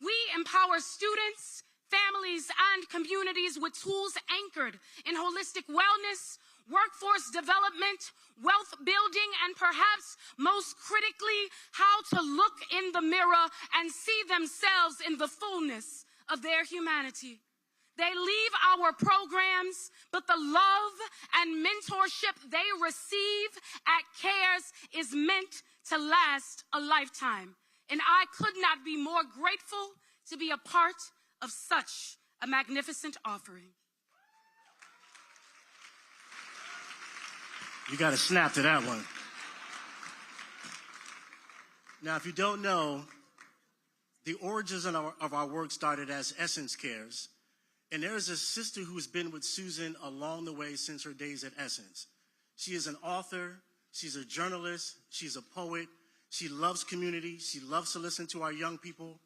Speaker 8: We empower students, families, and communities with tools anchored in holistic wellness, workforce development, wealth building, and perhaps most critically, how to look in the mirror and see themselves in the fullness of their humanity. They leave our programs, but the love and mentorship they receive at CARES is meant to last a lifetime. And I could not be more grateful to be a part of such a magnificent offering.
Speaker 6: You got to snap to that one. Now, if you don't know, the origins of our work started as Essence Cares. And there is a sister who's been with Susan along the way since her days at Essence. She is an author, she's a journalist, she's a poet, she loves community, she loves to listen to our young people.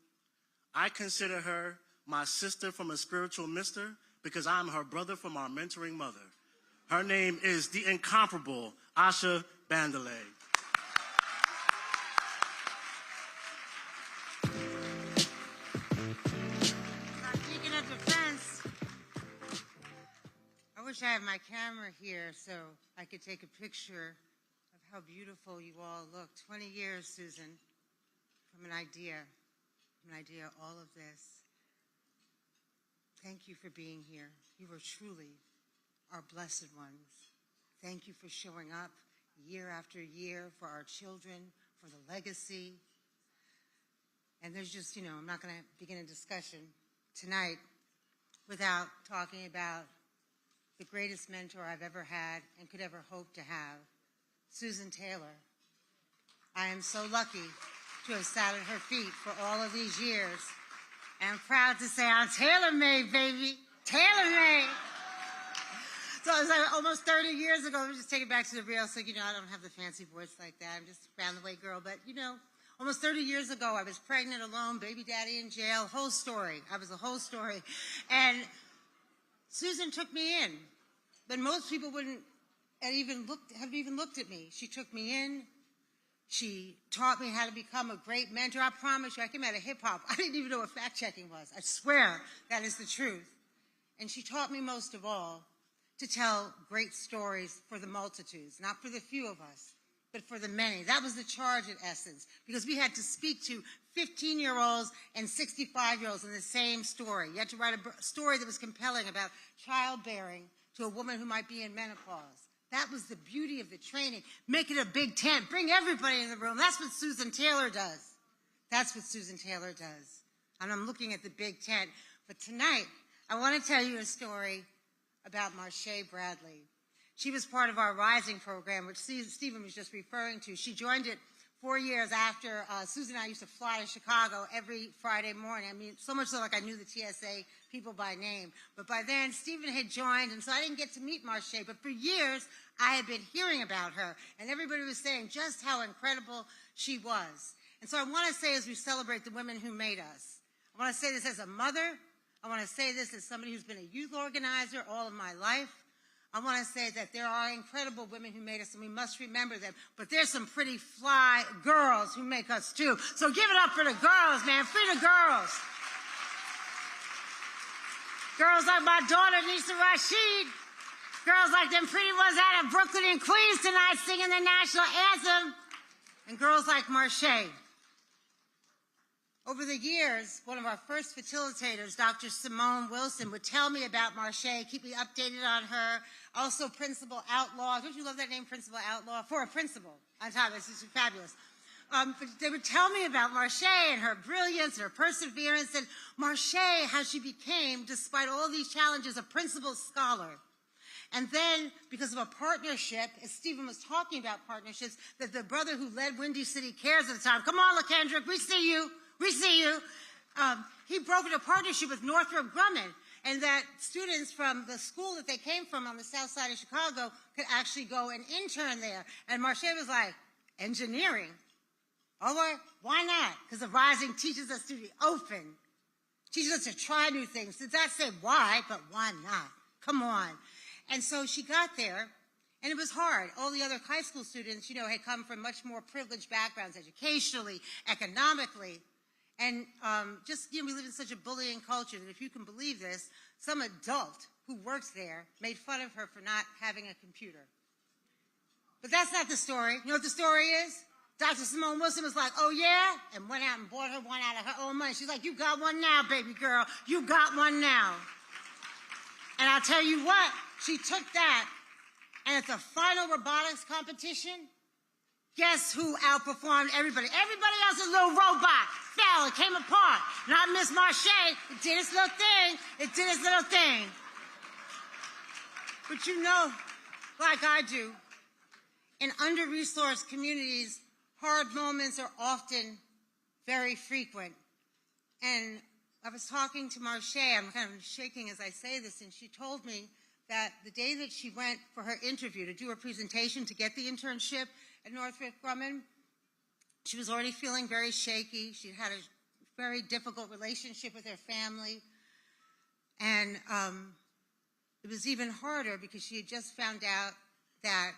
Speaker 6: I consider her my sister from a spiritual mister because I'm her brother from our mentoring mother. Her name is the incomparable Asha Bandalay.
Speaker 2: I wish I had my camera here so I could take a picture of how beautiful you all look. 20 years, Susan, from an idea, all of this. Thank you for being here. You are truly our blessed ones. Thank you for showing up year after year for our children, for the legacy. And there's just, I'm not going to begin a discussion tonight without talking about the greatest mentor I've ever had and could ever hope to have, Susan Taylor. I am so lucky to have sat at her feet for all of these years. And I'm proud to say I'm tailor-made, baby. Tailor-made. So it was like almost 30 years ago. Let me just take it back to the real. So, I don't have the fancy voice like that. I'm just round the way girl. But, almost 30 years ago, I was pregnant, alone, baby daddy in jail, whole story. I was a whole story. And Susan took me in, but most people wouldn't have even looked at me. She took me in. She taught me how to become a great mentor. I promise you, I came out of hip-hop. I didn't even know what fact-checking was. I swear that is the truth. And she taught me most of all to tell great stories for the multitudes, not for the few of us, but for the many. That was the charge at Essence, because we had to speak to 15-year-olds and 65-year-olds in the same story. You had to write a story that was compelling about childbearing to a woman who might be in menopause. That was the beauty of the training. Make it a big tent. Bring everybody in the room. That's what Susan Taylor does. That's what Susan Taylor does. And I'm looking at the big tent. But tonight, I want to tell you a story about Marche Bradley. She was part of our Rising program, which Stephen was just referring to. She joined it 4 years after Susan and I used to fly to Chicago every Friday morning. I mean, so much so like I knew the TSA people by name. But by then, Stephen had joined, and so I didn't get to meet Marche. But for years, I had been hearing about her, and everybody was saying just how incredible she was. And so I want to say, as we celebrate the women who made us, I want to say this as a mother. I want to say this as somebody who's been a youth organizer all of my life. I want to say that there are incredible women who made us, and we must remember them. But there's some pretty fly girls who make us, too. So give it up for the girls, man. Free the girls. Girls like my daughter, Lisa Rashid. Girls like them pretty ones out of Brooklyn and Queens tonight singing the national anthem. and girls like Marche. Over the years, one of our first facilitators, Dr. Simone Wilson, would tell me about Marche, keep me updated on her. Also, Principal Outlaw. Don't you love that name, Principal Outlaw? For a principal on top. This is fabulous. But they would tell me about Marche and her brilliance and her perseverance, and Marche, how she became, despite all these challenges, a principal scholar. And then, because of a partnership, as Stephen was talking about partnerships, that the brother who led Windy City Cares at the time, come on, LaKendrick, we see you. We see you. He brokered a partnership with Northrop Grumman, and that students from the school that they came from on the south side of Chicago could actually go and intern there. And Marche was like, engineering? Oh, well, why not? Because the Rising teaches us to be open, teaches us to try new things. Did not say why, but why not? Come on. And so she got there, and it was hard. All the other high school students, you know, had come from much more privileged backgrounds, educationally, economically. And just, you know, we live in such a bullying culture that if you can believe this, some adult who works there made fun of her for not having a computer. But that's not the story. You know what the story is? Dr. Simone Wilson was like, oh, yeah? And went out and bought her one out of her own money. She's like, you got one now, baby girl. You got one now. And I'll tell you what, she took that, and at the final robotics competition, guess who outperformed everybody? Everybody else is a little robot. Fell, it came apart. Not Miss Marche. It did its little thing. It did its little thing. But you know, like I do, in under-resourced communities, hard moments are often very frequent. And I was talking to Marche, I'm kind of shaking as I say this, and she told me that the day that she went for her interview to do her presentation to get the internship at Northrop Grumman, she was already feeling very shaky. She'd had a very difficult relationship with her family. And it was even harder because she had just found out that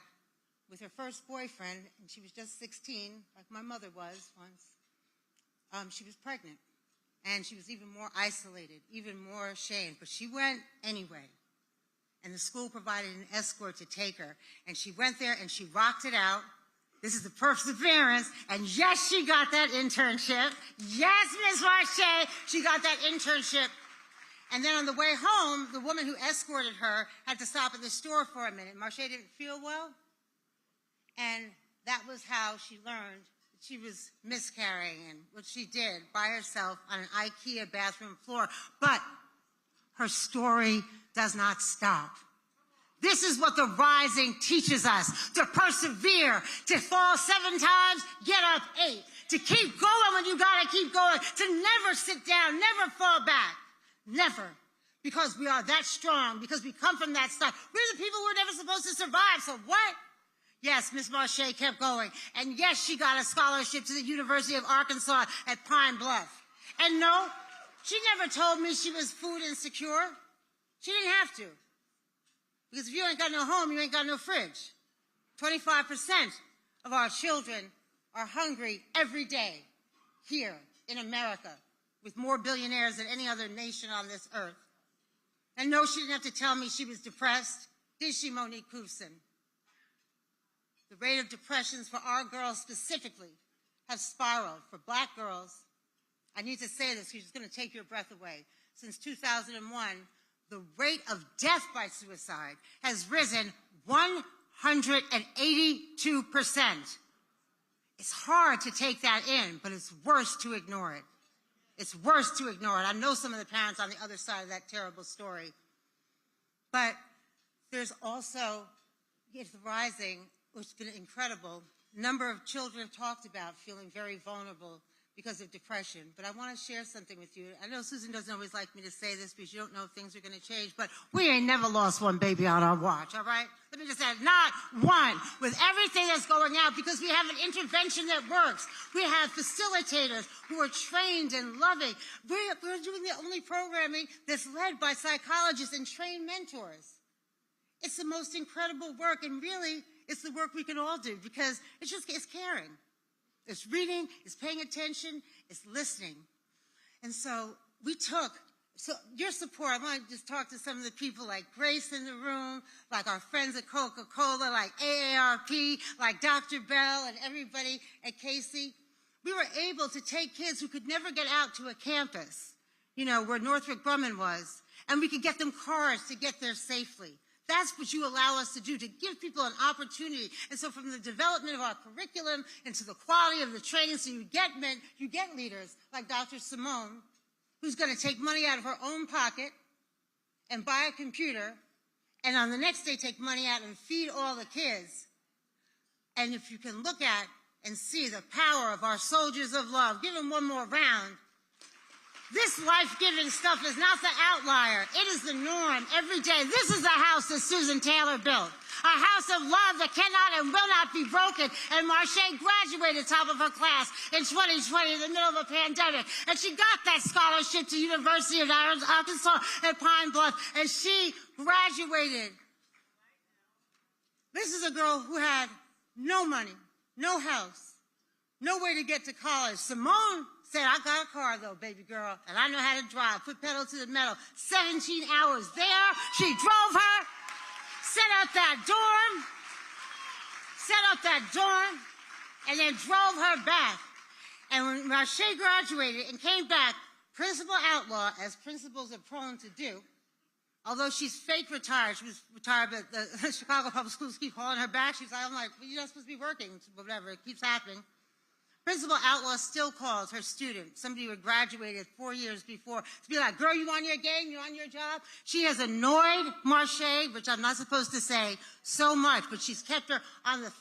Speaker 2: with her first boyfriend, and she was just 16, like my mother was once, she was pregnant. And she was even more isolated, even more ashamed. But she went anyway. And the school provided an escort to take her. And she went there and she rocked it out. This is the perseverance. And yes, she got that internship. Yes, Miss Marche, she got that internship. And then on the way home, the woman who escorted her had to stop at the store for a minute. Marche didn't feel well. And that was how she learned that she was miscarrying, and what she did by herself on an IKEA bathroom floor. But her story does not stop. This is what the Rising teaches us, to persevere, to fall 7 times, get up 8, to keep going when you gotta keep going, to never sit down, never fall back, never. Because we are that strong, because we come from that stuff. We're the people who were never supposed to survive, so what? Yes, Miss Marche kept going. And yes, she got a scholarship to the University of Arkansas at Pine Bluff. And no, she never told me she was food insecure. She didn't have to. Because if you ain't got no home, you ain't got no fridge. 25% of our children are hungry every day here in America, with more billionaires than any other nation on this earth. And no, she didn't have to tell me she was depressed. Did she, Monique Koofson? The rate of depressions for our girls specifically have spiraled. For black girls, I need to say this because it's going to take your breath away. Since 2001, the rate of death by suicide has risen 182%. It's hard to take that in, but it's worse to ignore it. It's worse to ignore it. I know some of the parents on the other side of that terrible story. But there's also, it's rising, which has been incredible. A number of children have talked about feeling very vulnerable because of depression. But I want to share something with you. I know Susan doesn't always like me to say this because you don't know if things are going to change, but we ain't never lost one baby on our watch, all right? Let me just add, not one. With everything that's going out, because we have an intervention that works. We have facilitators who are trained and loving. We're doing the only programming that's led by psychologists and trained mentors. It's the most incredible work, and really, it's the work we can all do because it's caring. It's reading, it's paying attention, it's listening. And so we took So your support, I want to just talk to some of the people like Grace in the room, like our friends at Coca-Cola, like AARP, like Dr. Bell and everybody at Casey. We were able to take kids who could never get out to a campus, you know, where Northrop Grumman was, and we could get them cars to get there safely. That's what you allow us to do, to give people an opportunity. And so from the development of our curriculum into the quality of the training, so you get leaders like Dr. Simone, who's going to take money out of her own pocket and buy a computer, and on the next day take money out and feed all the kids. And if you can look at and see the power of our soldiers of love, give them one more round. This life-giving stuff is not the outlier. It is the norm every day. This is the house that Susan Taylor built. A house of love that cannot and will not be broken. And Marche graduated top of her class in 2020 in the middle of a pandemic. And she got that scholarship to University of Arkansas at Pine Bluff. And she graduated. This is a girl who had no money, no house, no way to get to college. Simone said, I got a car, though, baby girl, and I know how to drive. Put pedal to the metal. 17 hours there. She drove her, set up that dorm, and then drove her back. And when Marche graduated and came back, principal outlaw, as principals are prone to do, although she's fake retired, she was retired, but the Chicago Public Schools keep calling her back. She's like, I'm like, well, you're not supposed to be working, whatever, it keeps happening. Principal Outlaw still calls her student, somebody who graduated 4 years before, to be like, girl, you on your game? You on your job? She has annoyed Marche, which I'm not supposed to say, so much, but she's kept her on the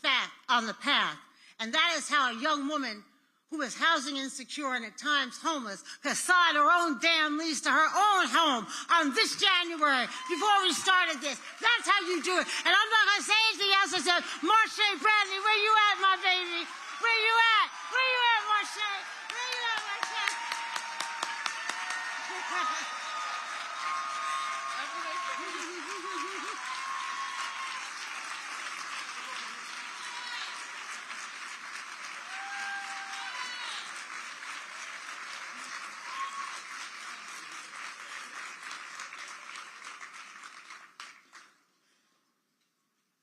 Speaker 2: path. And that is how a young woman who is housing insecure and at times homeless could sign her own damn lease to her own home on this January before we started this. That's how you do it. And I'm not going to say anything else. I said, Marche Bradley, where you at, my baby? Where you at? Where you at, Marche? Where you at, Marche?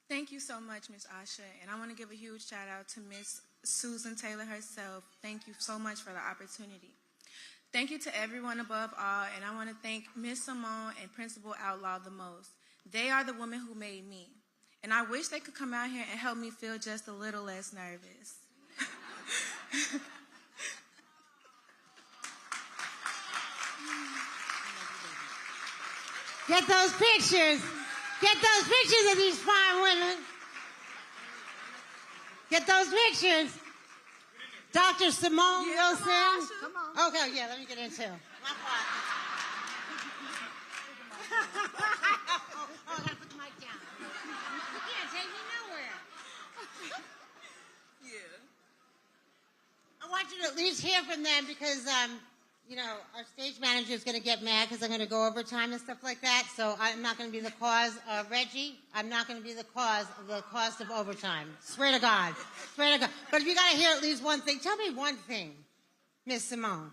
Speaker 9: Thank you so much, Ms. Asha, and I want to give a huge shout out to Ms. Susan Taylor herself. Thank you so much for the opportunity. Thank you to everyone above all, and I want to thank Ms. Simone and Principal Outlaw the most. They are the women who made me, and I wish they could come out here and help me feel just a little less nervous.
Speaker 2: Get those pictures. Get those pictures of these fine women. Get those pictures. Dr. Simone Wilson. Come on. Okay, yeah, let me get into it. My fault. Oh, I gotta put the mic down. You can't take me nowhere. Yeah. I want you to at least hear from them because, you know, our stage manager is going to get mad because I'm going to go overtime and stuff like that. So I'm not going to be the cause. Reggie, I'm not going to be the cause of the cost of overtime. Swear to God. Swear to God. But if you got to hear at least one thing, tell me one thing, Miss Simone,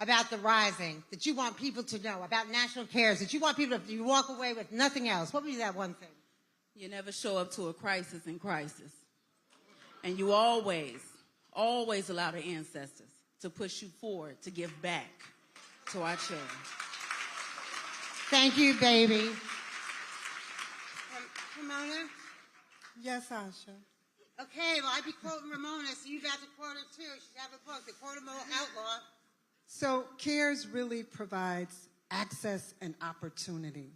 Speaker 2: about the Rising that you want people to know, about National Cares, that you want people to you walk away with nothing else. What would be that one thing?
Speaker 10: You never show up to a crisis in crisis. And you always allow the ancestors to push you forward, to give back to our children.
Speaker 2: Thank you, baby. Ramona?
Speaker 11: Yes, Asha.
Speaker 2: Okay, well, I'd be quoting Ramona, so you got to quote her too. She'd have a quote, the quotable outlaw.
Speaker 11: So CARES really provides access and opportunity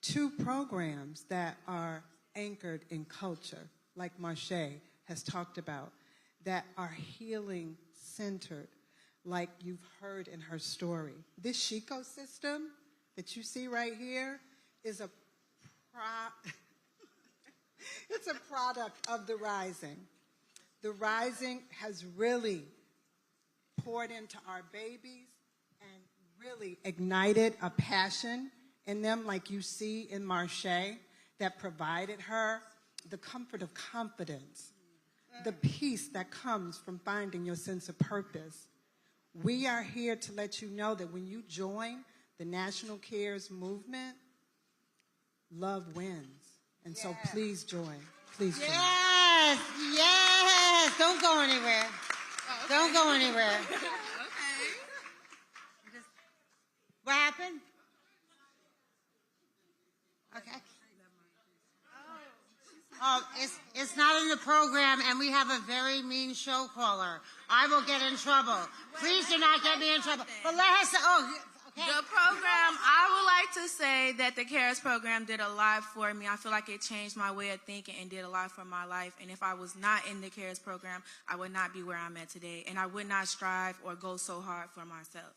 Speaker 11: to programs that are anchored in culture, like Marche has talked about, that are healing centered, like you've heard in her story. This Chico system that you see right here is it's a product of the Rising. The Rising has really poured into our babies and really ignited a passion in them, like you see in Marche, that provided her the comfort of confidence, the peace that comes from finding your sense of purpose. We are here to let you know that when you join the National Cares movement, love wins. And so please join. Please join.
Speaker 2: Yes, yes. Don't go anywhere.
Speaker 9: Oh, okay.
Speaker 2: Don't go anywhere.
Speaker 9: Okay.
Speaker 2: What happened? Okay. Oh, it's not in the program, and we have a very mean show caller. I will get in trouble. Please do not get me in trouble. But let her say, okay.
Speaker 9: The program, I would like to say that the CARES program did a lot for me. I feel like it changed my way of thinking and did a lot for my life. And if I was not in the CARES program, I would not be where I'm at today. And I would not strive or go so hard for myself.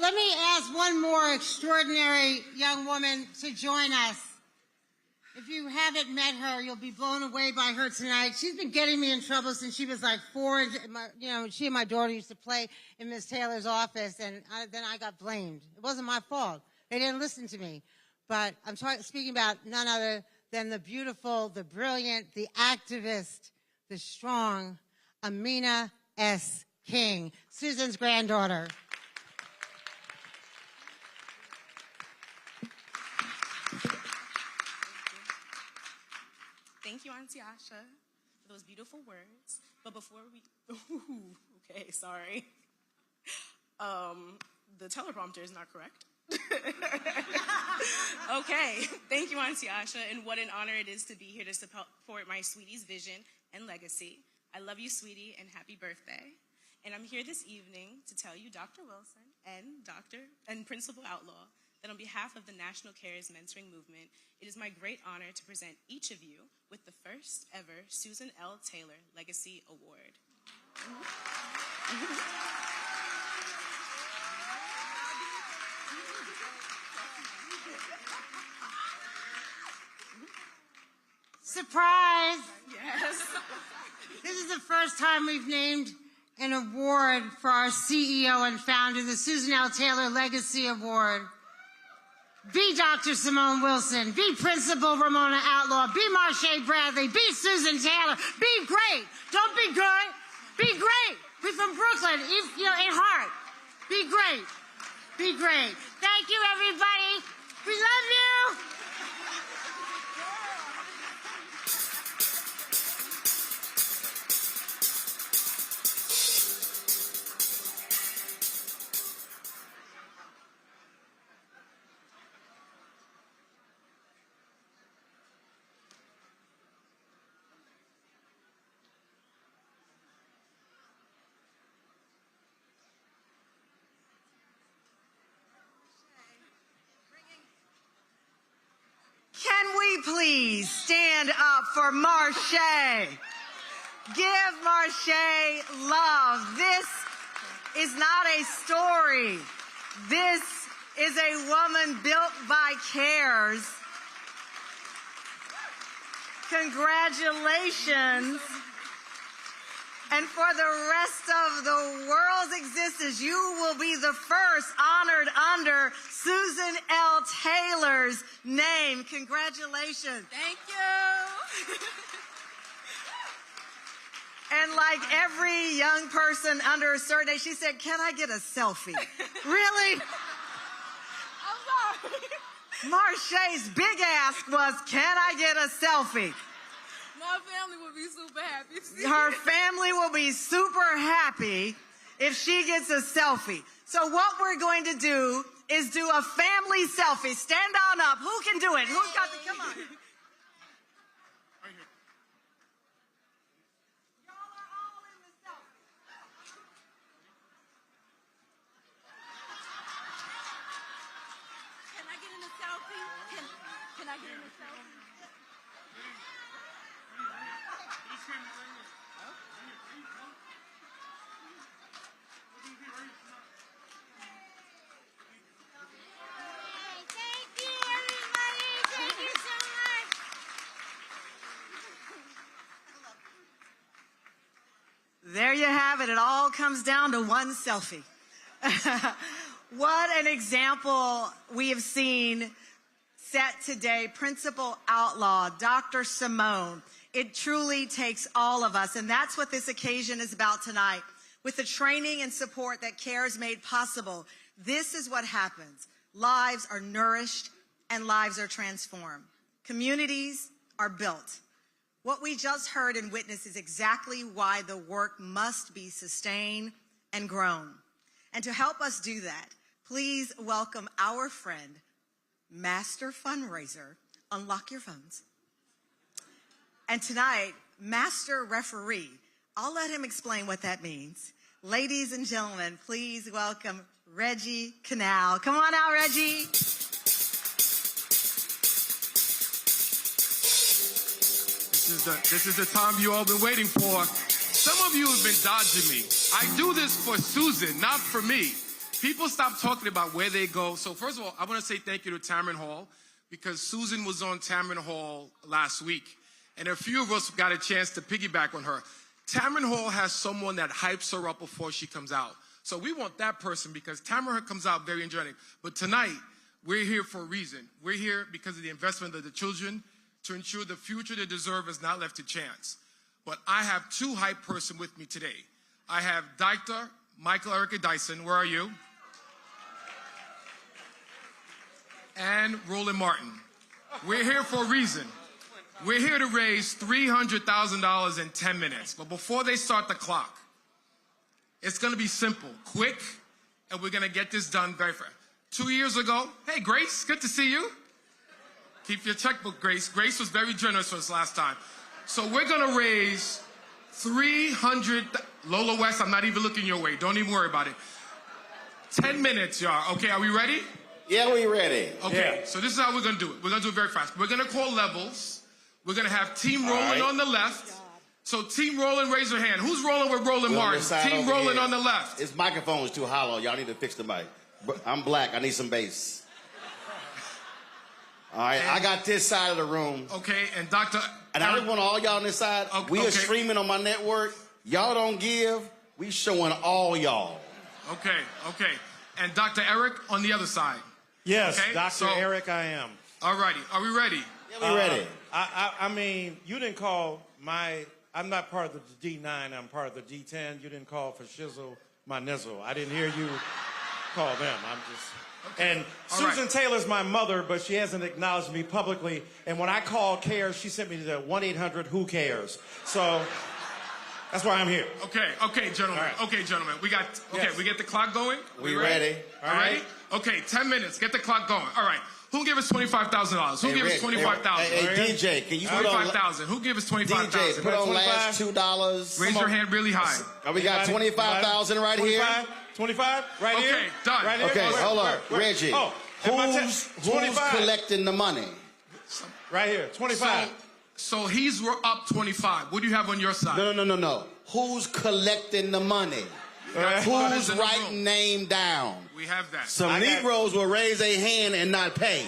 Speaker 2: Let me ask one more extraordinary young woman to join us. If you haven't met her, you'll be blown away by her tonight. She's been getting me in trouble since she was like 4. She and my daughter used to play in Miss Taylor's office, and then I got blamed. It wasn't my fault. They didn't listen to me. But I'm speaking about none other than the beautiful, the brilliant, the activist, the strong Amina S. King, Susan's granddaughter.
Speaker 12: Thank you, Auntie Asha, for those beautiful words. But before we, okay, sorry. The teleprompter is not correct. Okay, thank you, Auntie Asha, and what an honor it is to be here to support my sweetie's vision and legacy. I love you, sweetie, and happy birthday. And I'm here this evening to tell you, Dr. Wilson and Principal Outlaw, that on behalf of the National Cares Mentoring Movement, it is my great honor to present each of you with the first ever Susan L. Taylor Legacy Award.
Speaker 2: Surprise!
Speaker 12: Yes.
Speaker 2: This is the first time we've named an award for our CEO and founder, the Susan L. Taylor Legacy Award. Be Dr. Simone Wilson. Be Principal Ramona Outlaw. Be Marche Bradley. Be Susan Taylor. Be great. Don't be good. Be great. We're from Brooklyn, in heart. Be great. Be great. Thank you, everybody. We love you. Can we please stand up for Marche? Give Marche love. This is not a story. This is a woman built by CARES. Congratulations. And for the rest of the world's existence, you will be the first honored under Susan L. Taylor's name. Congratulations.
Speaker 9: Thank you.
Speaker 2: And like every young person under a certain age, she said, "Can I get a selfie?" Really?
Speaker 9: I'm sorry.
Speaker 2: Marche's big ask was, "Can I get a selfie?"
Speaker 9: My family will be super happy.
Speaker 2: Her family will be super happy if she gets a selfie. So what we're going to do is do a family selfie. Stand on up. Who can do it? Who's got the, come on.
Speaker 10: Can I get in a selfie? Can I get in a selfie?
Speaker 2: There you have it. It all comes down to one selfie. What an example we have seen set today, Principal Outlaw, Dr. Simone. It truly takes all of us, and that's what this occasion is about tonight. With the training and support that CARES made possible, this is what happens. Lives are nourished and lives are transformed. Communities are built. What we just heard and witnessed is exactly why the work must be sustained and grown. And to help us do that, please welcome our friend, Master Fundraiser, unlock your phones. And tonight, Master Referee. I'll let him explain what that means. Ladies and gentlemen, please welcome Reggie Canal. Come on out, Reggie.
Speaker 7: This is the time you all been waiting for. Some of you have been dodging me. I do this for Susan, not for me. People stop talking about where they go. So first of all, I want to say thank you to Tamron Hall, because Susan was on Tamron Hall last week, and a few of us got a chance to piggyback on her. Tamron Hall has someone that hypes her up before she comes out. So we want that person, because Tamron comes out very energetic. But tonight, we're here for a reason. We're here because of the investment of the children, to ensure the future they deserve is not left to chance. But I have two hype person with me today. I have Dr. Michael Erica Dyson. Where are you? And Roland Martin. We're here for a reason. We're here to raise $300,000 in 10 minutes. But before they start the clock, it's going to be simple, quick, and we're going to get this done very fast. 2 years ago, hey, Grace, good to see you. Keep your checkbook, Grace. Grace was very generous for us last time. So we're going to raise Lola West, I'm not even looking your way. Don't even worry about it. 10 minutes, y'all. Okay, are we ready?
Speaker 1: Yeah, we ready.
Speaker 7: Okay,
Speaker 1: Yeah.
Speaker 7: so this is how we're going to do it. We're going to do it very fast. We're going to call levels. We're going to have Team Roland on the left. So Team Roland, raise your hand. Who's rolling with Roland Martin? Team Roland on the left.
Speaker 1: This microphone is too hollow. Y'all need to fix the mic. I'm black. I need some bass. All right, I got this side of the room.
Speaker 7: Okay, and Dr.
Speaker 1: And I just want all y'all on this side. We are streaming on my network. Y'all don't give. We showing all y'all.
Speaker 7: Okay, okay. And Dr. Eric on the other side.
Speaker 13: Yes,
Speaker 7: okay?
Speaker 13: Dr. Eric, I am.
Speaker 7: All righty. Are we ready?
Speaker 1: Yeah, we ready.
Speaker 13: I mean, you didn't call I'm not part of the D9. I'm part of the D10. You didn't call for shizzle my nizzle. I didn't hear you call them. I'm just... Okay. And Susan Taylor's my mother, but she hasn't acknowledged me publicly. And when I called CARES, she sent me to the 1-800-WHO-CARES. So that's why I'm here.
Speaker 7: Okay, okay, gentlemen. Right. Okay, gentlemen. We get the clock going?
Speaker 1: We ready.
Speaker 7: All right. Okay, 10 minutes. Get the clock going. All right. Who give us $25,000? Who give us $25,000?
Speaker 1: Hey, DJ, can you put on...
Speaker 7: $25,000. Who give us $25,000?
Speaker 1: DJ, put on last $2.
Speaker 7: Raise your hand really high.
Speaker 1: We got $25,000 right here.
Speaker 13: 25? Right here?
Speaker 7: Okay, done.
Speaker 13: Right here?
Speaker 1: Okay, hold on. Reggie, who's collecting the money?
Speaker 13: Right here, 25.
Speaker 7: So he's up 25. What do you have on your side?
Speaker 1: No. Who's collecting the money? Who's writing name down?
Speaker 7: We have that.
Speaker 1: Some Negroes will raise a hand and not pay.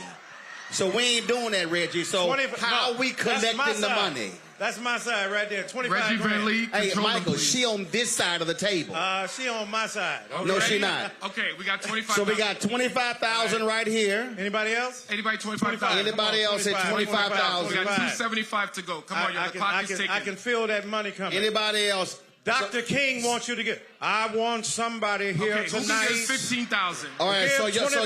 Speaker 1: So we ain't doing that, Reggie. So how are we collecting the money?
Speaker 13: That's my side right there. 25
Speaker 7: Reggie Van Lee,
Speaker 1: hey, Michael, she on this side of the table.
Speaker 13: She on my side.
Speaker 1: Okay. No, she not.
Speaker 7: Okay, we got 25.
Speaker 1: So we got 25,000 right here.
Speaker 13: Anybody else?
Speaker 7: Anybody 25,000?
Speaker 1: Anybody else at 25,000?
Speaker 7: We got 275 to go. Come on, y'all. The clock is ticking.
Speaker 13: I can feel that money coming.
Speaker 1: Anybody else?
Speaker 13: Dr. King wants you to get. I want somebody here tonight.
Speaker 7: Who can get 15,000?
Speaker 1: All right, so y'all, here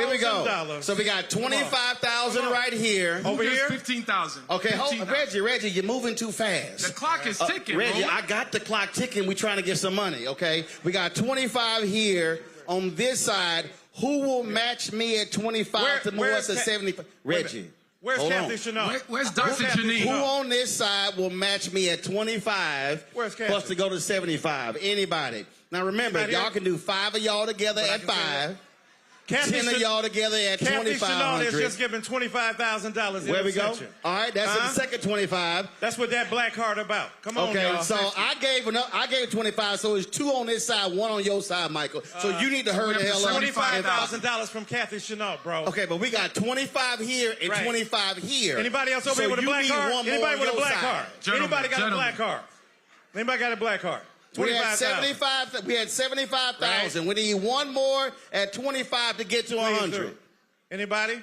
Speaker 1: we go. So we got 25,000 right here.
Speaker 7: Over here, 15,000.
Speaker 1: Okay, Reggie, you're moving too fast.
Speaker 7: The clock is ticking,
Speaker 1: Reggie,
Speaker 7: Roland.
Speaker 1: I got the clock ticking. We're trying to get some money. Okay, we got 25 here on this side. Who will match me at 25 to move us to 75? Reggie.
Speaker 13: Where's Kathy Chanel?
Speaker 7: Where's Dr. Janine?
Speaker 1: Who on this side will match me at 25 plus to go to 75? Anybody. Now remember, y'all can do 5 of y'all together at 5. 10 of y'all together at 2,500.
Speaker 13: Kathy Chanel is just giving $25,000.
Speaker 1: Where we go? All right, that's the second 25.
Speaker 13: That's what that black card about. Come on,
Speaker 1: okay,
Speaker 13: y'all.
Speaker 1: so I gave 25, so it's 2 on this side, 1 on your side, Michael. So you need to hurry the hell up.
Speaker 13: $25,000 from Kathy Chanel, bro.
Speaker 1: Okay, but we got 25 here and 25 here.
Speaker 13: Anybody else over here with a black card? Anybody with a black card? Anybody got a black card? Anybody got a black card?
Speaker 1: We had 75,000. We need 1 more at 25 to get to 100.
Speaker 13: Anybody?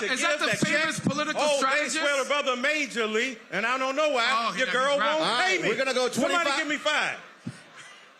Speaker 7: Is that the famous political strategist?
Speaker 13: They swell her brother majorly, and I don't know why.
Speaker 7: Oh,
Speaker 13: your girl won't pay me.
Speaker 15: We're going to go 25.
Speaker 13: Somebody give me 5.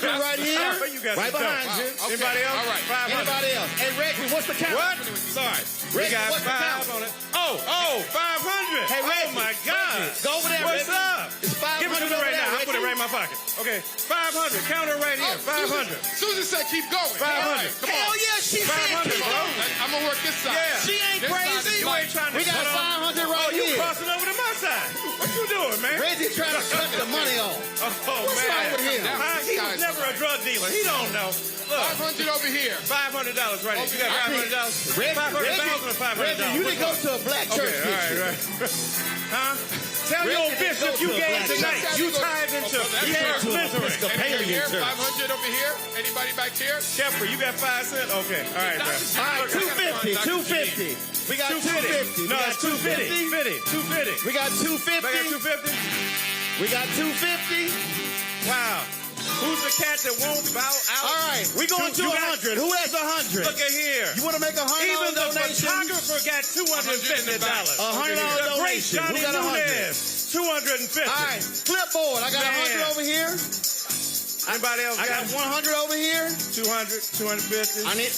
Speaker 1: 500 right here.
Speaker 13: You got
Speaker 1: Right
Speaker 13: some
Speaker 1: behind
Speaker 13: dough.
Speaker 1: you.
Speaker 13: Wow. Okay. Anybody else?
Speaker 14: All right.
Speaker 13: 500.
Speaker 1: Anybody else? Hey, Reggie, what's the count?
Speaker 13: What? Sorry. We
Speaker 1: Reggie,
Speaker 13: got
Speaker 1: what's the
Speaker 13: 5
Speaker 1: count?
Speaker 13: on it. Oh, 500.
Speaker 1: Hey, Reggie.
Speaker 13: Oh, my God.
Speaker 1: Go over there,
Speaker 13: What's
Speaker 1: Reggie.
Speaker 13: up?
Speaker 1: It's
Speaker 13: Give it to me right now. I'll put it right in my pocket. Okay, 500. Count her right here. 500.
Speaker 14: Susan said keep going.
Speaker 13: 500.
Speaker 14: Right, come
Speaker 15: Hell
Speaker 14: on.
Speaker 15: yeah, she
Speaker 13: 500,
Speaker 15: said
Speaker 13: bro.
Speaker 14: I'm gonna work this side.
Speaker 13: Yeah.
Speaker 15: She ain't
Speaker 14: This side
Speaker 15: crazy.
Speaker 14: is
Speaker 13: You ain't trying to.
Speaker 15: We got
Speaker 13: Hold on.
Speaker 15: 500 right
Speaker 13: You
Speaker 15: here.
Speaker 13: crossing over to my side. What you doing, man?
Speaker 15: Reggie trying to cut the money off.
Speaker 13: Oh,
Speaker 15: What's
Speaker 13: man.
Speaker 15: wrong with him?
Speaker 13: He was never a drug dealer. He don't know. Look.
Speaker 14: 500 over here.
Speaker 13: $500 right here. You got $500?
Speaker 15: Reggie,
Speaker 13: 500,000 or $500?
Speaker 15: Reggie, you didn't go to a black church.
Speaker 13: Okay, all right. Huh? Tell your
Speaker 15: Reggie didn't
Speaker 13: bishop
Speaker 15: go
Speaker 13: you
Speaker 15: to a
Speaker 13: gave
Speaker 15: black
Speaker 13: tonight.
Speaker 14: church.
Speaker 13: You tithed into Cares Misery.
Speaker 14: Anybody here? 500 over here. Anybody back here?
Speaker 13: Kemper, you got 5 cents? Okay. All right, bro.
Speaker 15: All right, 250. 250. We got 250.
Speaker 13: No, it's 250. 250.
Speaker 15: We got 250.
Speaker 13: I got 250.
Speaker 15: We got 250.
Speaker 13: Wow. Who's the cat that won't bow out?
Speaker 15: All right, we going to 100. Who has 100?
Speaker 13: Look at here.
Speaker 15: You want to make $100
Speaker 13: Even the
Speaker 15: donation?
Speaker 13: photographer got $250.
Speaker 15: $100
Speaker 13: The great
Speaker 15: donation.
Speaker 13: Johnny
Speaker 15: Who got 100?
Speaker 13: Nunez, 250.
Speaker 15: All right, clipboard. I got 100 over here.
Speaker 13: Anybody else
Speaker 15: I got 100 over here.
Speaker 13: 200, 250.
Speaker 15: I need.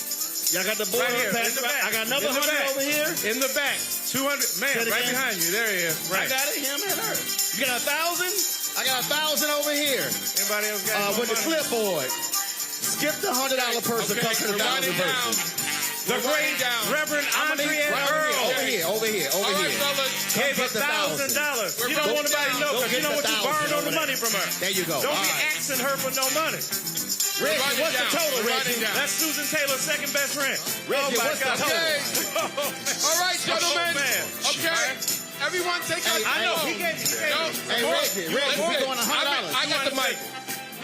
Speaker 15: Y'all got the board
Speaker 13: Right here,
Speaker 15: up
Speaker 13: in the back.
Speaker 15: I got another
Speaker 13: In the
Speaker 15: 100
Speaker 13: back.
Speaker 15: over here.
Speaker 13: In the back. 200. Man,
Speaker 15: Say it
Speaker 13: right
Speaker 15: again.
Speaker 13: behind you. There he is. Right.
Speaker 15: I got it, him and her. You got 1,000? I got 1,000 over here.
Speaker 13: Anybody else got
Speaker 15: With the
Speaker 13: money?
Speaker 15: clipboard. Skip the $100 person, come to the 1,000 person.
Speaker 13: The great Reverend Andrea Earl.
Speaker 15: Over here.
Speaker 14: All right, fellas.
Speaker 13: Gave
Speaker 15: Come get the
Speaker 13: $1,000. You don't want nobody to know because you know what you borrowed on the money from her.
Speaker 15: There you go.
Speaker 13: Don't
Speaker 15: All
Speaker 13: be
Speaker 15: right.
Speaker 13: asking her for no money.
Speaker 15: Reggie, what's the total, Reggie?
Speaker 13: That's Susan Taylor's second best friend.
Speaker 15: Reggie,
Speaker 13: my
Speaker 15: what's the
Speaker 13: God.
Speaker 15: total?
Speaker 14: Okay. All right, gentlemen. Okay. Everyone take out
Speaker 13: I know.
Speaker 14: your
Speaker 13: He gave
Speaker 14: phone.
Speaker 15: Hey, Reggie, we going $100.
Speaker 14: I got the mic.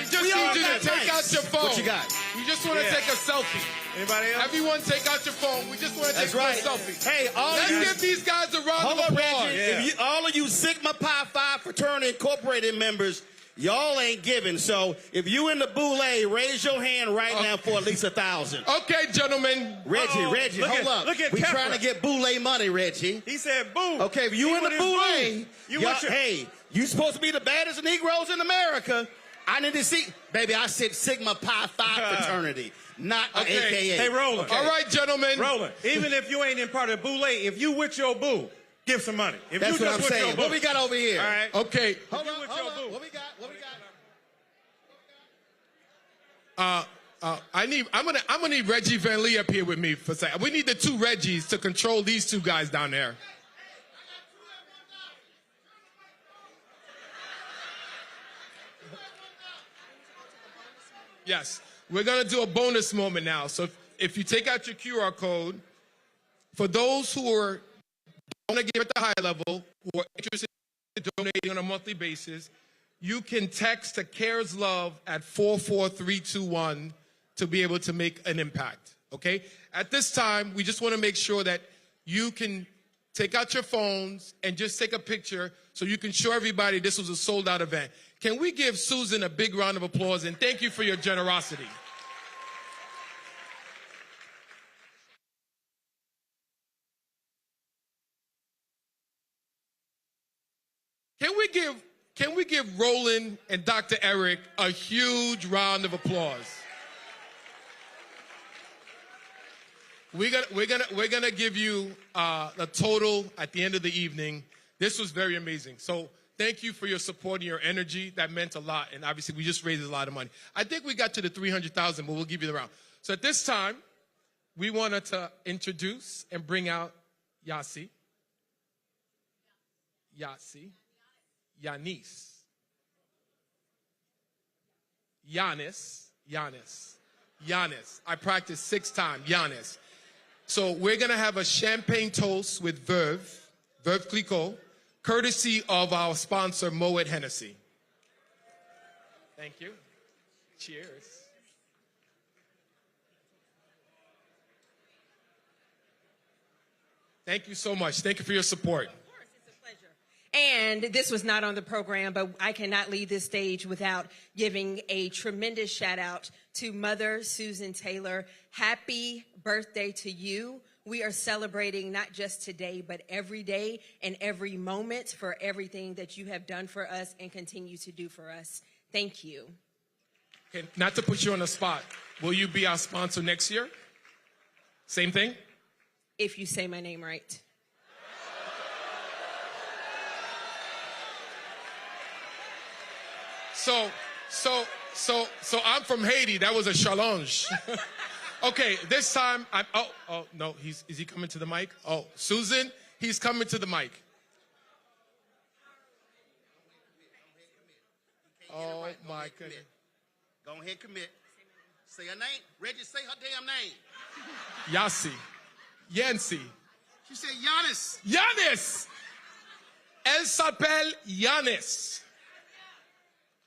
Speaker 14: We just
Speaker 15: We all
Speaker 14: need you to
Speaker 15: got
Speaker 14: take
Speaker 15: mics.
Speaker 14: out your phone.
Speaker 15: What you got?
Speaker 14: We just want to
Speaker 13: Yeah.
Speaker 14: take a selfie.
Speaker 13: Anybody else?
Speaker 14: Everyone take out your phone. We just want to take
Speaker 15: That's right.
Speaker 14: a selfie.
Speaker 15: Hey, all
Speaker 14: Let's
Speaker 15: of you.
Speaker 14: give these guys a round
Speaker 15: Hold
Speaker 14: of
Speaker 15: on,
Speaker 14: applause.
Speaker 15: Reggie.
Speaker 13: Yeah.
Speaker 15: If you, all of you Sigma Pi Phi Fraternity Incorporated members, y'all ain't giving. So if you in the boule, raise your hand right now for at least 1,000.
Speaker 14: Okay, gentlemen.
Speaker 15: Reggie,
Speaker 13: Look
Speaker 15: hold
Speaker 13: at-
Speaker 15: up.
Speaker 13: look at
Speaker 15: We
Speaker 13: Kefra.
Speaker 15: trying to get boule money, Reggie.
Speaker 13: He said, boo.
Speaker 15: Okay, if you
Speaker 13: He
Speaker 15: in the
Speaker 13: with his boo.
Speaker 15: boule,
Speaker 13: You
Speaker 15: y'all-
Speaker 13: with your...
Speaker 15: hey, you supposed to be the baddest Negroes in America. I need to see, baby. I said Sigma Pi Phi Fraternity, not
Speaker 14: Okay.
Speaker 15: AKA.
Speaker 13: Hey, Roland.
Speaker 14: All right, gentlemen.
Speaker 13: Roland, even if you ain't in part of boule, if you with your boo, give some money. If
Speaker 15: That's
Speaker 13: you
Speaker 15: what
Speaker 13: just
Speaker 15: I'm
Speaker 13: with
Speaker 15: saying.
Speaker 13: your boo.
Speaker 15: What we got over here?
Speaker 13: All right.
Speaker 14: Okay.
Speaker 15: Hold
Speaker 13: You
Speaker 15: on,
Speaker 13: with
Speaker 15: hold
Speaker 13: your
Speaker 15: on.
Speaker 13: boo.
Speaker 15: What we got? What we got?
Speaker 14: I'm gonna need Reggie Van Lee up here with me for a second. We need the two Reggies to control these two guys down there. Yes, we're gonna do a bonus moment now. So if you take out your QR code, for those who are want to give at the high level, who are interested in donating on a monthly basis, you can text to CARES Love at 44321 to be able to make an impact, okay? At this time, we just want to make sure that you can take out your phones and just take a picture so you can show everybody this was a sold-out event. Can we give Susan a big round of applause and thank you for your generosity? Can we give Roland and Dr. Eric a huge round of applause? We're gonna give you a total at the end of the evening. This was very amazing. So thank you for your support and your energy. That meant a lot. And obviously we just raised a lot of money. I think we got to the 300,000, but we'll give you the round. So at this time, we wanted to introduce and bring out Yanis. I practiced 6 times, Yanis. So we're going to have a champagne toast with Veuve Clicquot, courtesy of our sponsor, Moet Hennessy. Thank you. Cheers. Thank you so much. Thank you for your support.
Speaker 16: And this was not on the program, but I cannot leave this stage without giving a tremendous shout out to Mother Susan Taylor. Happy birthday to you. We are celebrating not just today, but every day and every moment for everything that you have done for us and continue to do for us. Thank you.
Speaker 14: Okay, not to put you on the spot, will you be our sponsor next year? Same thing?
Speaker 16: If you say my name right.
Speaker 14: So I'm from Haiti. That was a challenge. Okay, this time no, is he coming to the mic? Oh, Susan, he's coming to the mic. Oh my goodness.
Speaker 1: Go ahead and commit. Say her name. Reggie, say her damn name.
Speaker 14: Yasi. Yancy.
Speaker 1: She said Giannis.
Speaker 14: Giannis! Elle s'appelle Giannis.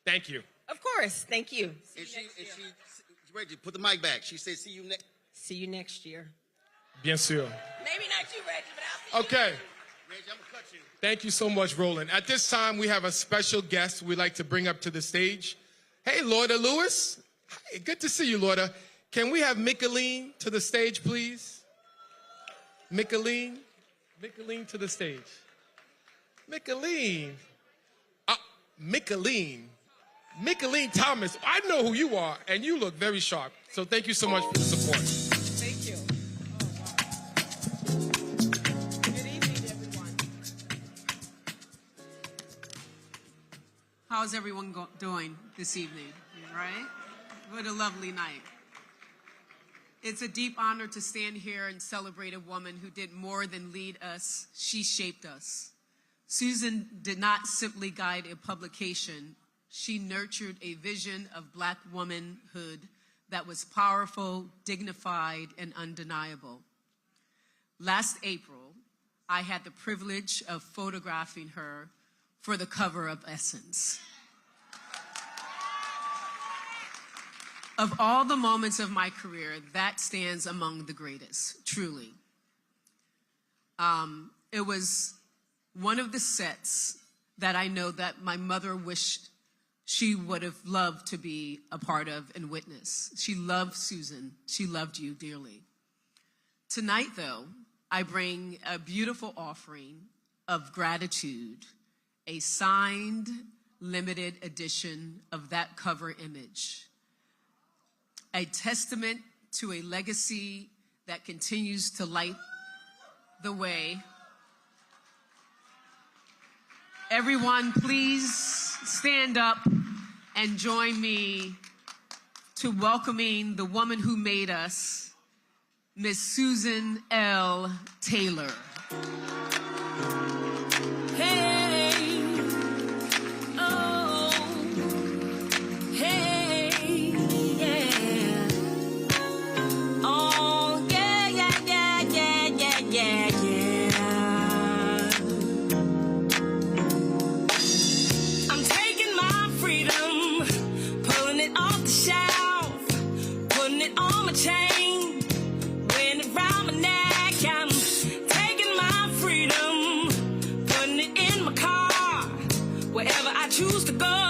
Speaker 14: Thank you.
Speaker 16: Of course, thank you.
Speaker 1: Reggie, put the mic back. She said, see you next.
Speaker 16: See you next year.
Speaker 14: Bien sûr.
Speaker 16: Maybe not you, Reggie, but I'll see
Speaker 14: Okay.
Speaker 1: Reggie, I'm gonna cut you.
Speaker 14: Thank you so much, Roland. At this time, we have a special guest we'd like to bring up to the stage. Hey, Lorda Lewis. Hi, good to see you, Lorda. Can we have Micheline to the stage, please? Micheline to the stage. Micheline Thomas. I know who you are, and you look very sharp. So thank you so much for the support.
Speaker 16: Thank you.
Speaker 17: Good evening, everyone. How's everyone doing this evening? Right? What a lovely night. It's a deep honor to stand here and celebrate a woman who did more than lead us. She shaped us. Susan did not simply guide a publication. She nurtured a vision of Black womanhood that was powerful, dignified, and undeniable. Last April, I had the privilege of photographing her for the cover of Essence. Of all the moments of my career, that stands among the greatest, truly. It was one of the sets that I know that my mother wished she would have loved to be a part of and witness. She loved Susan. She loved you dearly. Tonight, though, I bring a beautiful offering of gratitude, a signed, limited edition of that cover image, a testament to a legacy that continues to light the way. Everyone, please stand up and join me to welcoming the woman who made us, Miss Susan L. Taylor.
Speaker 19: Choose to go,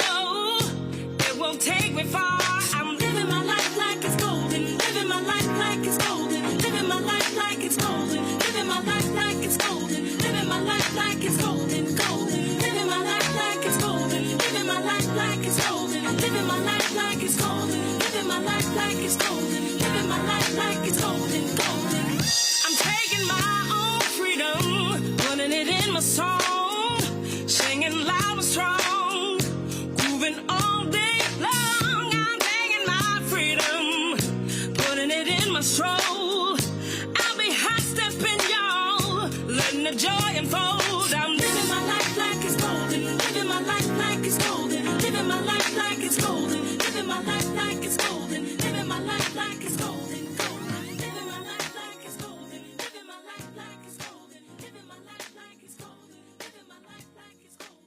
Speaker 19: it won't take me far. I'm living my life like it's golden, living my life like it's golden, living my life like it's golden, living my life like it's golden, living my life like it's golden, golden, living my life like it's golden, living my life like it's golden, living my life like it's golden, living my life like it's golden, living my life like it's golden, golden. I'm taking my own freedom, putting it in my song, singing loud and strong. All day long, I'm taking my freedom, putting it in my stroll. I'll be high stepping, y'all, letting the joy unfold. I'm living my life like it's golden, living my life like it's golden, living my life like it's golden, living my life like it's golden, living my life like it's golden, golden, living my life like it's golden, living my life like it's golden, living my life like it's golden, living my life like it's golden.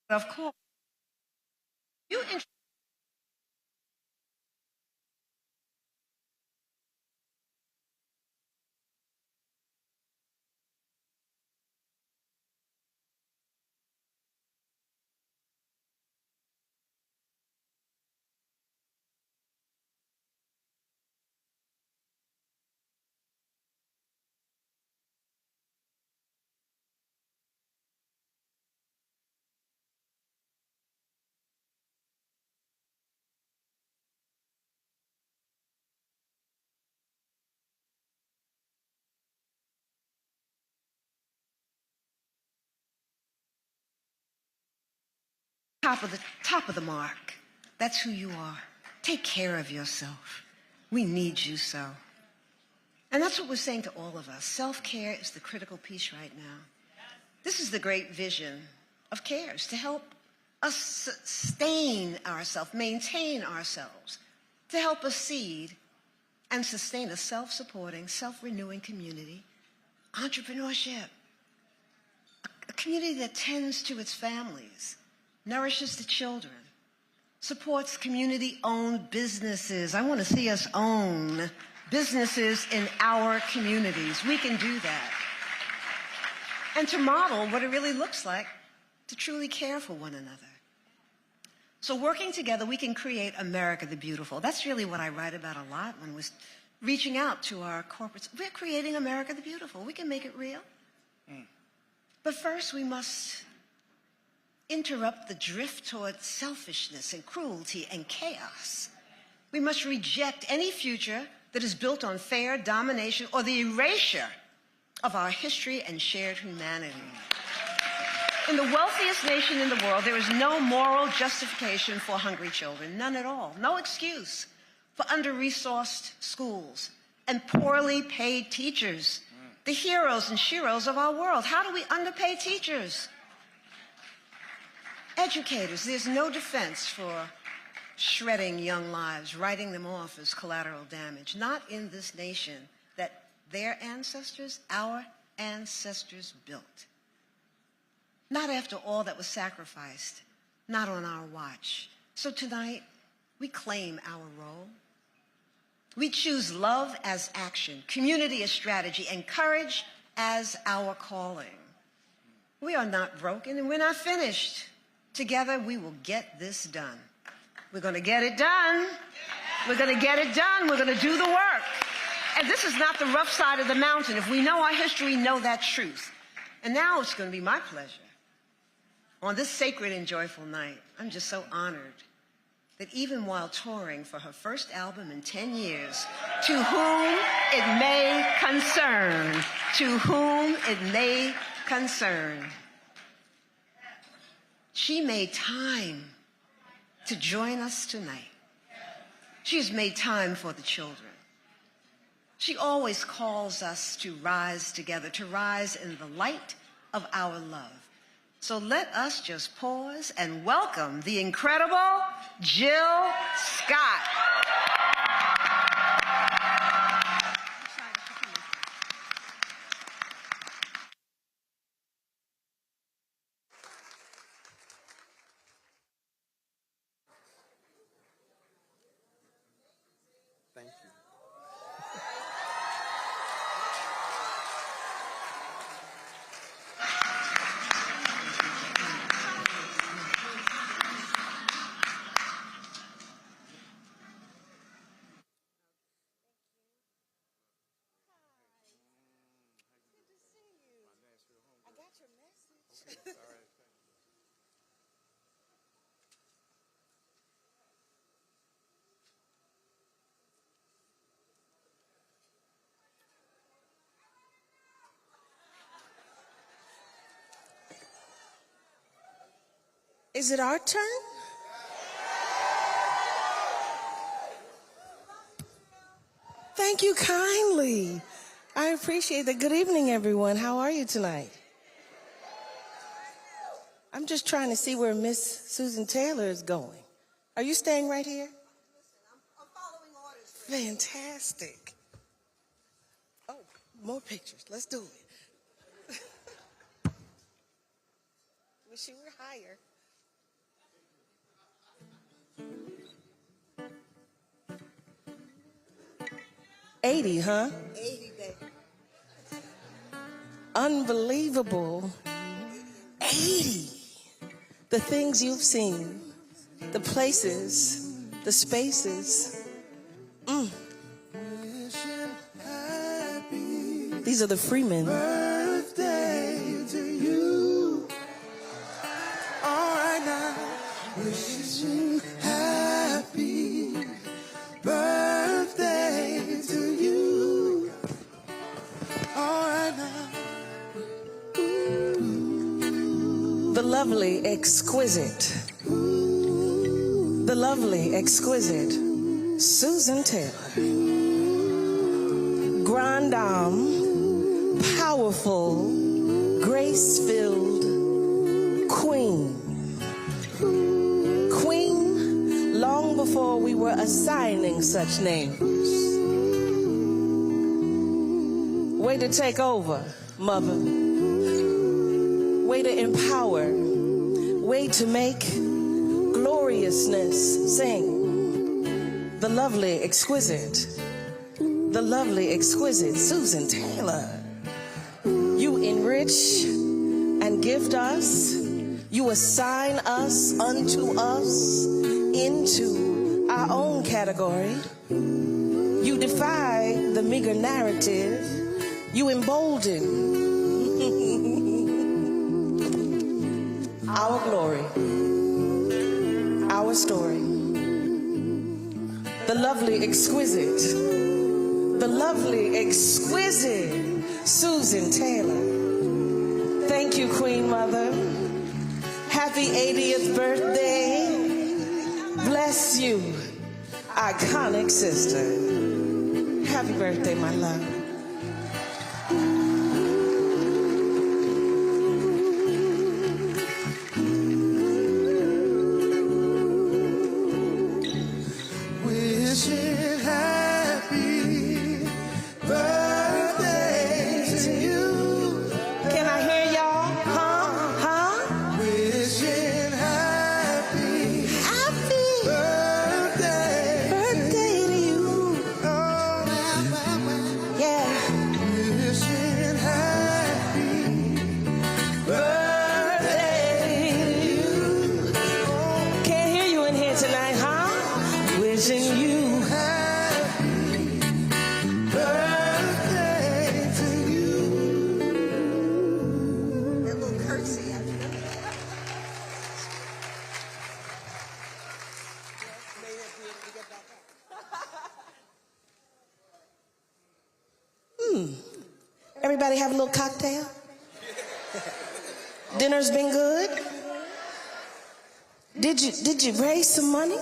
Speaker 20: Of course, you top of the mark. That's who you are. Take care of yourself. We need you so. And that's what we're saying to all of us. Self-care is the critical piece right now. This is the great vision of CARES, to help us sustain ourselves, maintain ourselves, to help us seed and sustain a self-supporting, self-renewing community, entrepreneurship, a community that tends to its families, nourishes the children, supports community-owned businesses. I want to see us own businesses in our communities. We can do that. And to model what it really looks like to truly care for one another. So working together, we can create America the Beautiful. That's really what I write about a lot when we're reaching out to our corporates. We're creating America the Beautiful. We can make it real. But first, we must interrupt the drift toward selfishness and cruelty and chaos. We must reject any future that is built on fair domination or the erasure of our history and shared humanity. In the wealthiest nation in the world, there is no moral justification for hungry children, none at all. No excuse for under-resourced schools and poorly paid teachers, the heroes and sheroes of our world. How do we underpay teachers? Educators, there's no defense for shredding young lives, writing them off as collateral damage. Not in this nation that their ancestors, our ancestors, built. Not after all that was sacrificed, not on our watch. So tonight, we claim our role. We choose love as action, community as strategy, and courage as our calling. We are not broken and we're not finished. Together, we will get this done. We're going to get it done. We're going to get it done. We're going to do the work. And this is not the rough side of the mountain. If we know our history, know that truth. And now it's going to be my pleasure. On this sacred and joyful night, I'm just so honored that even while touring for her first album in 10 years, to whom it may concern, she made time to join us tonight. She has made time for the children. She always calls us to rise together, to rise in the light of our love. So let us just pause and welcome the incredible Jill Scott.
Speaker 21: Thank you.
Speaker 22: Is it our turn? Thank you kindly. I appreciate that. Good evening, everyone. How are you tonight? I'm just trying to see where Miss Susan Taylor is going. Are you staying right here? I'm following orders. Fantastic. Oh, more pictures. Let's do it. Wish you were higher. 80, huh?
Speaker 20: 80, baby.
Speaker 22: Unbelievable. 80. The things you've seen, the places, the spaces. These are the Freemen.
Speaker 19: Birthday to you. All right now, wish you happy birthday to you. All right now.
Speaker 22: The lovely, exquisite, Susan Taylor. Grande dame, powerful, grace-filled queen. Queen long before we were assigning such names. Way to take over, mother. Way to empower. Way to make gloriousness sing. The lovely, exquisite Susan Taylor. You enrich and gift us. You assign us unto us into our own category. You defy the meager narrative. You embolden our glory, our story. The lovely, exquisite Susan Taylor. Thank you, Queen Mother. Happy 80th birthday. Bless you, iconic sister. Happy birthday, my love. Everybody have a little cocktail? Dinner's been good? Did you raise some money?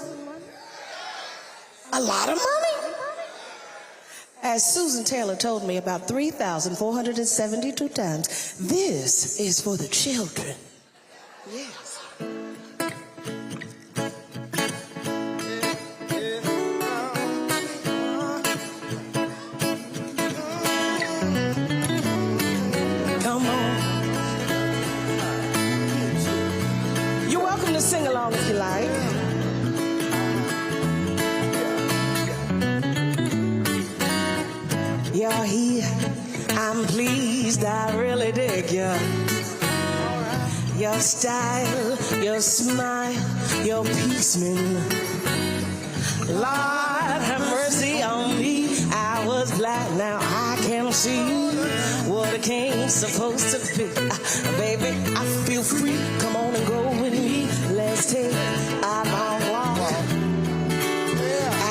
Speaker 22: A lot of money? As Susan Taylor told me about 3,472 times, this is for the children. Yes. Sing along if you like. You're here, I'm pleased, I really dig you. Your style, your smile, your peaceman. Lord have mercy on me, I was blind, now I can see what a king's supposed to be. Baby, I feel free, come on and go with me. Let's take a long walk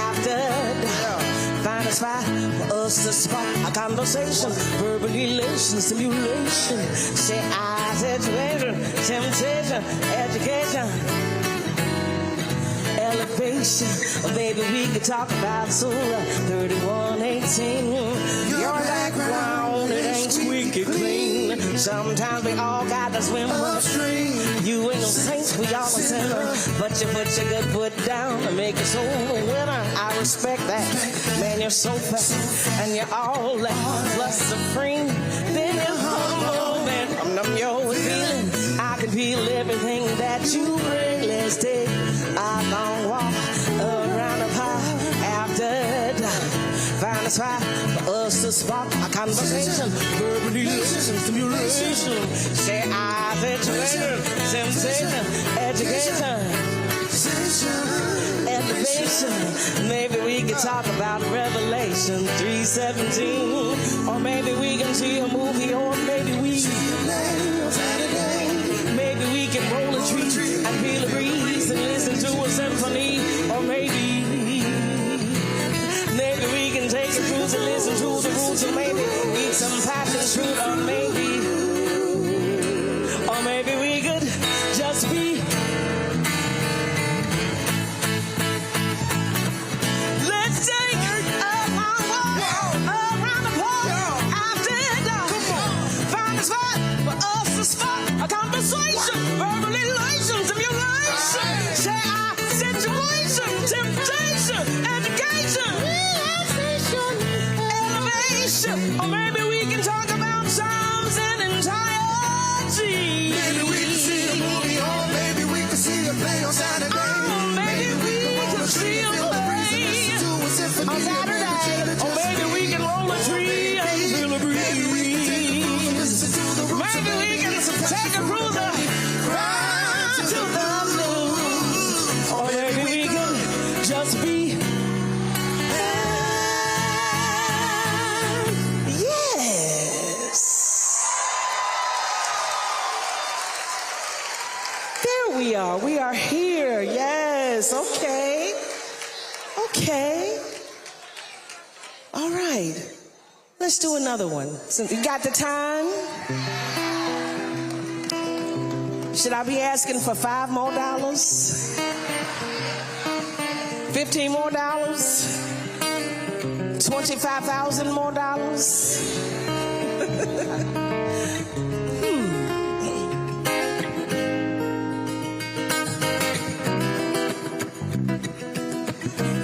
Speaker 22: after dark. Find a spot for us to spark a conversation, verbal elation, stimulation. Say I, situation, temptation, education, elevation. Baby, we could talk about Surah 31:18. Your background, it ain't squeaky clean. Sometimes we all got to swim upstream. You ain't no saints, we all a sinner. But you put your good foot down and make your soul a winner. I respect that. Man, you're so fast and you're all that. Plus supreme. Then you're humble and I'm your feeling. I can feel everything that you bring. Let's take a long walk satisfied for us to spark a conversation. Verbally listen, stimulation, share eyes, education, sensation, education, elevation. Maybe we could talk about Revelation 3:17, or maybe we can see a movie, or maybe we can roll a tree and feel a breeze and listen to a symphony, or maybe we can take a cruise and listen to the roots, or maybe eat some passion fruit, or maybe we could just be. Let's take a around the park after dark. Find a spot for us to spark a conversation, verbal elation, stimulation, share our situation, temptation, education, elevation, or maybe we can talk about Psalms and entirety. Maybe we can see a movie, or maybe we can see a play on Saturday. Maybe we can see a play on Saturday, or maybe we can roll a tree and feel a breeze. Maybe we can take a cruiser right to the moon, or maybe we can just be. Yes. There we are. We are here. Yes. Okay. Okay. All right. Let's do another one. Since we got the time. Should I be asking for $5 more? $15 more? $25,000 more?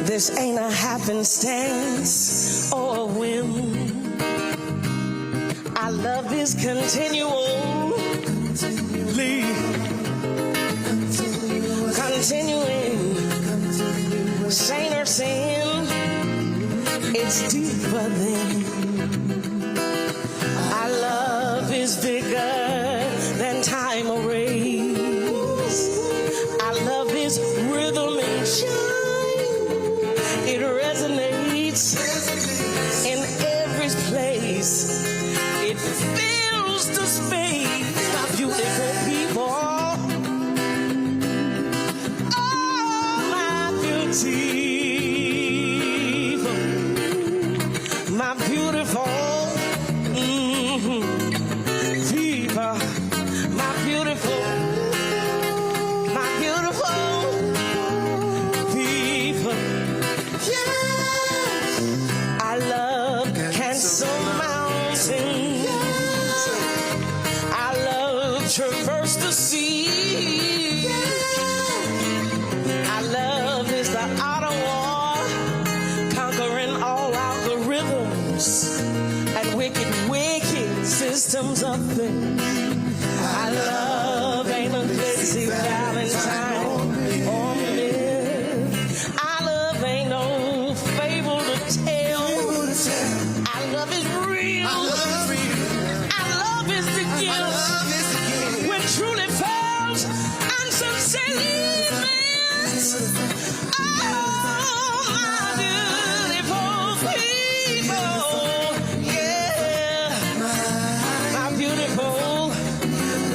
Speaker 22: This ain't a happenstance or a whim. Our love is continual. Continuing, saint or sin, it's deeper than. Our love is bigger than time or race. Our love is rhythm and chime. It resonates in every place. It fills the space. My beautiful people. My beautiful people, my beautiful people. Yeah. I love cancel mountains. I love traverse the sea. I love is the Ottawa, conquering all algorithms and wicked systems of things. I love ain't a glitzy Valentine or myth. I love ain't no fable to tell. I love is real. I love is the gift when truly falls and sincerely meant. Oh, my beautiful people, yeah, my beautiful,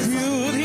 Speaker 22: beautiful.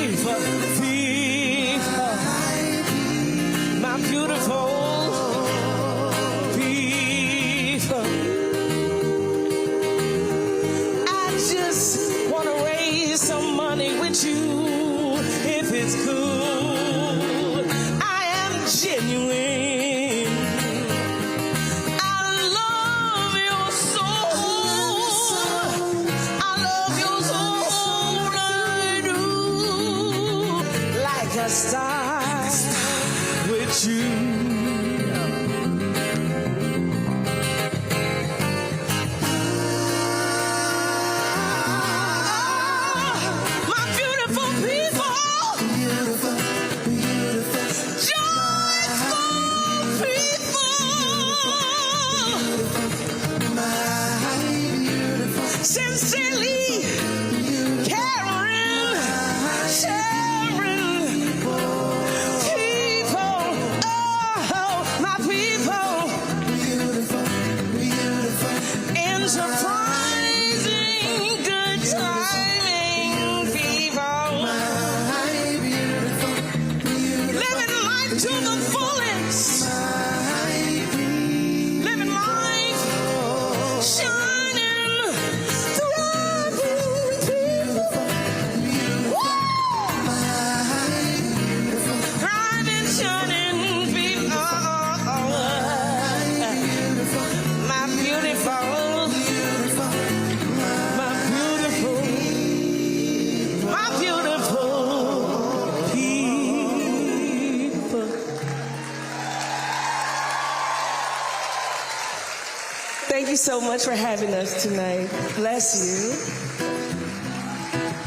Speaker 22: Thank you so much for having us tonight. Bless you.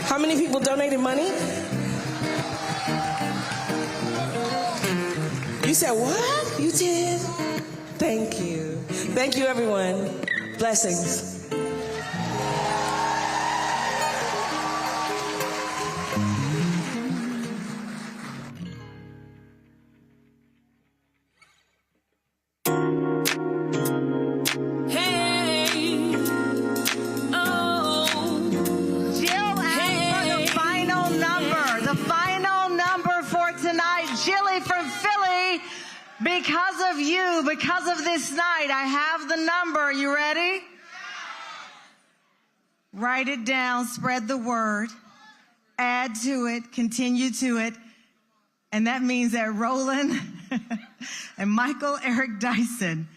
Speaker 22: How many people donated money? You said what? You did? Thank you. Thank you, everyone. Blessings.
Speaker 2: Because of you, because of this night, I have the number. You ready? Write it down, spread the word, add to it, continue to it. And that means that Roland and Michael Eric Dyson,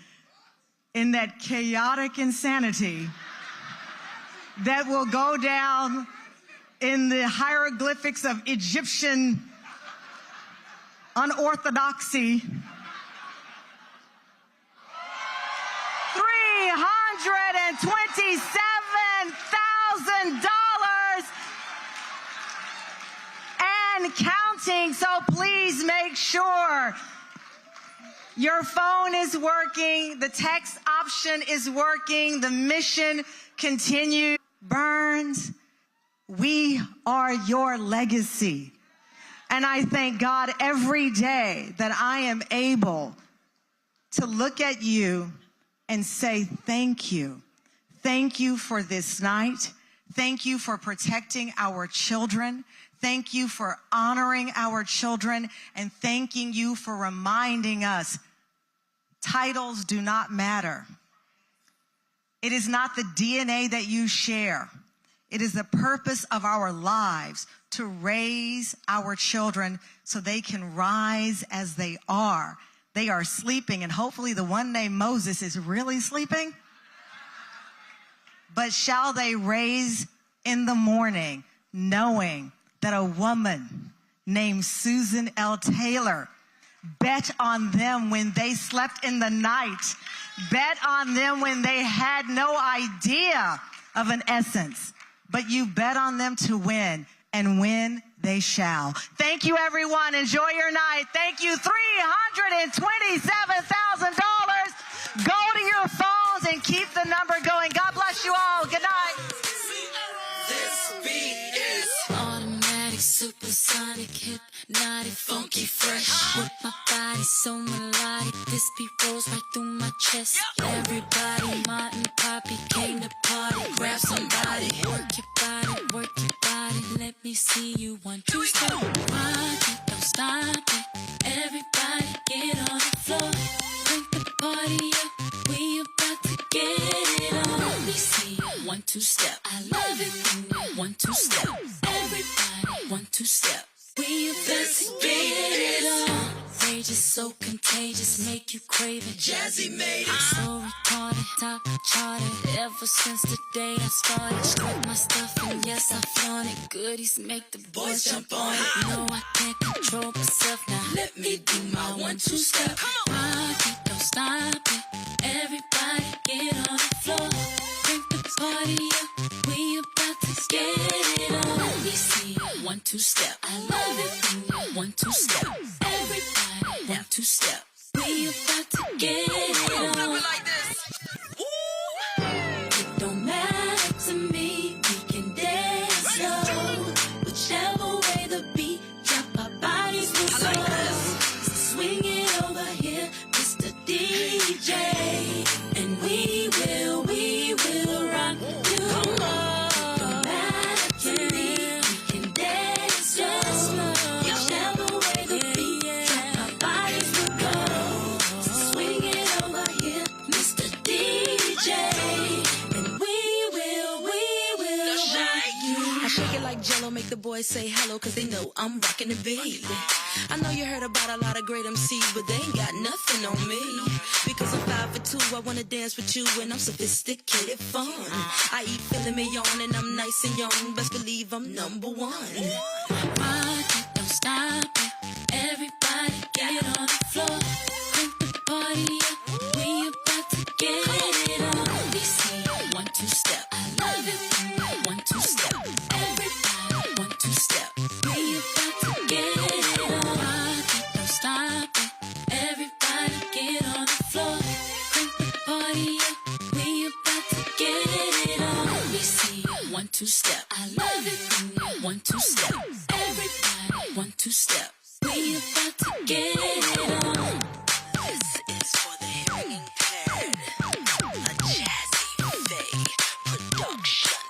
Speaker 2: in that chaotic insanity that will go down in the hieroglyphics of Egyptian unorthodoxy, $327,000 and counting. So please make sure your phone is working, the text option is working, the mission continues. Burns, we are your legacy. And I thank God every day that I am able to look at you and say thank you. Thank you for this night. Thank you for protecting our children. Thank you for honoring our children. And thanking you for reminding us titles do not matter. It is not the DNA that you share. It is the purpose of our lives to raise our children so they can rise as they are. They are sleeping, and hopefully the one named Moses is really sleeping. But shall they raise in the morning knowing that a woman named Susan L. Taylor bet on them when they slept in the night, bet on them when they had no idea of an essence, but you bet on them to win, and win they shall. Thank you, everyone. Enjoy your night. Thank you. $327,000. Go to your phones and keep the number going. God bless you all. Good night.
Speaker 19: This beat is automatic, supersonic, hypnotic, funky, fresh. With my body so melodic, this beat rolls right through my chest. Everybody, Martin, Poppy came to party. Grab somebody, work your body, work your body. Let me see you 1, 2, step. Rock it, don't stop it. Everybody get on the floor. Crank the party up. We about to get it on. Let me see you 1, 2, step. I love it when you 1, 2, step. Everybody 1, 2, step. We about to get it on. Rage is so contagious, make you crave it. Jazzy made it. So retarded, top charted. Ever since the day I started, strip my stuff and yes I flaunt it. Goodies make the boys jump on it. No, I can't control myself now. Let me do my 1, 2, step. Rock it, don't stop it. Everybody get on the floor. Crank the party up. We about to get it on. Let me see 1, 2, step. I love it when you 1, 2, step. Everybody 1, 2, step. We about to get it on. Do it like this. It don't matter to me. We can dance slow. Whichever way the beat drop, our bodies will flow. So swing it over here, Mr. DJ, and we will rock you. Don't matter to me. We can dance slow. Whichever way the beat drop, our bodies will go. So swing it over here, Mr. DJ, and we will rock you. I shake it like Jello, make the boys say hello, cause they know I'm rocking the beat. I know you heard about a lot of great MCs, but they ain't got nothing on me. Because I'm 5 for 2, I wanna dance with you, and I'm sophisticated fun. I eat filet mignon, and I'm nice and young. Best believe I'm number 1. Rock it, don't stop it. Everybody get on the floor. Crank the party up. We about to get it on. party up. We about to get it on. Let me see you 1, 2 step. I love it when you 1, 2 step. Everybody 1, 2 step. We about to get it on. This is for the hearing impaired. A Jazzy Faye production.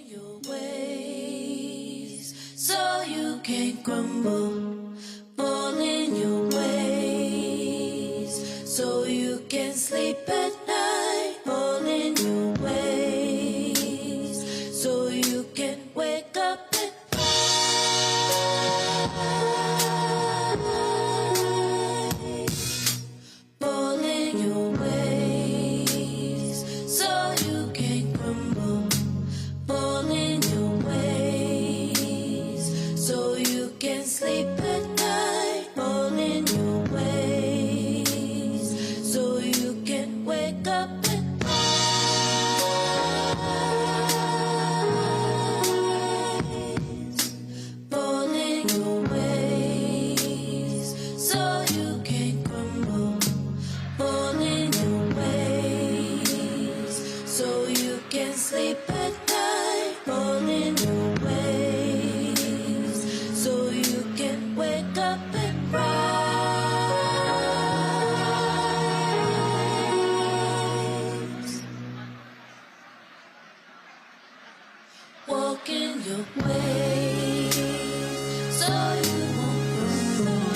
Speaker 19: Your ways, so you can't grumble. Fall in your ways, so you can sleep at night. Fall in your ways, so you can wake up and rise. Fall in your ways, so you can't grumble. Fall in your ways, so you can sleep at night. Fall in your ways, so you can wake up and rise. Fall in your ways, so you can crumble. Fall in your ways, so you can sleep at night. Fall in your ways, so you can wake up and rise. Walk in your ways, so you won't crumble.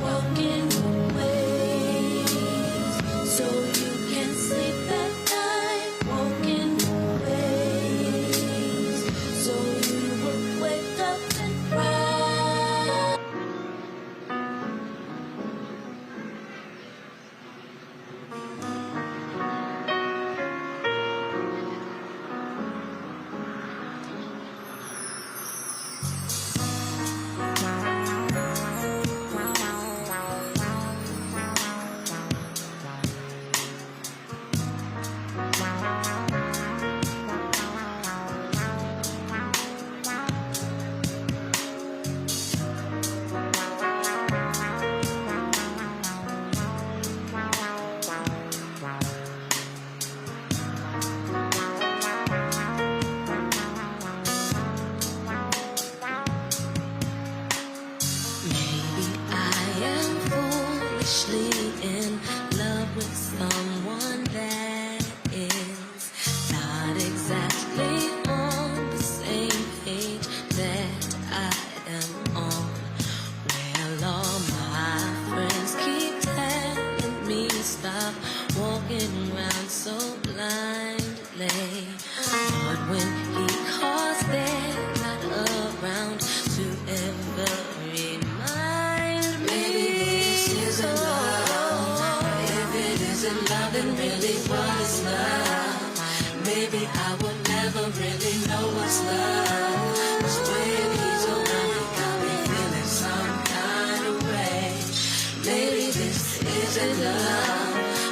Speaker 19: Walk in your ways, so you can sleep at night. Walk in your ways, so you will wake up and rise. Maybe I am foolishly in love with someone that is not exactly on the same page that I am on. Well, all my friends keep telling me stop walking around so blindly. But when he calls, they're not around to ever remind me. Maybe this isn't love. If it isn't love, then really what is love? Maybe I will never really know what's love. 'Cause when he's around, he got me feeling some kind of way. Maybe this isn't love.